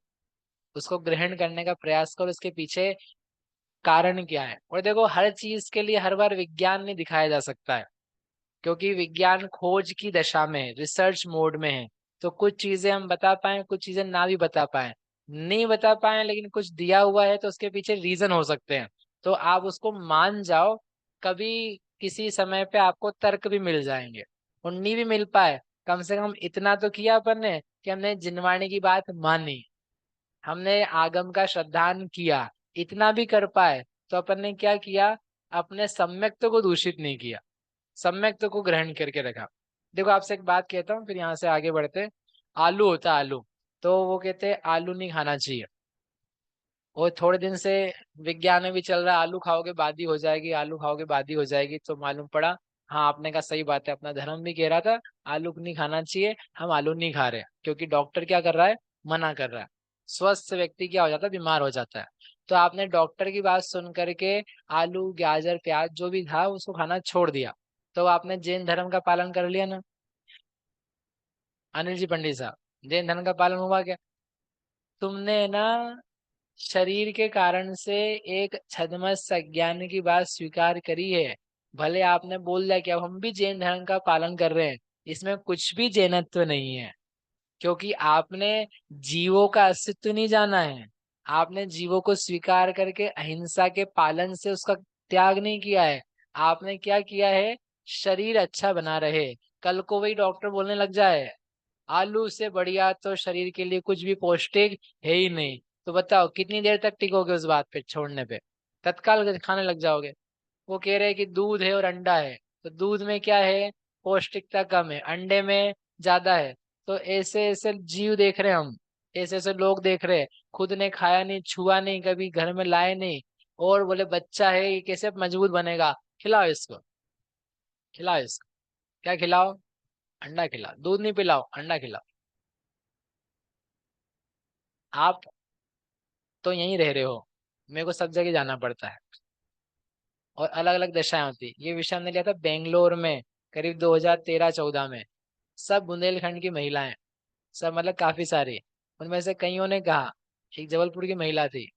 उसको ग्रहण करने का प्रयास करो, उसके पीछे कारण क्या है। और देखो, हर चीज के लिए हर बार विज्ञान नहीं दिखाया जा सकता है, क्योंकि विज्ञान खोज की दशा में है, रिसर्च मोड में है। तो कुछ चीजें हम बता पाए, कुछ चीजें ना भी बता पाए, नहीं बता पाए, लेकिन कुछ दिया हुआ है तो उसके पीछे रीजन हो सकते हैं, तो आप उसको मान जाओ। कभी किसी समय पे आपको तर्क भी मिल जाएंगे, और नहीं भी मिल पाए, कम से कम इतना तो किया अपन ने कि हमने जिनवाणी की बात मानी, हमने आगम का श्रद्धान किया। इतना भी कर पाए तो अपन ने क्या किया, अपने सम्यक्त्व को दूषित नहीं किया, सम्यक्त्व को ग्रहण करके रखा। देखो आपसे एक बात कहता हूँ, फिर यहाँ से आगे बढ़ते हैं। आलू होता है, आलू, तो वो कहते हैं आलू नहीं खाना चाहिए। और थोड़े दिन से विज्ञान में भी चल रहा है, आलू खाओगे बादी हो जाएगी, आलू खाओगे बादी हो जाएगी, तो मालूम पड़ा हाँ आपने कहा सही बात है, अपना धर्म भी कह रहा था आलू नहीं खाना चाहिए, हम आलू नहीं खा रहे, क्योंकि डॉक्टर क्या कर रहा है, मना कर रहा है। स्वस्थ व्यक्ति क्या हो जाता है, बीमार हो जाता है। तो आपने डॉक्टर की बात सुन करके आलू, गाजर, प्याज जो भी था उसको खाना छोड़ दिया, तो आपने जैन धर्म का पालन कर लिया ना? अनिल जी पंडित साहब, जैन धर्म का पालन हुआ क्या? तुमने ना शरीर के कारण से एक छद्मस अज्ञान की बात स्वीकार करी है। भले आपने बोल दिया कि अब हम भी जैन धर्म का पालन कर रहे हैं, इसमें कुछ भी जैनत्व नहीं है, क्योंकि आपने जीवों का अस्तित्व नहीं जाना है। आपने जीवों को स्वीकार करके अहिंसा के पालन से उसका त्याग नहीं किया है। आपने क्या किया है, शरीर अच्छा बना रहे, कल को वही डॉक्टर बोलने लग जाए आलू से बढ़िया तो शरीर के लिए कुछ भी पौष्टिक है ही नहीं, तो बताओ कितनी देर तक टिकोगे उस बात पे छोड़ने पे? तत्काल खाने लग जाओगे। वो कह रहे हैं कि दूध है और अंडा है, तो दूध में क्या है, पौष्टिकता कम है, अंडे में ज्यादा है। तो ऐसे ऐसे जीव देख रहे हैं हम, ऐसे ऐसे लोग देख रहे हैं, खुद ने खाया नहीं, छुआ नहीं, कभी घर में लाए नहीं, और बोले बच्चा है ये कैसे मजबूत बनेगा। खिलाओ इसको, खिलाओ इसको। क्या खिलाओ? अंडा खिलाओ। दूध नहीं पिलाओ, अंडा खिलाओ। आप तो यहीं रह रहे हो, मेरे को सब जगह जाना पड़ता है, और अलग अलग दशाएं होती। ये विषय हमने लिया था बेंगलोर में, करीब 2013-14 में। सब बुंदेलखंड की महिलाएं, सब मतलब काफी सारी। उनमें से कईयों ने कहा, एक जबलपुर की महिला थी,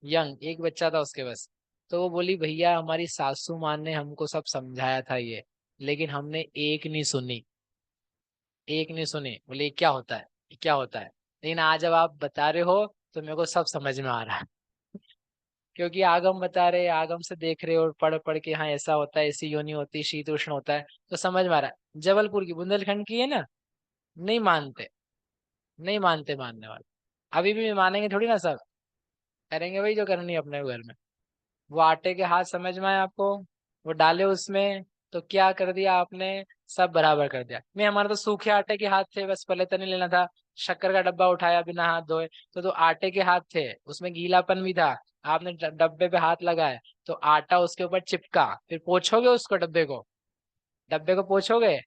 यंग, एक बच्चा था उसके बस। तो वो बोली भैया हमारी सासू माँ ने हमको सब समझाया था ये, लेकिन हमने एक नहीं सुनी, एक नहीं सुनी। बोले ये क्या होता है, ये क्या होता है? लेकिन आज जब आप बता रहे हो तो मेरे को सब समझ में आ रहा है। क्योंकि आगम बता रहे, आगम से देख रहे और पढ़ पढ़ के, हाँ ऐसा होता है, ऐसी योनि होती है, शीत उष्ण होता है, तो समझ में आ रहा है। जबलपुर की, बुंदेलखंड की है ना, नहीं मानते, नहीं मानते मानने वाले। अभी भी मानेंगे थोड़ी ना सब, करेंगे वही जो करनी है अपने घर में। वो आटे के हाथ समझ में आए आपको? वो डाले उसमें, तो क्या कर दिया आपने? सब बराबर कर दिया। मैं, हमारा तो सूखे आटे के हाथ थे, बस पहले तो नहीं लेना था। शक्कर का डब्बा उठाया बिना हाथ धोए, तो आटे के हाथ थे, उसमें गीलापन भी था। आपने डब्बे पे हाथ लगाए, तो आटा उसके ऊपर चिपका, फिर पोछोगे उसको, डब्बे को पोछोगे?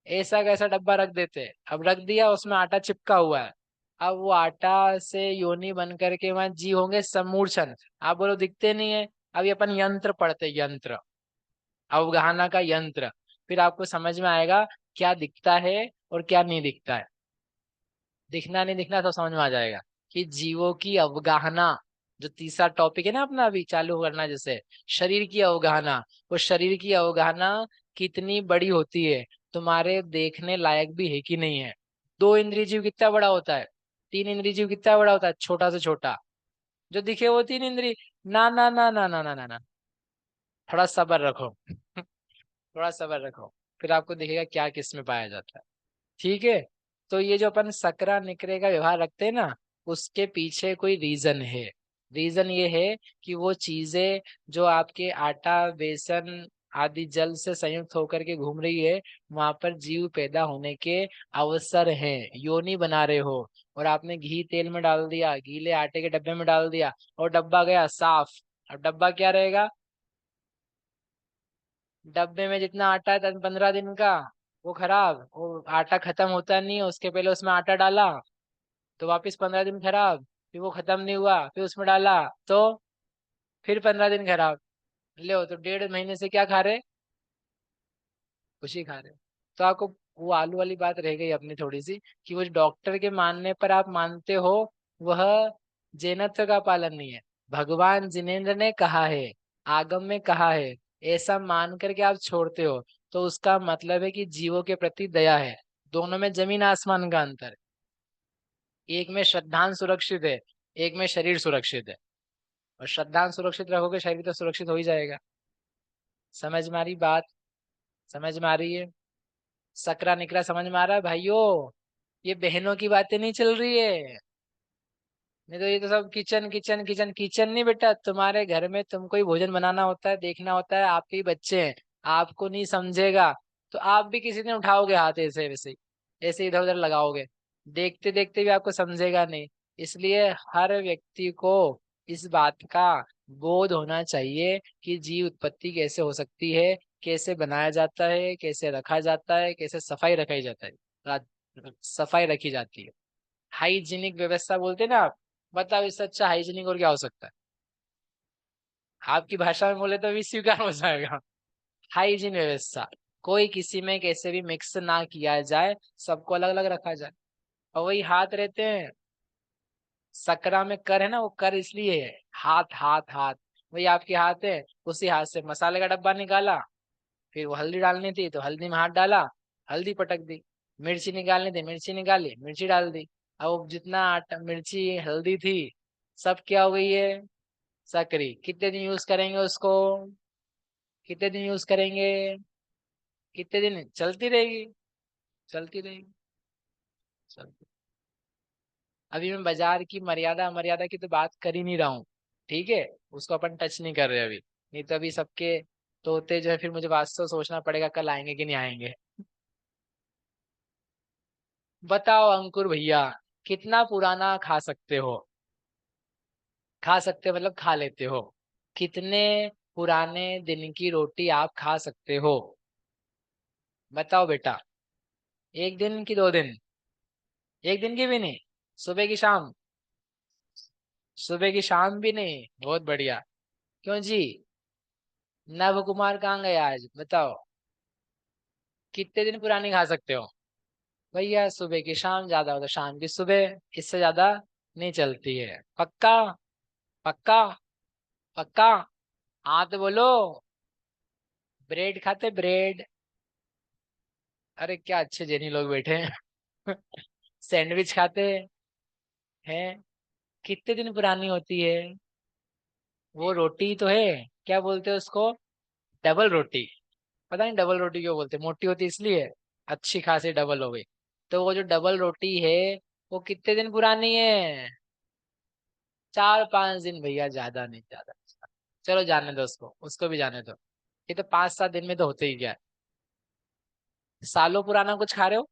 ऐसा कैसा डब्बा रख देते, अब रख दिया उसमें आटा चिपका हुआ है। अब वो आटा से योनि बन करके वहां जी होंगे समूर्छन। आप बोलो दिखते नहीं है। अभी अपन यंत्र पढ़ते, यंत्र, अवगाहना का यंत्र, फिर आपको समझ में आएगा क्या दिखता है और क्या नहीं दिखता है। दिखना नहीं दिखना तो समझ में आ जाएगा कि जीवों की अवगाहना, जो तीसरा टॉपिक है ना अपना अभी चालू करना, जैसे शरीर की अवगाहना, वो शरीर की अवगाहना कितनी बड़ी होती है, तुम्हारे देखने लायक भी है कि नहीं है। दो इंद्रिय जीव कितना बड़ा होता है, तीन इंद्रिय जीव कितना बड़ा होता है, छोटा से छोटा। जो दिखे वो तीन इंद्रिय। ना ना ना ना ना ना ना ना, थोड़ा सब्र रखो। थोड़ा सब्र रखो, फिर आपको दिखेगा क्या किस में पाया जाता है। ठीक है। तो ये जो अपन सकरा निकरे का व्यवहार रखते हैं ना, उसके पीछे कोई रीजन है। रीजन ये है कि वो चीजें जो आपके आटा, बेसन आदि जल से संयुक्त होकर के घूम रही है, वहां पर जीव पैदा होने के अवसर हैं, योनि बना रहे हो। और आपने घी तेल में डाल दिया, गीले आटे के डब्बे में डाल दिया, और डब्बा गया साफ। अब डब्बा क्या रहेगा? डब्बे में जितना आटा है 15 दिन का, वो खराब। वो आटा खत्म होता नहीं है, उसके पहले उसमें आटा डाला तो वापस 15 दिन खराब। फिर वो खत्म नहीं हुआ, फिर उसमें डाला तो फिर 15 दिन खराब। ले, तो 1.5 महीने से क्या खा रहे? खुशी खा रहे। तो आपको वो आलू वाली बात रह गई अपनी थोड़ी सी, कि वो डॉक्टर के मानने पर आप मानते हो, वह जैनत्व का पालन नहीं है। भगवान जिनेन्द्र ने कहा है, आगम में कहा है, ऐसा मान करके आप छोड़ते हो, तो उसका मतलब है कि जीवों के प्रति दया है। दोनों में जमीन आसमान का अंतर है। एक में श्रद्धान सुरक्षित है, एक में शरीर सुरक्षित है। और श्रद्धान सुरक्षित रखोगे, शरीर तो सुरक्षित हो ही जाएगा। समझ में आ रही बात? समझ में आ रही है? सकरा निकरा समझ में आ रहा है भाइयों? ये बहनों की बातें नहीं चल रही है। नहीं तो ये तो सब किचन किचन किचन किचन नहीं बेटा, तुम्हारे घर में तुमको ही भोजन बनाना होता है, देखना होता है, आपके ही बच्चे हैं। आपको नहीं समझेगा तो आप भी किसी दिन उठाओगे हाथ, ऐसे वैसे ऐसे इधर उधर लगाओगे, देखते देखते भी आपको समझेगा नहीं। इसलिए हर व्यक्ति को इस बात का बोध होना चाहिए कि जीव उत्पत्ति कैसे हो सकती है, कैसे बनाया जाता है, कैसे रखा जाता है, कैसे सफाई रखाई जाता है, सफाई रखी जाती है। हाइजीनिक व्यवस्था बोलते हैं ना आप। बताओ इससे अच्छा हाइजीनिक और क्या हो सकता है? आपकी भाषा में बोले तो भी स्वीकार हो जाएगा। हाइजीन व्यवस्था, कोई किसी में कैसे भी मिक्स ना किया जाए, सबको अलग अलग रखा जाए। और वही हाथ रहते हैं, सकरा में कर है ना, वो कर इसलिए है, हाथ हाथ हाथ। वही आपके हाथ है, उसी हाथ से मसाले का डब्बा निकाला, फिर वो हल्दी डालनी थी तो हल्दी में हाथ डाला, हल्दी पटक दी। मिर्ची निकालनी थी, मिर्ची निकाली, मिर्ची डाल दी। अब वो जितना आटा, मिर्ची, हल्दी थी, सब क्या हो गई है? सकरी। कितने दिन यूज करेंगे उसको? कितने दिन यूज करेंगे? कितने दिन चलती रहेगी? चलती रहेगी, चलती। अभी मैं बाजार की मर्यादा अमर्यादा की तो बात कर ही नहीं रहा हूँ। ठीक है, उसको अपन टच नहीं कर रहे अभी। नहीं तो अभी सबके तोते जो है, फिर मुझे वास्तव सोचना पड़ेगा कल आएंगे कि नहीं आएंगे। बताओ अंकुर भैया, कितना पुराना खा सकते हो? खा सकते हो मतलब खा लेते हो। कितने पुराने दिन की रोटी आप खा सकते हो? बताओ बेटा। एक दिन की, 2 दिन? एक दिन की भी नहीं? सुबह की शाम? सुबह की शाम भी नहीं? बहुत बढ़िया। क्यों जी? नव कुमार कहाँ गए आज, बताओ। कितने दिन पुरानी खा सकते हो? भैया सुबह की शाम, ज्यादा हो तो शाम की सुबह, इससे ज्यादा नहीं चलती है। पक्का? पक्का? पक्का? हाँ तो बोलो। ब्रेड खाते, ब्रेड? अरे क्या अच्छे जेनी लोग बैठे हैं। सैंडविच खाते हैं? कितने दिन पुरानी होती है? वो रोटी तो है, क्या बोलते हैं उसको? डबल रोटी। पता नहीं डबल रोटी क्यों बोलते हैं, मोटी होती इसलिए। अच्छी खासी डबल हो गई। तो वो जो डबल रोटी है, वो कितने दिन पुरानी है? 4-5 दिन भैया, ज्यादा नहीं, ज्यादा। चलो जाने दो उसको, उसको भी जाने दो। ये तो 5-7 दिन में तो होते ही क्या है। सालों पुराना कुछ खा रहे हो?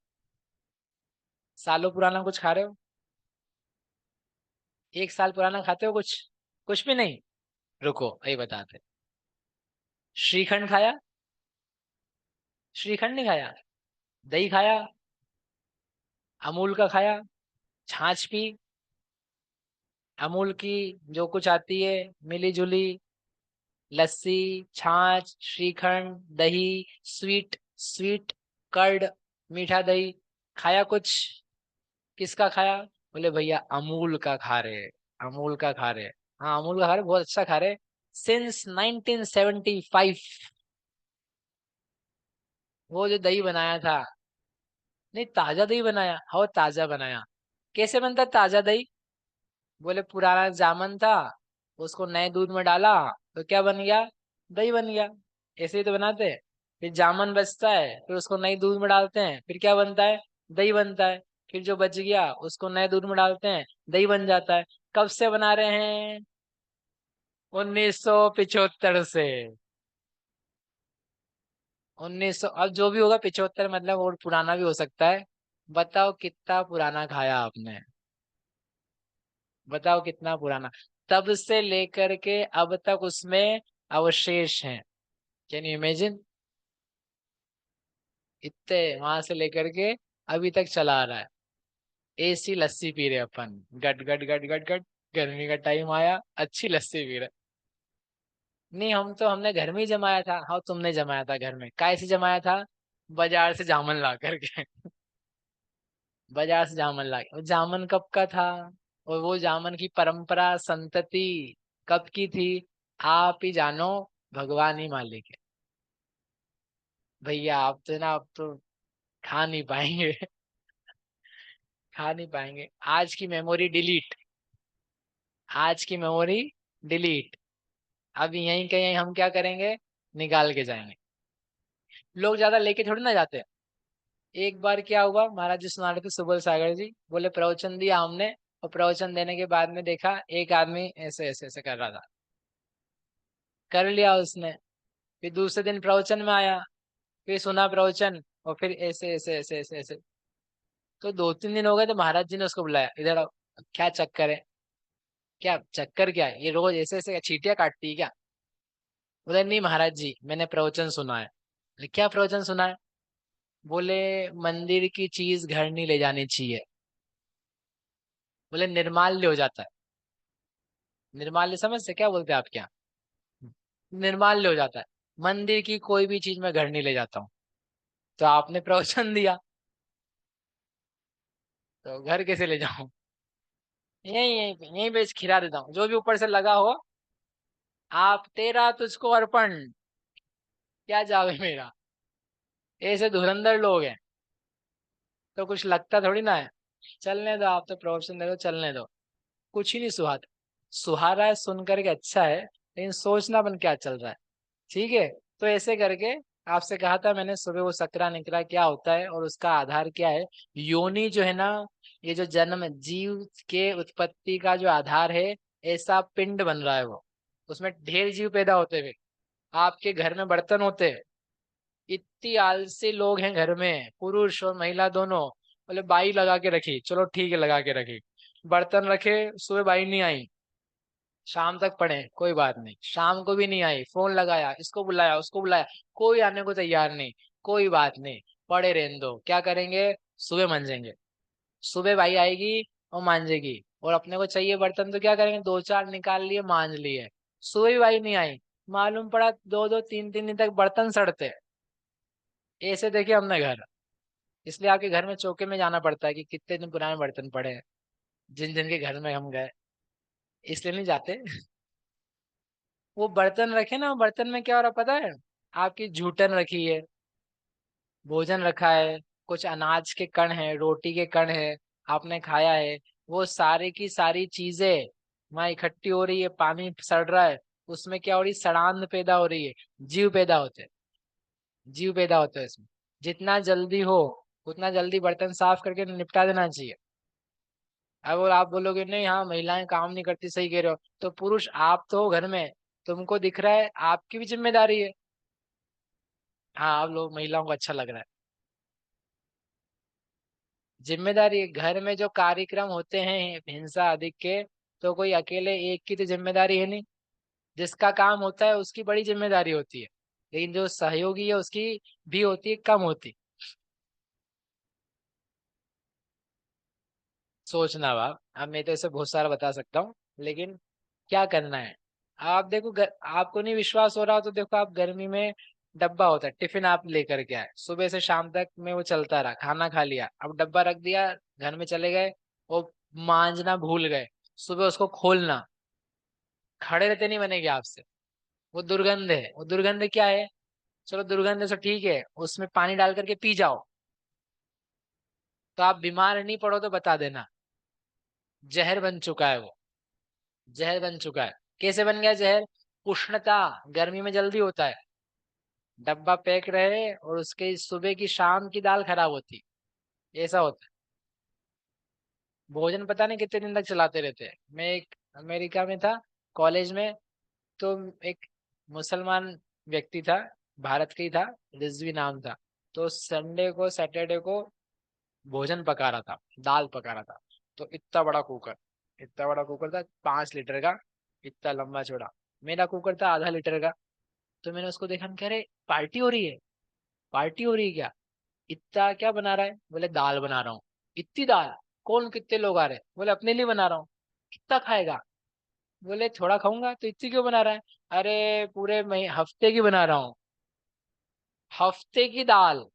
सालों पुराना कुछ खा रहे हो? 1 साल पुराना खाते हो कुछ? कुछ भी नहीं? रुको यही बताते। श्रीखंड खाया? श्रीखंड नहीं खाया? दही खाया? अमूल का खाया? छाछ पी? अमूल की जो कुछ आती है, मिली जुली, लस्सी, छाछ, श्रीखंड, दही, स्वीट, स्वीट कर्ड, मीठा दही, खाया कुछ? किसका खाया? बोले भैया अमूल का खा रहे। अमूल का खा रहे। हाँ अमूल का खा रहे, बहुत अच्छा खा रहे। सिंस 1975। वो जो दही बनाया था। नहीं ताजा दही बनाया, हाँ ताजा बनाया। कैसे बनता है ताजा दही? बोले पुराना जामन था, उसको नए दूध में डाला, तो क्या बन गया? दही बन गया। ऐसे ही तो बनाते हैं। फिर जामन बचता है, फिर उसको नए दूध में डालते हैं, फिर क्या बनता है? दही बनता है। फिर जो बच गया उसको नए दूध में डालते हैं, दही बन जाता है। कब से बना रहे हैं? 1975 से। 1900, अब जो भी होगा 75 मतलब और पुराना भी हो सकता है। बताओ कितना पुराना खाया आपने? बताओ कितना पुराना? तब से लेकर के अब तक उसमें अवशेष हैं। Can you imagine? इतने वहां से लेकर के अभी तक चला आ रहा है। एसी लस्सी पी रहे अपन, गट गट गट गट गट। गर्मी का टाइम आया, अच्छी लस्सी पी रहे। नहीं हम तो, हमने घर में ही जमाया था। हाँ तुमने जमाया था घर में, कैसे जमाया था? बाजार से जामुन ला करके। बाजार से जामुन ला के। वो जामुन कब का था? और वो जामुन की परंपरा संतति कब की थी? आप ही जानो, भगवान ही मालिक है। भैया आप तो ना, आप तो खा नहीं पाएंगे। खा नहीं पाएंगे। आज की मेमोरी डिलीट। आज की मेमोरी डिलीट। अब यहीं कहीं हम क्या करेंगे? निकाल के जाएंगे। लोग ज्यादा लेके थोड़ी ना जाते। एक बार क्या हुआ, महाराज जी सुना रहे थे, सुबोध सागर जी बोले प्रवचन दिया हमने, और प्रवचन देने के बाद में देखा एक आदमी ऐसे ऐसे ऐसे कर रहा था। कर लिया उसने। फिर दूसरे दिन प्रवचन में आया, फिर सुना प्रवचन, और फिर ऐसे ऐसे ऐसे ऐसे ऐसे। तो 2-3 दिन हो गए, तो महाराज जी ने उसको बुलाया, इधर आओ। क्या चक्कर है? क्या चक्कर क्या है, ये रोज ऐसे ऐसे चीटियां काटती है क्या? बोले नहीं महाराज जी, मैंने प्रवचन सुना है। बोले, क्या प्रवचन सुना है? बोले मंदिर की चीज घर नहीं ले जानी चाहिए। बोले निर्माल्य हो जाता है। निर्माल्य समझते क्या बोलते हैं आप क्या? निर्माल्य हो जाता है। मंदिर की कोई भी चीज मैं घर नहीं ले जाता हूँ। तो आपने प्रवचन दिया, तो घर कैसे ले जाऊं? यहीं यहीं पे खिला देता हूँ, जो भी ऊपर से लगा हो। आप तेरा तुझको अर्पण, क्या जावे मेरा। ऐसे धुरंधर लोग हैं। तो कुछ लगता थोड़ी ना है। चलने दो, आप तो प्रवचन दे दो, चलने दो। कुछ ही नहीं सुहाता। सुहा रहा है सुन करके अच्छा है, लेकिन सोचना अपन क्या चल रहा है। ठीक है। तो ऐसे करके आपसे कहा था मैंने सुबह, वो सकरा निकरा क्या होता है और उसका आधार क्या है? योनि जो है ना, ये जो जन्म जीव के उत्पत्ति का जो आधार है, ऐसा पिंड बन रहा है वो। उसमें ढेर जीव पैदा होते हुए। आपके घर में बर्तन होते हैं, इतनी आलसी लोग हैं घर में, पुरुष और महिला दोनों। बोले बाई लगा के रखी, चलो ठीक है लगा के रखी। बर्तन रखे, सुबह बाई नहीं आई, शाम तक पड़े, कोई बात नहीं, शाम को भी नहीं आई, फोन लगाया, इसको बुलाया उसको बुलाया, कोई आने को तैयार नहीं, कोई बात नहीं, पड़े रहने दो, क्या करेंगे, सुबह मांजेंगे। सुबह भाई आएगी और मांजेगी, और अपने को चाहिए बर्तन तो क्या करेंगे, दो चार निकाल लिए मांज लिए। सुबह भी भाई नहीं आई, मालूम पड़ा दो दो तीन तीन दिन तक बर्तन सड़ते हैं। ऐसे देखे हमने घर। इसलिए आपके घर में चौके में जाना पड़ता है कि कितने दिन पुराने बर्तन पड़े हैं, जिन जिन के घर में हम गए, इसलिए नहीं जाते। वो बर्तन रखे ना, बर्तन में क्या हो रहा पता है, आपकी जूठन रखी है, भोजन रखा है, कुछ अनाज के कण है, रोटी के कण है, आपने खाया है, वो सारी की सारी चीजें वहां इकट्ठी हो रही है, पानी सड़ रहा है, उसमें क्या हो रही है, सड़ांध पैदा हो रही है, जीव पैदा होते हैं, जीव पैदा होते हैं इसमें। जितना जल्दी हो उतना जल्दी बर्तन साफ करके निपटा देना चाहिए। अब आप बोलोगे नहीं हाँ महिलाएं काम नहीं करती, सही कह रहे हो, तो पुरुष आप तो हो घर में, तुमको दिख रहा है, आपकी भी जिम्मेदारी है। हाँ आप लोग महिलाओं को अच्छा लग रहा है, जिम्मेदारी है। घर में जो कार्यक्रम होते हैं हिंसा अधिक के, तो कोई अकेले एक की तो जिम्मेदारी है नहीं, जिसका काम होता है उसकी बड़ी जिम्मेदारी होती है, लेकिन जो सहयोगी है उसकी भी होती है, कम होती। सोचना बाप, अब मैं तो इसे बहुत सारा बता सकता हूँ, लेकिन क्या करना है। आप देखो आपको नहीं विश्वास हो रहा तो देखो, आप गर्मी में डब्बा होता है, टिफिन आप लेकर के आए, सुबह से शाम तक में वो चलता रहा, खाना खा लिया, अब डब्बा रख दिया, घर में चले गए, वो मांजना भूल गए, सुबह उसको खोलना, खड़े रहते नहीं बनेगी आपसे। वो दुर्गंध है, वो दुर्गंध क्या है, चलो दुर्गंध से ठीक है, उसमें पानी डाल करके पी जाओ, तो आप बीमार नहीं पड़ो तो बता देना, जहर बन चुका है वो, जहर बन चुका है। कैसे बन गया जहर, उष्णता, गर्मी में जल्दी होता है, डब्बा पैक रहे और उसके सुबह की शाम की दाल खराब होती, ऐसा होता है। भोजन पता नहीं कितने दिन तक चलाते रहते हैं। मैं एक अमेरिका में था कॉलेज में, तो एक मुसलमान व्यक्ति था, भारत का ही था, रिजवी नाम था, तो संडे को सैटरडे को भोजन पका रहा था, दाल पका रहा था, तो इतना बड़ा कुकर था, 5 लीटर का, इतना लंबा चौड़ा। मेरा कुकर था आधा लीटर का। तो मैंने उसको देखा, कह रहे पार्टी हो रही है, पार्टी हो रही है क्या, इतना क्या बना रहा है, बोले दाल बना रहा हूँ। इतनी दाल, कौन कितने लोग आ रहे हैं, बोले अपने लिए बना रहा हूँ। कितना खाएगा, बोले थोड़ा खाऊंगा, तो इतनी क्यों बना रहा है, अरे पूरे हफ्ते की बना रहा हूँ, हफ्ते की दाल।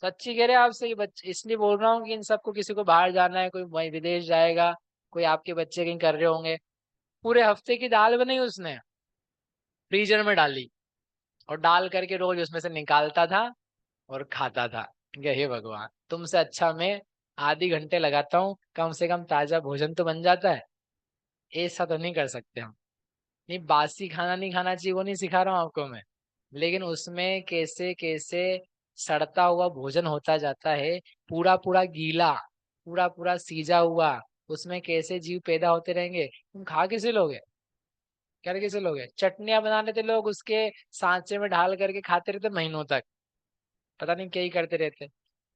सच्ची कह रहे हैं आपसे, ये बच्चे इसलिए बोल रहा हूँ कि इन सबको, किसी को बाहर जाना है, कोई वहीं विदेश जाएगा, कोई आपके बच्चे कहीं कर रहे होंगे, पूरे हफ्ते की दाल बनाई उसने, फ्रीजर में डाली, और डाल करके रोज उसमें से निकालता था और खाता था। हे भगवान, तुमसे अच्छा मैं आधी घंटे लगाता हूँ, कम से कम ताजा भोजन तो बन जाता है। ऐसा तो नहीं कर सकते हम। नहीं, बासी खाना नहीं खाना चाहिए, वो नहीं सिखा रहा हूँ आपको मैं, लेकिन उसमें कैसे कैसे सड़ता हुआ भोजन होता जाता है, पूरा पूरा गीला, पूरा पूरा सीजा हुआ, उसमें कैसे जीव पैदा होते रहेंगे, तुम खा कैसे लोगे, क्या कैसे लोगे। चटनियां बना लेते लोग, उसके सांचे में ढाल करके खाते रहते महीनों तक, पता नहीं क्या ही करते रहते।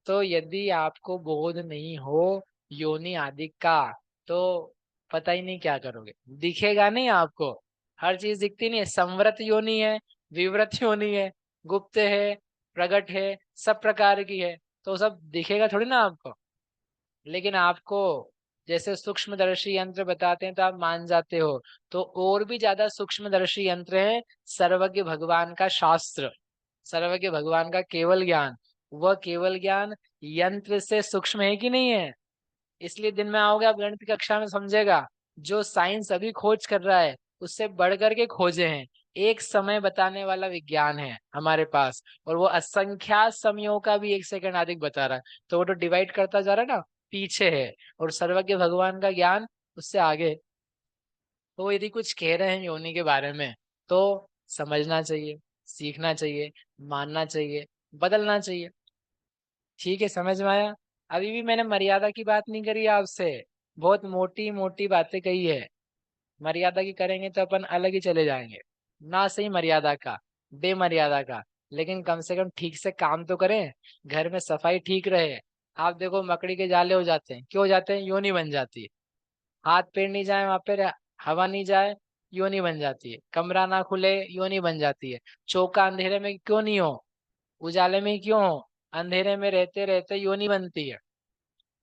तो यदि आपको बोध नहीं हो योनि आदि का, तो पता ही नहीं क्या करोगे, दिखेगा नहीं आपको, हर चीज दिखती नहीं है, संवृत योनि है, विवृत योनि है, गुप्त है, प्रकट है, सब प्रकार की है, तो सब दिखेगा थोड़ी ना आपको। लेकिन आपको जैसे सूक्ष्मदर्शी यंत्र बताते हैं तो आप मान जाते हो, तो और भी ज्यादा सूक्ष्मदर्शी यंत्र है सर्वज्ञ भगवान का शास्त्र, सर्वज्ञ भगवान का केवल ज्ञान। वह केवल ज्ञान यंत्र से सूक्ष्म है कि नहीं है, इसलिए दिन में आओगे आप गणित की कक्षा में समझेगा, जो साइंस अभी खोज कर रहा है उससे बढ़ करके खोजे हैं। एक समय बताने वाला विज्ञान है हमारे पास, और वो असंख्यात समयों का भी 1 सेकंड अधिक बता रहा है, तो वो तो डिवाइड करता जा रहा है ना, पीछे है। और सर्वज्ञ भगवान का ज्ञान उससे आगे है। तो यदि कुछ कह रहे हैं योनि के बारे में, तो समझना चाहिए, सीखना चाहिए, मानना चाहिए, बदलना चाहिए। ठीक है, समझ में आया। अभी भी मैंने मर्यादा की बात नहीं करी आपसे, बहुत मोटी मोटी बातें कही है। मर्यादा की करेंगे तो अपन अलग ही चले जाएंगे, ना सही मर्यादा का, बेमर्यादा का, लेकिन कम से कम ठीक से काम तो करें, घर में सफाई ठीक रहे, आप देखो मकड़ी के जाले हो जाते हैं, क्यों हो जाते हैं? योनि बन जाती है। हाथ पैर नहीं जाए वहां पर, हवा नहीं जाए, योनि बन जाती है। कमरा ना खुले, योनि बन जाती है। चौका अंधेरे में क्यों नहीं हो, उजाले में ही क्यों हो? अंधेरे में रहते रहते योनि बनती है।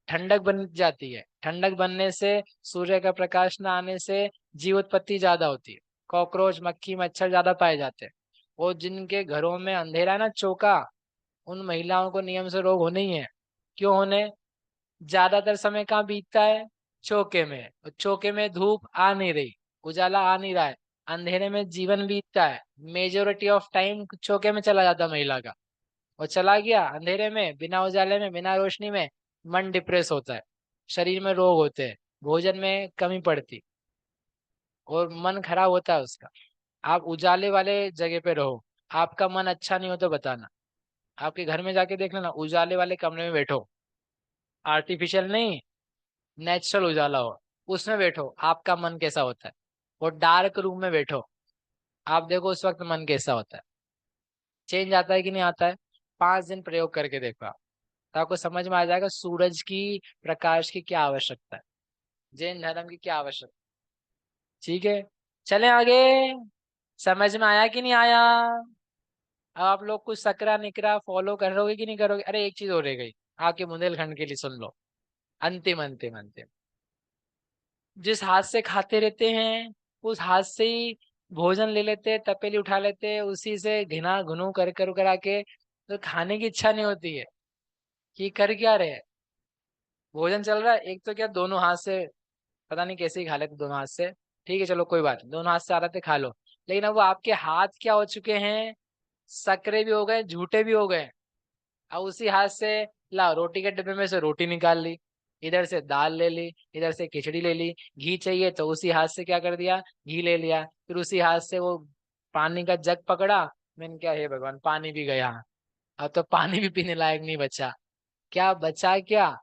ठंडक बन जाती है, ठंडक बनने से, सूर्य का प्रकाश न आने से जीव उत्पत्ति ज्यादा होती है। कॉकरोच, मक्खी, मच्छर ज्यादा पाए जाते हैं। और जिनके घरों में अंधेरा है ना, चौका, उन महिलाओं को नियम से रोग होने ही है। क्यों होने? ज्यादातर समय कहाँ बीतता है? चौके में। और चौके में धूप आ नहीं रही, उजाला आ नहीं रहा है, अंधेरे में जीवन बीतता है। मेजोरिटी ऑफ टाइम चौके में चला जाता है महिला का। और चला गया अंधेरे में, बिना उजाले में, बिना रोशनी में, मन डिप्रेस होता है, शरीर में रोग होते हैं, भोजन में कमी पड़ती, और मन खराब होता है उसका। आप उजाले वाले जगह पे रहो, आपका मन अच्छा नहीं हो तो बताना। आपके घर में जाके देख लेना, उजाले वाले कमरे में बैठो, आर्टिफिशियल नहीं, नेचुरल उजाला हो, उसमें बैठो, आपका मन कैसा होता है। और डार्क रूम में बैठो, आप देखो उस वक्त मन कैसा होता है। चेंज आता है कि नहीं आता है? 5 दिन प्रयोग करके देखो आप, तो आपको समझ में आ जाएगा सूरज की प्रकाश की क्या आवश्यकता है, जैन धर्म की क्या आवश्यकता। ठीक है, चलें आगे। समझ में आया कि नहीं आया? अब आप लोग कुछ सकरा निकरा फॉलो करोगे कि नहीं करोगे? अरे एक चीज हो रह गई, आपके बुंदेलखंड के लिए सुन लो। अंतिम अंतिम अंतिम, जिस हाथ से खाते रहते हैं उस हाथ से ही भोजन ले लेते हैं, तपेली उठा लेते हैं, उसी से घिना घुनू कर कर करा के, तो खाने की इच्छा नहीं होती है कि कर क्या रहे। भोजन चल रहा है, एक तो क्या दोनों हाथ से, पता नहीं कैसे ही खा लेते दोनों हाथ से। ठीक है चलो कोई बात नहीं, दोनों हाथ से आ रहे थे खा लो। लेकिन अब वो आपके हाथ क्या हो चुके हैं? सकरे भी हो गए, झूठे भी हो गए। अब उसी हाथ से ला, रोटी के डिब्बे में से रोटी निकाल ली, इधर से दाल ले ली, इधर से खिचड़ी ले ली, घी चाहिए तो उसी हाथ से क्या कर दिया, घी ले लिया। फिर उसी हाथ से वो पानी का जग पकड़ा, मैंने क्या, हे भगवान पानी भी गया। अब तो पानी भी पीने लायक नहीं बचा। क्या बचा क्या?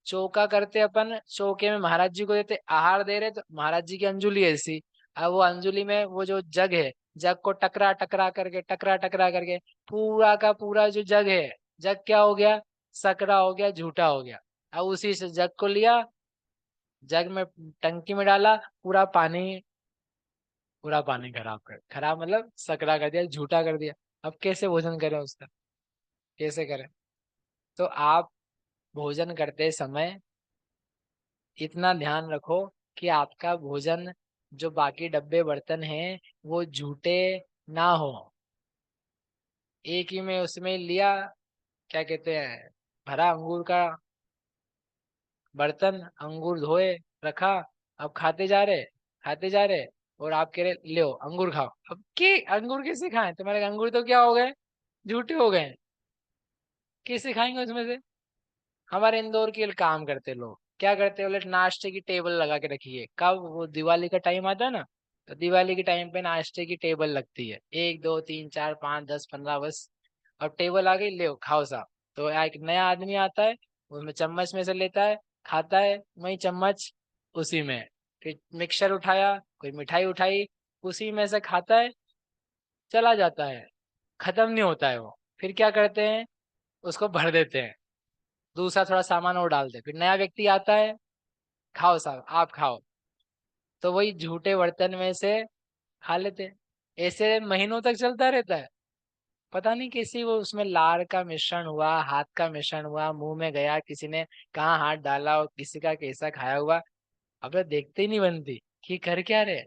चौका करते अपन, चौके में महाराज जी को देते, आहार दे रहे तो महाराज जी की अंजुली ऐसी, अब वो अंजुली में वो जो जग है, जग को टकरा टकरा करके, टकरा टकरा करके, पूरा का पूरा जो जग है, जग क्या हो गया? सकरा हो गया, झूठा हो गया। अब उसी से जग को लिया, जग में, टंकी में डाला, पूरा पानी, पूरा पानी खराब कर, खराब मतलब सकरा कर दिया, झूठा कर दिया। अब कैसे भोजन करें उसका, कैसे करें? तो आप भोजन करते समय इतना ध्यान रखो कि आपका भोजन, जो बाकी डब्बे बर्तन हैं, वो झूठे ना हो। एक ही में उसमें लिया, क्या कहते हैं, भरा अंगूर का बर्तन, अंगूर धोए, रखा, अब खाते जा रहे, खाते जा रहे, और आप कह रहे लो अंगूर खाओ। अब के अंगूर कैसे खाएं? तुम्हारे अंगूर तो क्या हो गए, झूठे हो गए। कैसे खाएंगे उसमें से? हमारे इंदौर के काम करते लोग क्या करते हैं, बोले नाश्ते की टेबल लगा के रखिए। कब? वो दिवाली का टाइम आता है ना, तो दिवाली के टाइम पे नाश्ते की टेबल लगती है, 1 2 3 4 5 10 15 बस। अब टेबल आ गई, ले खाओ साहब। तो एक नया आदमी आता है, उसमें चम्मच में से लेता है, खाता है वही चम्मच उसी में, फिर मिक्सर उठाया, कोई मिठाई उठाई, उसी में से खाता है, चला जाता है, खत्म नहीं होता है वो। फिर क्या करते हैं, उसको भर देते हैं, दूसरा थोड़ा सामान और डाल दे, फिर नया व्यक्ति आता है, खाओ साहब आप खाओ, तो वही झूठे बर्तन में से खा लेते हैं। ऐसे महीनों तक चलता रहता है। पता नहीं कैसी वो उसमें लार का मिश्रण हुआ, हाथ का मिश्रण हुआ, मुंह में गया, किसी ने कहाँ हाथ डाला और किसी का कैसा खाया हुआ। अब तो देखते ही नहीं बनती कि कर क्या रहे।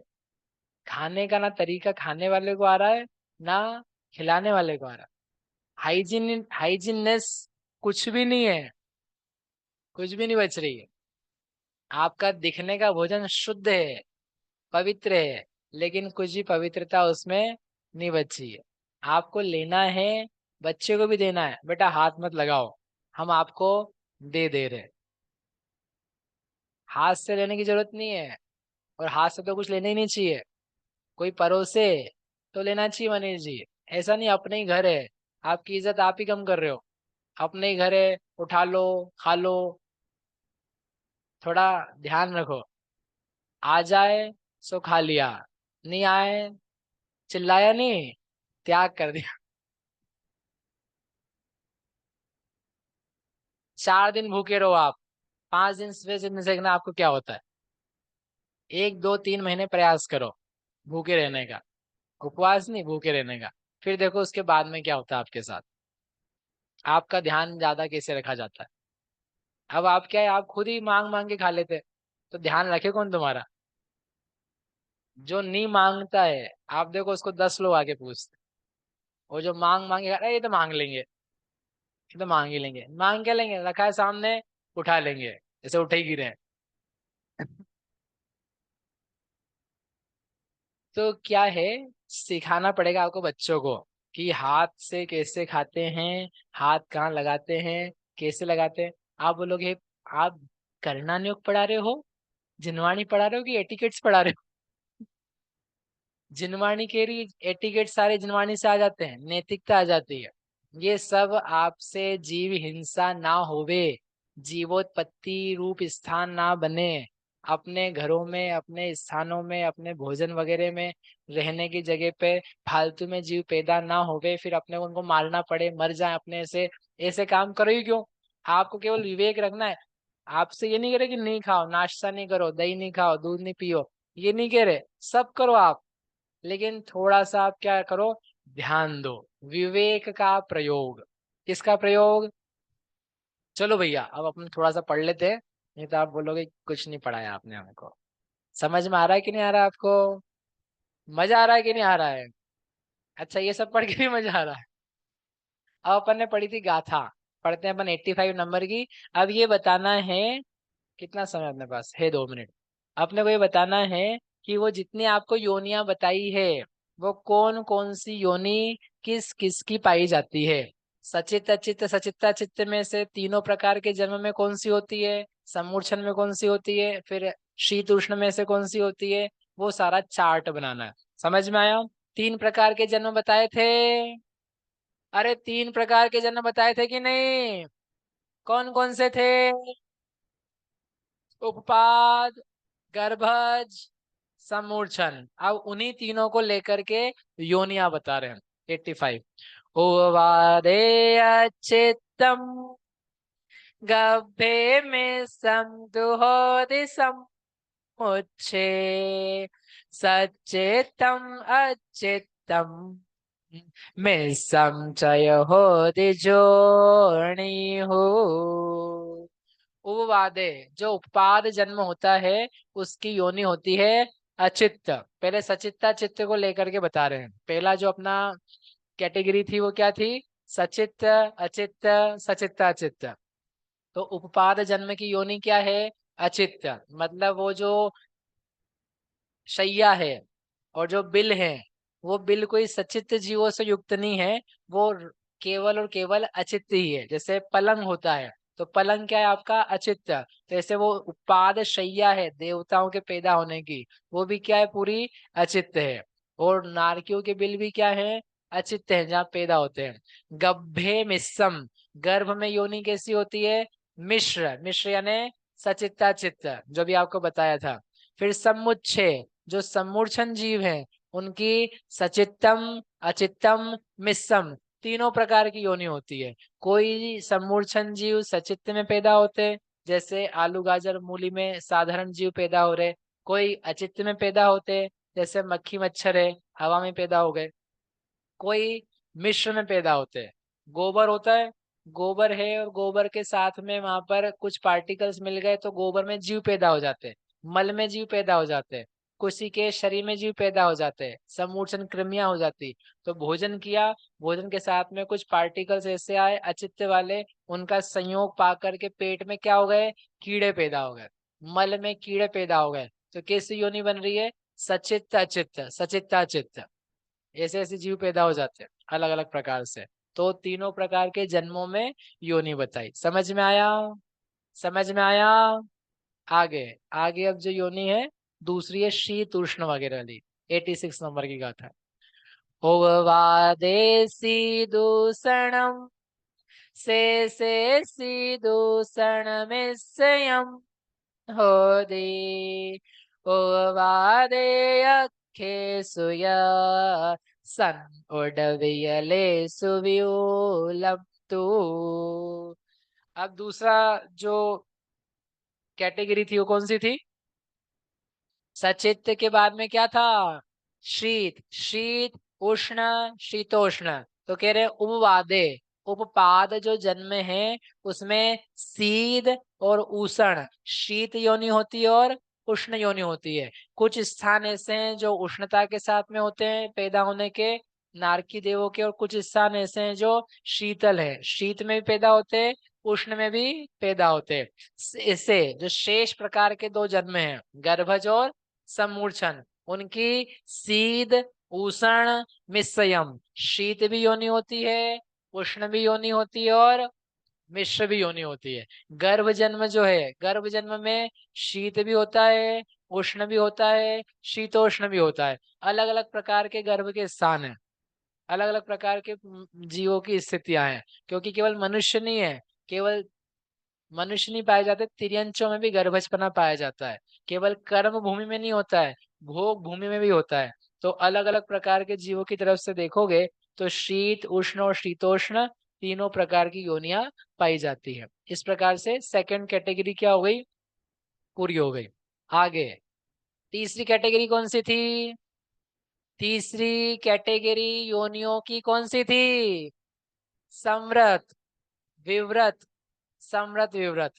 खाने का ना तरीका खाने वाले को आ रहा है, ना खिलाने वाले को आ रहा है। हाइजीननेस कुछ भी नहीं है, कुछ भी नहीं बच रही है। आपका दिखने का भोजन शुद्ध है, पवित्र है, लेकिन कुछ भी पवित्रता उसमें नहीं बची है। आपको लेना है, बच्चे को भी देना है, बेटा हाथ मत लगाओ, हम आपको दे रहे। हाथ से लेने की जरूरत नहीं है, और हाथ से तो कुछ लेना ही नहीं चाहिए। कोई परोसे तो लेना चाहिए मनीष जी। ऐसा नहीं, अपने ही घर है, आपकी इज्जत आप ही कम कर रहे हो। अपने ही घर है, उठा लो, खा लो। थोड़ा ध्यान रखो, आ जाए सो खा लिया, नहीं आए, चिल्लाया नहीं, त्याग कर दिया। 4 दिन भूखे रहो आप, 5 दिन से देखना आपको क्या होता है। 1 2 3 महीने प्रयास करो भूखे रहने का, उपवास नहीं, भूखे रहने का। फिर देखो उसके बाद में क्या होता है आपके साथ, आपका ध्यान ज्यादा कैसे रखा जाता है। अब आप क्या है, आप खुद ही मांग मांग के खा लेते, तो ध्यान रखे कौन तुम्हारा। जो नहीं मांगता है, आप देखो उसको 10 लोग आके पूछते, वो जो मांग मांगे अरे ये तो मांग लेंगे, ये तो मांग ही लेंगे, मांग के लेंगे, रखा है सामने, उठा लेंगे, जैसे उठे ही गिरे। तो क्या है, सिखाना पड़ेगा आपको बच्चों को कि हाथ से कैसे खाते हैं, हाथ कहाँ लगाते हैं, कैसे लगाते हैं। आप बोलोगे आप करना योग पढ़ा रहे हो, जिनवाणी पढ़ा रहे हो कि एटिकेट्स पढ़ा रहे हो। जिनवाणी के लिए एटिकेट सारे जिनवाणी से आ जाते हैं, नैतिकता आ जाती है। ये सब आपसे जीव हिंसा ना होवे, जीवोत्पत्ति रूप स्थान ना बने, अपने घरों में, अपने स्थानों में, अपने भोजन वगैरह में, रहने की जगह पे फालतू में जीव पैदा ना होवे, फिर अपने को उनको मारना पड़े, मर जाए अपने से। ऐसे काम करो ही क्यों। आपको केवल विवेक रखना है। आपसे ये नहीं कह रहे कि नहीं खाओ, नाश्ता नहीं करो, दही नहीं खाओ, दूध नहीं पियो, ये नहीं कह रहे, सब करो आप। लेकिन थोड़ा सा आप क्या करो, ध्यान दो, विवेक का प्रयोग। किसका प्रयोग। चलो भैया अब अपन थोड़ा सा पढ़ लेते हैं, नहीं तो आप बोलोगे कुछ नहीं पढ़ाया आपने हमको। समझ में आ रहा है कि नहीं आ रहा है आपको, मजा आ रहा है कि नहीं आ रहा है। अच्छा ये सब पढ़ के भी मजा आ रहा है। अब अपन ने पढ़ी थी गाथा, पढ़ते हैं अपन 85 नंबर की। अब ये बताना है, कितना समय अपने पास है, 2 मिनट। अपने को ये बताना है कि वो जितनी आपको योनियां बताई है, वो कौन कौन सी योनि किस किस की पाई जाती है। सचित अचित सचिता चित्त में से तीनों प्रकार के जन्म में कौन सी होती है, समूर्छन में कौन सी होती है, फिर शीत उष्ण में से कौन सी होती है, वो सारा चार्ट बनाना है। समझ में आया। 3 प्रकार के जन्म बताए थे, अरे 3 प्रकार के जन्म बताए थे कि नहीं, कौन कौन से थे। उपपाद, गर्भज, समूर्छन। अब उन्हीं तीनों को लेकर के योनिया बता रहे हैं। 85। उवादे अचित्तम गभ्भे में दुहोदि समुच्चे सचेतम अचित्तम में संचय होदि जोनि हो। उपवादे, जो उपपाद जन्म होता है उसकी योनि होती है अचित्त। पहले सचित्ता चित्त को लेकर के बता रहे हैं। पहला जो अपना कैटेगरी थी वो क्या थी, सचित्त अचित्त सचित्ता चित्त। तो उपपाद जन्म की योनि क्या है, अचित्त। मतलब वो जो शैया है और जो बिल है, वो बिल कोई सचित्त जीवों से युक्त नहीं है, वो केवल और केवल अचित्त ही है। जैसे पलंग होता है, तो पलंग क्या है आपका, अचित्त। तो ऐसे वो उपाद शैया है देवताओं के पैदा होने की, वो भी क्या है, पूरी अचित्त है। और नारकियों के बिल भी क्या है, अचित्त है, जहाँ पैदा होते हैं। गभ्भे मिश्रम, गर्भ में योनि कैसी होती है, मिश्र। मिश्र यानी सचित्ता चित्त, जो भी आपको बताया था। फिर समुच्चय, जो समूर्छन जीव हैं उनकी सचित्तम अचित्तम मिश्रम, तीनों प्रकार की योनि होती है। कोई समूर्छन जीव सचित्त में पैदा होते हैं, जैसे आलू गाजर मूली में साधारण जीव पैदा हो रहे। कोई अचित्त में पैदा होते हैं, जैसे मक्खी मच्छर है, हवा में पैदा हो गए। कोई मिश्र में पैदा होते हैं, गोबर होता है, गोबर है और गोबर के साथ में वहां पर कुछ पार्टिकल्स मिल गए तो गोबर में जीव पैदा हो जाते हैं, मल में जीव पैदा हो जाते हैं, किसी के शरीर में जीव पैदा हो जाते हैं, समूर्छन कृमियां हो जाती। तो भोजन किया, भोजन के साथ में कुछ पार्टिकल्स ऐसे आए अचित्त वाले, उनका संयोग पा करके पेट में क्या हो गए, कीड़े पैदा हो गए, मल में कीड़े पैदा हो गए। तो कैसी योनि बन रही है, सचित्त अचित्त सचित्त अचित्त। ऐसे ऐसे जीव पैदा हो जाते हैं अलग अलग प्रकार से। तो तीनों प्रकार के जन्मों में योनि बताई। समझ में आया, समझ में आया। आगे, आगे अब जो योनि है दूसरी है शीत उष्ण वगैरह वाली। 86 नंबर की गाथा। ओवादेसी दूषणम से सी दूषण में संयम हो दे। ओवादे अखे सुया सन उडवियले सुव्यूलम तू। अब दूसरा जो कैटेगरी थी वो कौन सी थी? सचित्त के बाद में क्या था? शीत, शीत, उष्ण, शीतोष्ण। तो कह रहे उपवादे, उपपाद जो जन्म है उसमें शीत और उष्ण, शीत योनि होती है और उष्ण योनि होती है। कुछ स्थान ऐसे हैं जो उष्णता के साथ में होते हैं पैदा होने के, नारकी देवों के, और कुछ स्थान ऐसे हैं जो शीतल है, शीत में भी पैदा होते हैं, उष्ण में भी पैदा होते हैं। इससे जो शेष प्रकार के दो जन्म हैं, गर्भज और समूर्छन, उनकी शीत, उष्ण, मिश्रयम, शीत भी योनि होती है, उष्ण भी योनि होती है और मिश्र भी योनि होती है। गर्भ जन्म जो है, गर्भ जन्म में शीत भी होता है, उष्ण भी होता है, शीतोष्ण भी होता है। अलग अलग प्रकार के गर्भ के स्थान है, अलग अलग प्रकार के जीवों की स्थितियां हैं, क्योंकि केवल मनुष्य नहीं है, केवल मनुष्य नहीं पाए जाते, तिर्यंचों में भी गर्भजपना पाया जाता है। केवल कर्म भूमि में नहीं होता है, भोग भूमि में भी होता है। तो अलग अलग प्रकार के जीवों की तरफ से देखोगे तो शीत, उष्ण और शीतोष्ण तीनों प्रकार की योनियां पाई जाती है। इस प्रकार से सेकंड कैटेगरी क्या हो गई? पूरी हो गई। आगे तीसरी कैटेगरी कौन सी थी? तीसरी कैटेगरी योनियों की कौन सी थी? समृत, विवृत, समृत, विवृत।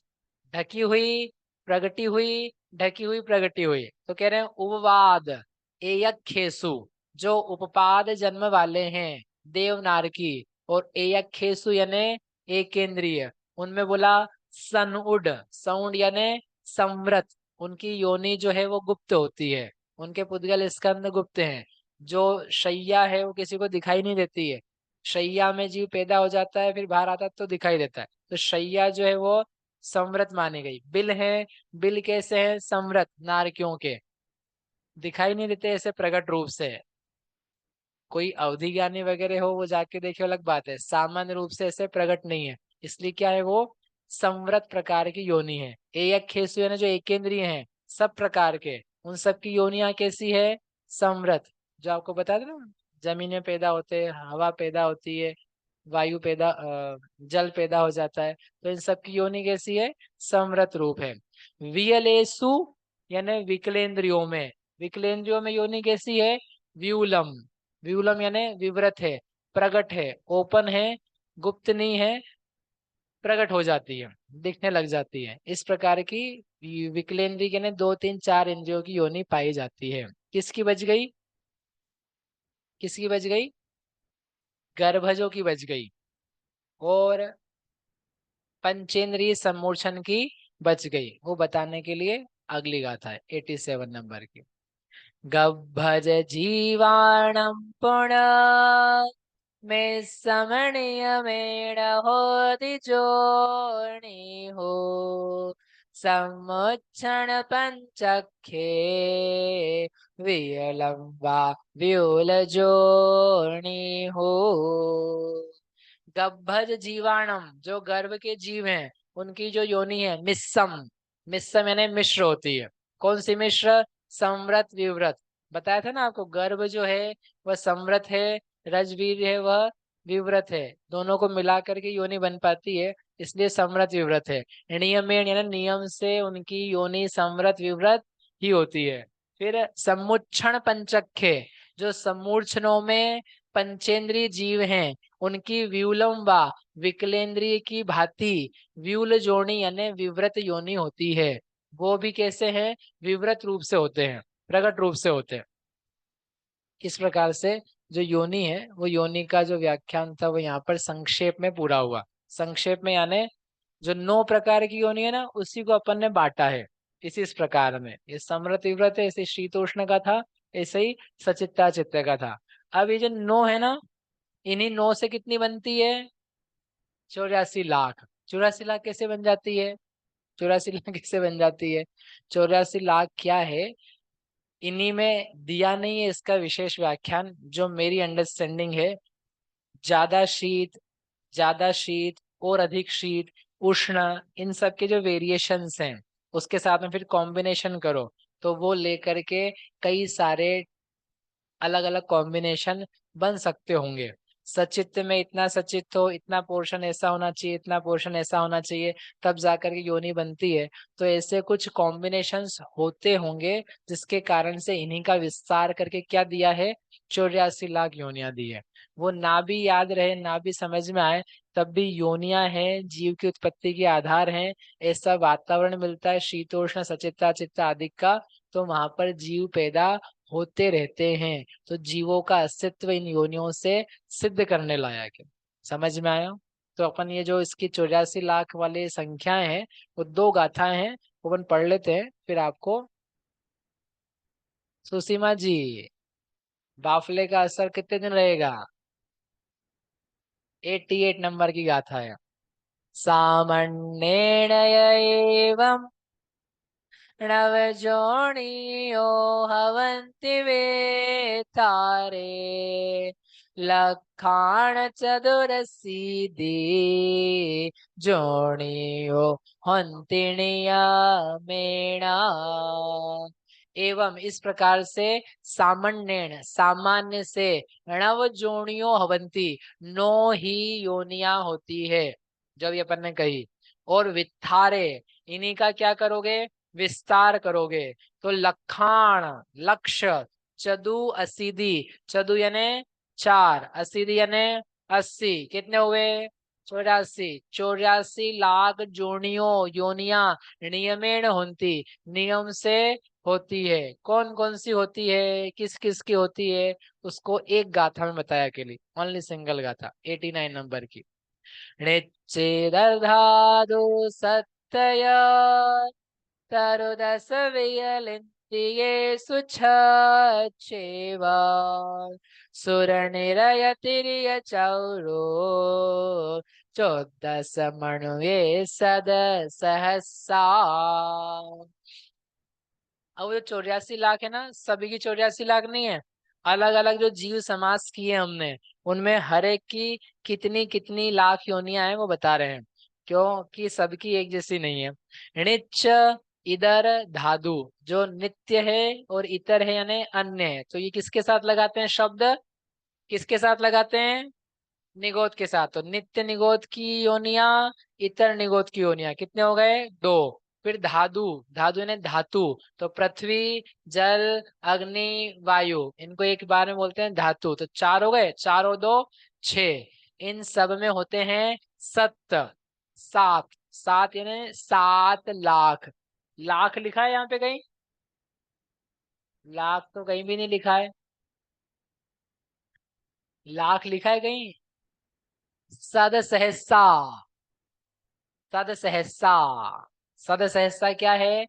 ढकी हुई, प्रगटी हुई, ढकी हुई, प्रगटी हुई। तो कह रहे हैं उपवाद एयक खेसु, जो उपपाद जन्म वाले हैं देवनारकी, और एयक खेसु यानी एक केंद्रीय, उनमें बोला सनुड, सौंड यानी समृत, उनकी योनि जो है वो गुप्त होती है, उनके पुद्गल स्कंद गुप्त हैं। जो शैया है वो किसी को दिखाई नहीं देती है, शैया में जीव पैदा हो जाता है फिर बाहर आता है तो दिखाई देता है। तो शैया जो है वो समृत मानी गई। बिल है, बिल कैसे है? समृत, नारकियों के, दिखाई नहीं देते ऐसे प्रकट रूप से। कोई अवधि ज्ञानी वगैरह हो वो जाके देखे अलग बात है, सामान्य रूप से ऐसे प्रकट नहीं है, इसलिए क्या है वो संवृत प्रकार की योनि है। एक खेसु यानी जो एक केंद्रीय है सब प्रकार के, उन सब की योनियां कैसी है? संवृत। जो आपको बता देना, जमीन में पैदा होते हैं, हवा पैदा होती है, वायु पैदा जल पैदा हो जाता है, तो इन सब की योनि कैसी है? समृत रूप है। वियलेसु यानी विकलेंद्रियों में, विकलेंद्रियों में योनि कैसी है? व्यूलम, व्यूलम यानी विवृत है, प्रकट है, ओपन है, गुप्त नहीं है, प्रकट हो जाती है, दिखने लग जाती है। इस प्रकार की विकलेंद्रिय यानी 2 3 4 इंद्रियों की योनि पाई जाती है। किसकी बच गई? किसकी बच गई? गर्भजों की बच गई, और पंचेंद्रिय सम्मोचन की बच गई। वो बताने के लिए अगली गाथा है 87 नंबर की। गभज जीवाणम पुण्य में समणीय मेण होति जोणी हो, समुच्छन पंचखे वियलंबा व्यूल जोणी हो। गभज जीवाणम, जो गर्भ के जीव हैं उनकी जो योनि है मिश्रम, मिश्रम यानी मिश्र होती है। कौन सी मिश्र? समृत, विवृत। बताया था ना आपको, गर्भ जो है वह समृत है, रजवीर है वह विवृत है, दोनों को मिला करके योनि बन पाती है, इसलिए समृत विवृत है। नियमेण यानी नियम से उनकी योनि समृत विवृत ही होती है। फिर समुच्छन पंचखे, जो समूर्छनों में पंचेंद्रीय जीव हैं उनकी व्यूलम व विकलेंद्रिय की भांति व्यूल जोनी यानी विवृत योनि होती है। वो भी कैसे हैं? विवृत रूप से होते हैं, प्रकट रूप से होते हैं। इस प्रकार से जो योनि है वो योनि का जो व्याख्यान था वो यहाँ पर संक्षेप में पूरा हुआ। संक्षेप में यानी जो 9 प्रकार की योनि है ना उसी को अपन ने बांटा है इस प्रकार में। ये समृत विव्रत है, ऐसे शीतोष्ण का था, ऐसे ही सचित्ता चित्त का था। अब ये जो 9 है ना, इन्हीं 9 से कितनी बनती है? 84 लाख। 84 लाख कैसे बन जाती है? 84 लाख कैसे बन जाती है? 84 लाख क्या है, इन्हीं में दिया नहीं है इसका विशेष व्याख्यान, जो मेरी अंडरस्टैंडिंग है। ज्यादा शीत, ज्यादा शीत और अधिक शीत, उष्ण, इन सब के जो वेरिएशंस हैं उसके साथ में फिर कॉम्बिनेशन करो तो वो लेकर के कई सारे अलग अलग कॉम्बिनेशन बन सकते होंगे। सचित्त में इतना सचित्त हो, इतना पोर्शन ऐसा होना चाहिए, इतना पोर्शन ऐसा होना चाहिए, तब जाकर के योनि बनती है। तो ऐसे कुछ कॉम्बिनेशंस होते होंगे जिसके कारण से इन्हीं का विस्तार करके क्या दिया है, 84 लाख योनियां दी है। वो ना भी याद रहे, ना भी समझ में आए, तब भी योनियां हैं, जीव की उत्पत्ति के आधार हैं। ऐसा वातावरण मिलता है शीतोष्ण सचित्ता चित्त आदि का, तो वहां पर जीव पैदा होते रहते हैं। तो जीवों का अस्तित्व इन योनियों से सिद्ध करने लायक है। समझ में आया? तो अपन ये जो इसकी 84 लाख वाली संख्याएं हैं, वो 2 गाथाएं हैं, वो अपन पढ़ लेते हैं, फिर आपको। सुसीमा जी, बाफले का असर कितने दिन रहेगा? 88 नंबर की गाथा है। सामन्येण एवं नवजोनियो हवन्ति वेतारे लखाण चतुरसीदि जोनियो हन्ति नियमेण। एवं इस प्रकार से सामान्येण सामान्य से नव जोनियो हवंती 9 ही योनियां होती है, जब ये अपन ने कही। और वित्थारे इन्हीं का क्या करोगे, विस्तार करोगे। तो लखाण लक्ष, चदु असीदी, चदु यानी 4, असीदी यानी 80, कितने हुए 84, 84 लाख जोनियों योनिया नियमेण होती, नियम से होती है। कौन कौन सी होती है, किस किस की होती है, उसको एक गाथा में बताया अकेली, ओनली सिंगल गाथा 89 नंबर की। णिच्चेदधातु सत्तय तरुदस वियलिन्तियेषु छेव सुरनिरयतिरिय चौरो चौदस मणुये सद सहसा। अब वो जो 84 लाख है ना, सभी की 84 लाख नहीं है, अलग अलग जो जीव समास किए हमने, उनमें हर एक की कितनी कितनी लाख योनियां हैं वो बता रहे हैं, क्योंकि सबकी एक जैसी नहीं है। णिच इधर धादु जो नित्य है और इतर है यानी अन्य है, तो ये किसके साथ लगाते हैं शब्द, किसके साथ लगाते हैं, निगोद के साथ। तो नित्य निगोद की योनिया, इतर निगोद की योनिया कितने हो गए, 2। फिर धादु, धादु यानी धातु, तो पृथ्वी जल अग्नि वायु, इनको एक बार में बोलते हैं धातु, तो 4 हो गए, 4 और 2 6। इन सब में होते हैं सत्त, 7, 7 यानी 7 लाख। लाख लिखा है यहाँ पे कहीं? लाख तो कहीं भी नहीं लिखा है। लाख लिखा है कहीं? सद सहसा, सद सहसा, सद सहसा क्या है,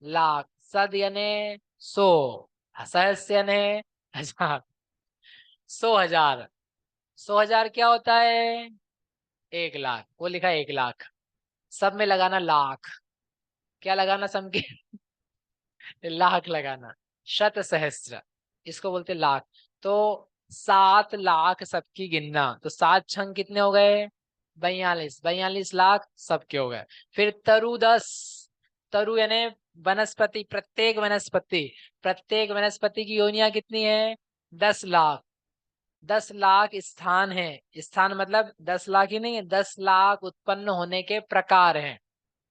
लाख। सद यानी 100, सहस्र यानी 1000, 100,000, 100,000 क्या होता है, 1 लाख। वो लिखा है 1 लाख, सब में लगाना लाख, क्या लगाना सब के लाख लगाना, शत सहस्त्र, इसको बोलते लाख। तो 7 लाख सबकी गिनना, तो 7 छंग कितने हो गए, 42, 42 लाख सबके हो गए। फिर तरु 10, तरु यानी वनस्पति, प्रत्येक वनस्पति, प्रत्येक वनस्पति की योनियां कितनी है, 10 लाख। 10 लाख स्थान है, स्थान मतलब 10 लाख ही नहीं है, 10 लाख उत्पन्न होने के प्रकार हैं।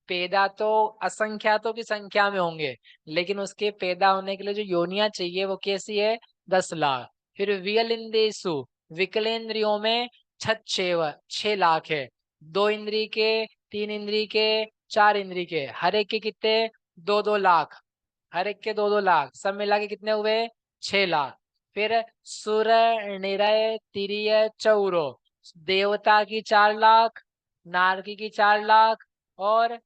पैदा तो असंख्यातों की संख्या में होंगे, लेकिन उसके पैदा होने के लिए जो योनियां चाहिए वो कैसी है, 10 लाख। फिर वियलिंदेशु विकलेंद्रियों में छेव 6 लाख है, 2 इंद्री के, 3 इंद्री के, 4 इंद्री के, हर एक के कितने, 2-2 लाख, हर एक के 2-2 लाख, सब मिला के कितने हुए, 6 लाख। फिर सुर निरय तिरिय चौरो, देवता की 4 लाख, नारकी की 4 लाख, और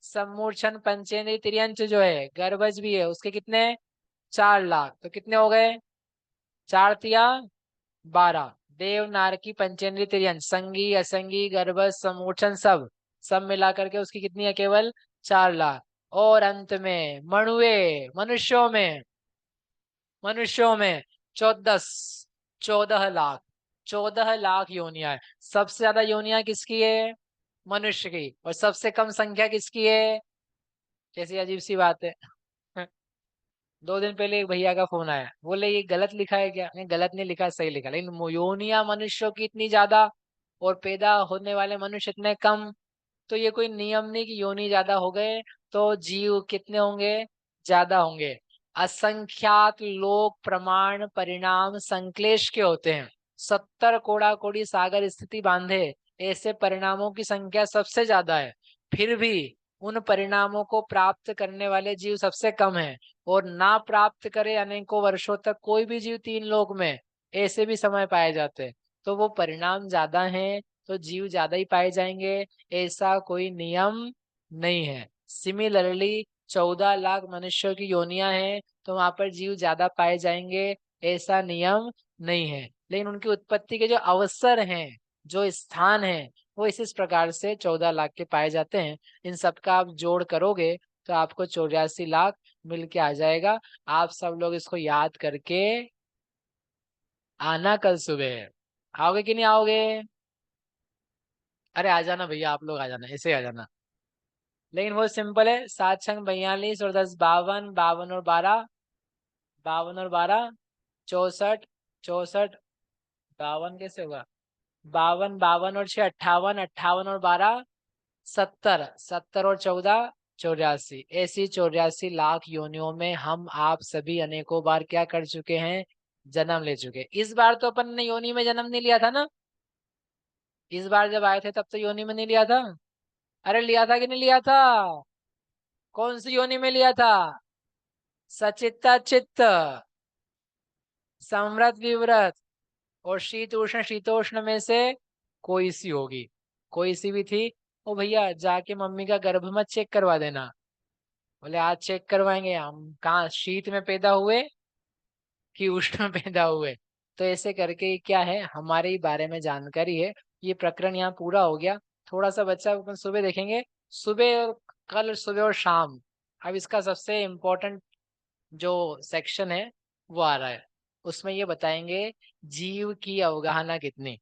सम्मूर्छन पंचेंद्रिय तिर्यंच जो है गर्भज भी है, उसके कितने, 4 लाख। तो कितने हो गए, 4 तिया 12, देव नारकी पंचेंद्रिय तिर्यंच संगी असंगी गर्भज सम्मूर्छन सब, सब मिलाकर के उसकी कितनी है, केवल 4 लाख। और अंत में मणुए, मनुष्यों में, मनुष्यों में 14 लाख योनियां है। सबसे ज्यादा योनियां किसकी है, मनुष्य की, और सबसे कम संख्या किसकी है, कैसी अजीब सी बात है 2 दिन पहले एक भैया का फोन आया, बोले ये गलत लिखा है क्या? नहीं गलत नहीं लिखा, सही लिखा, लेकिन योनियां मनुष्यों की इतनी ज्यादा और पैदा होने वाले मनुष्य इतने कम, तो ये कोई नियम नहीं कि योनि ज्यादा हो गए तो जीव कितने होंगे, ज्यादा होंगे। असंख्यात लोक प्रमाण परिणाम संक्लेश के होते हैं। 70 कोड़ा कोड़ी सागर स्थिति बांधे ऐसे परिणामों की संख्या सबसे ज्यादा है, फिर भी उन परिणामों को प्राप्त करने वाले जीव सबसे कम है। और ना प्राप्त करे अनेकों वर्षों तक कोई भी जीव 3 लोक में, ऐसे भी समय पाए जाते हैं। तो वो परिणाम ज्यादा हैं तो जीव ज्यादा ही पाए जाएंगे, ऐसा कोई नियम नहीं है। सिमिलरली 14 लाख मनुष्यों की योनियां हैं तो वहां पर जीव ज्यादा पाए जाएंगे, ऐसा नियम नहीं है। लेकिन उनकी उत्पत्ति के जो अवसर हैं, जो स्थान है, वो इस प्रकार से 14 लाख के पाए जाते हैं। इन सबका आप जोड़ करोगे तो आपको 84 लाख मिल के आ जाएगा। आप सब लोग इसको याद करके आना कल सुबह। आओगे कि नहीं आओगे? अरे आ जाना भैया, आप लोग आ जाना, ऐसे ही आ जाना। लेकिन वो सिंपल है, 7 छंग 42 और 10 52, 52 और 12, 52 और 12 64, 64, 52 कैसे होगा, 52, 52 और 6 58, 58 और 12 70, 70 और 14 84। ऐसी 84 लाख योनियों में हम आप सभी अनेकों बार क्या कर चुके हैं, जन्म ले चुके हैं। इस बार तो अपन ने योनि में जन्म नहीं लिया था ना, इस बार जब आए थे तब तो योनि में नहीं लिया था। अरे लिया था कि नहीं लिया था? कौन सी योनि में लिया था? सचित्ता चित्त, समृत विव्रत और शीत उष्ण शीतोष्ण में से कोई सी होगी, कोई सी भी थी। ओ भैया जाके मम्मी का गर्भ मत चेक करवा देना। बोले आज चेक करवाएंगे, हम कहाँ शीत में पैदा हुए कि उष्ण में पैदा हुए? तो ऐसे करके ये क्या है, हमारे ही बारे में जानकारी है। ये प्रकरण यहाँ पूरा हो गया। थोड़ा सा बच्चा अपन सुबह देखेंगे, सुबह और कल सुबह और शाम। अब इसका सबसे इम्पोर्टेंट जो सेक्शन है वो आ रहा है, उसमें ये बताएंगे जीव की अवगाहना कितनी,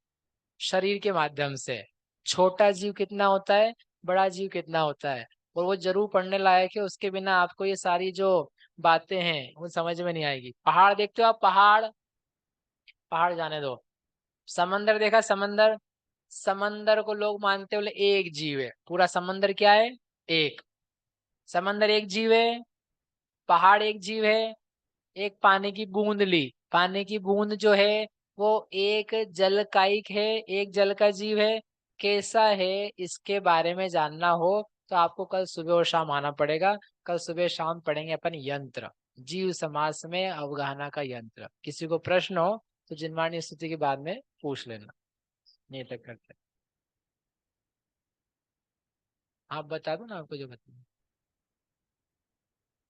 शरीर के माध्यम से। छोटा जीव कितना होता है, बड़ा जीव कितना होता है, और वो जरूर पढ़ने लायक है। उसके बिना आपको ये सारी जो बातें हैं वो समझ में नहीं आएगी। पहाड़ देखते हो आप, पहाड़, पहाड़ जाने दो। समंदर देखा, समंदर, समंदर को लोग मानते बोले एक जीव है, पूरा समंदर क्या है, एक। समंदर एक जीव है, पहाड़ एक जीव है। एक पानी की बूंद ली, पानी की बूंद जो है वो एक जल कायिक है, एक जल का जीव है। कैसा है इसके बारे में जानना हो तो आपको कल सुबह और शाम आना पड़ेगा। कल सुबह शाम पढ़ेंगे अपन यंत्र, जीव समास में अवगाहना का यंत्र। किसी को प्रश्न हो तो जिनवाणी स्तुति के बाद में पूछ लेना। नहीं तक करते, आप बता दो ना, आपको जो बताना।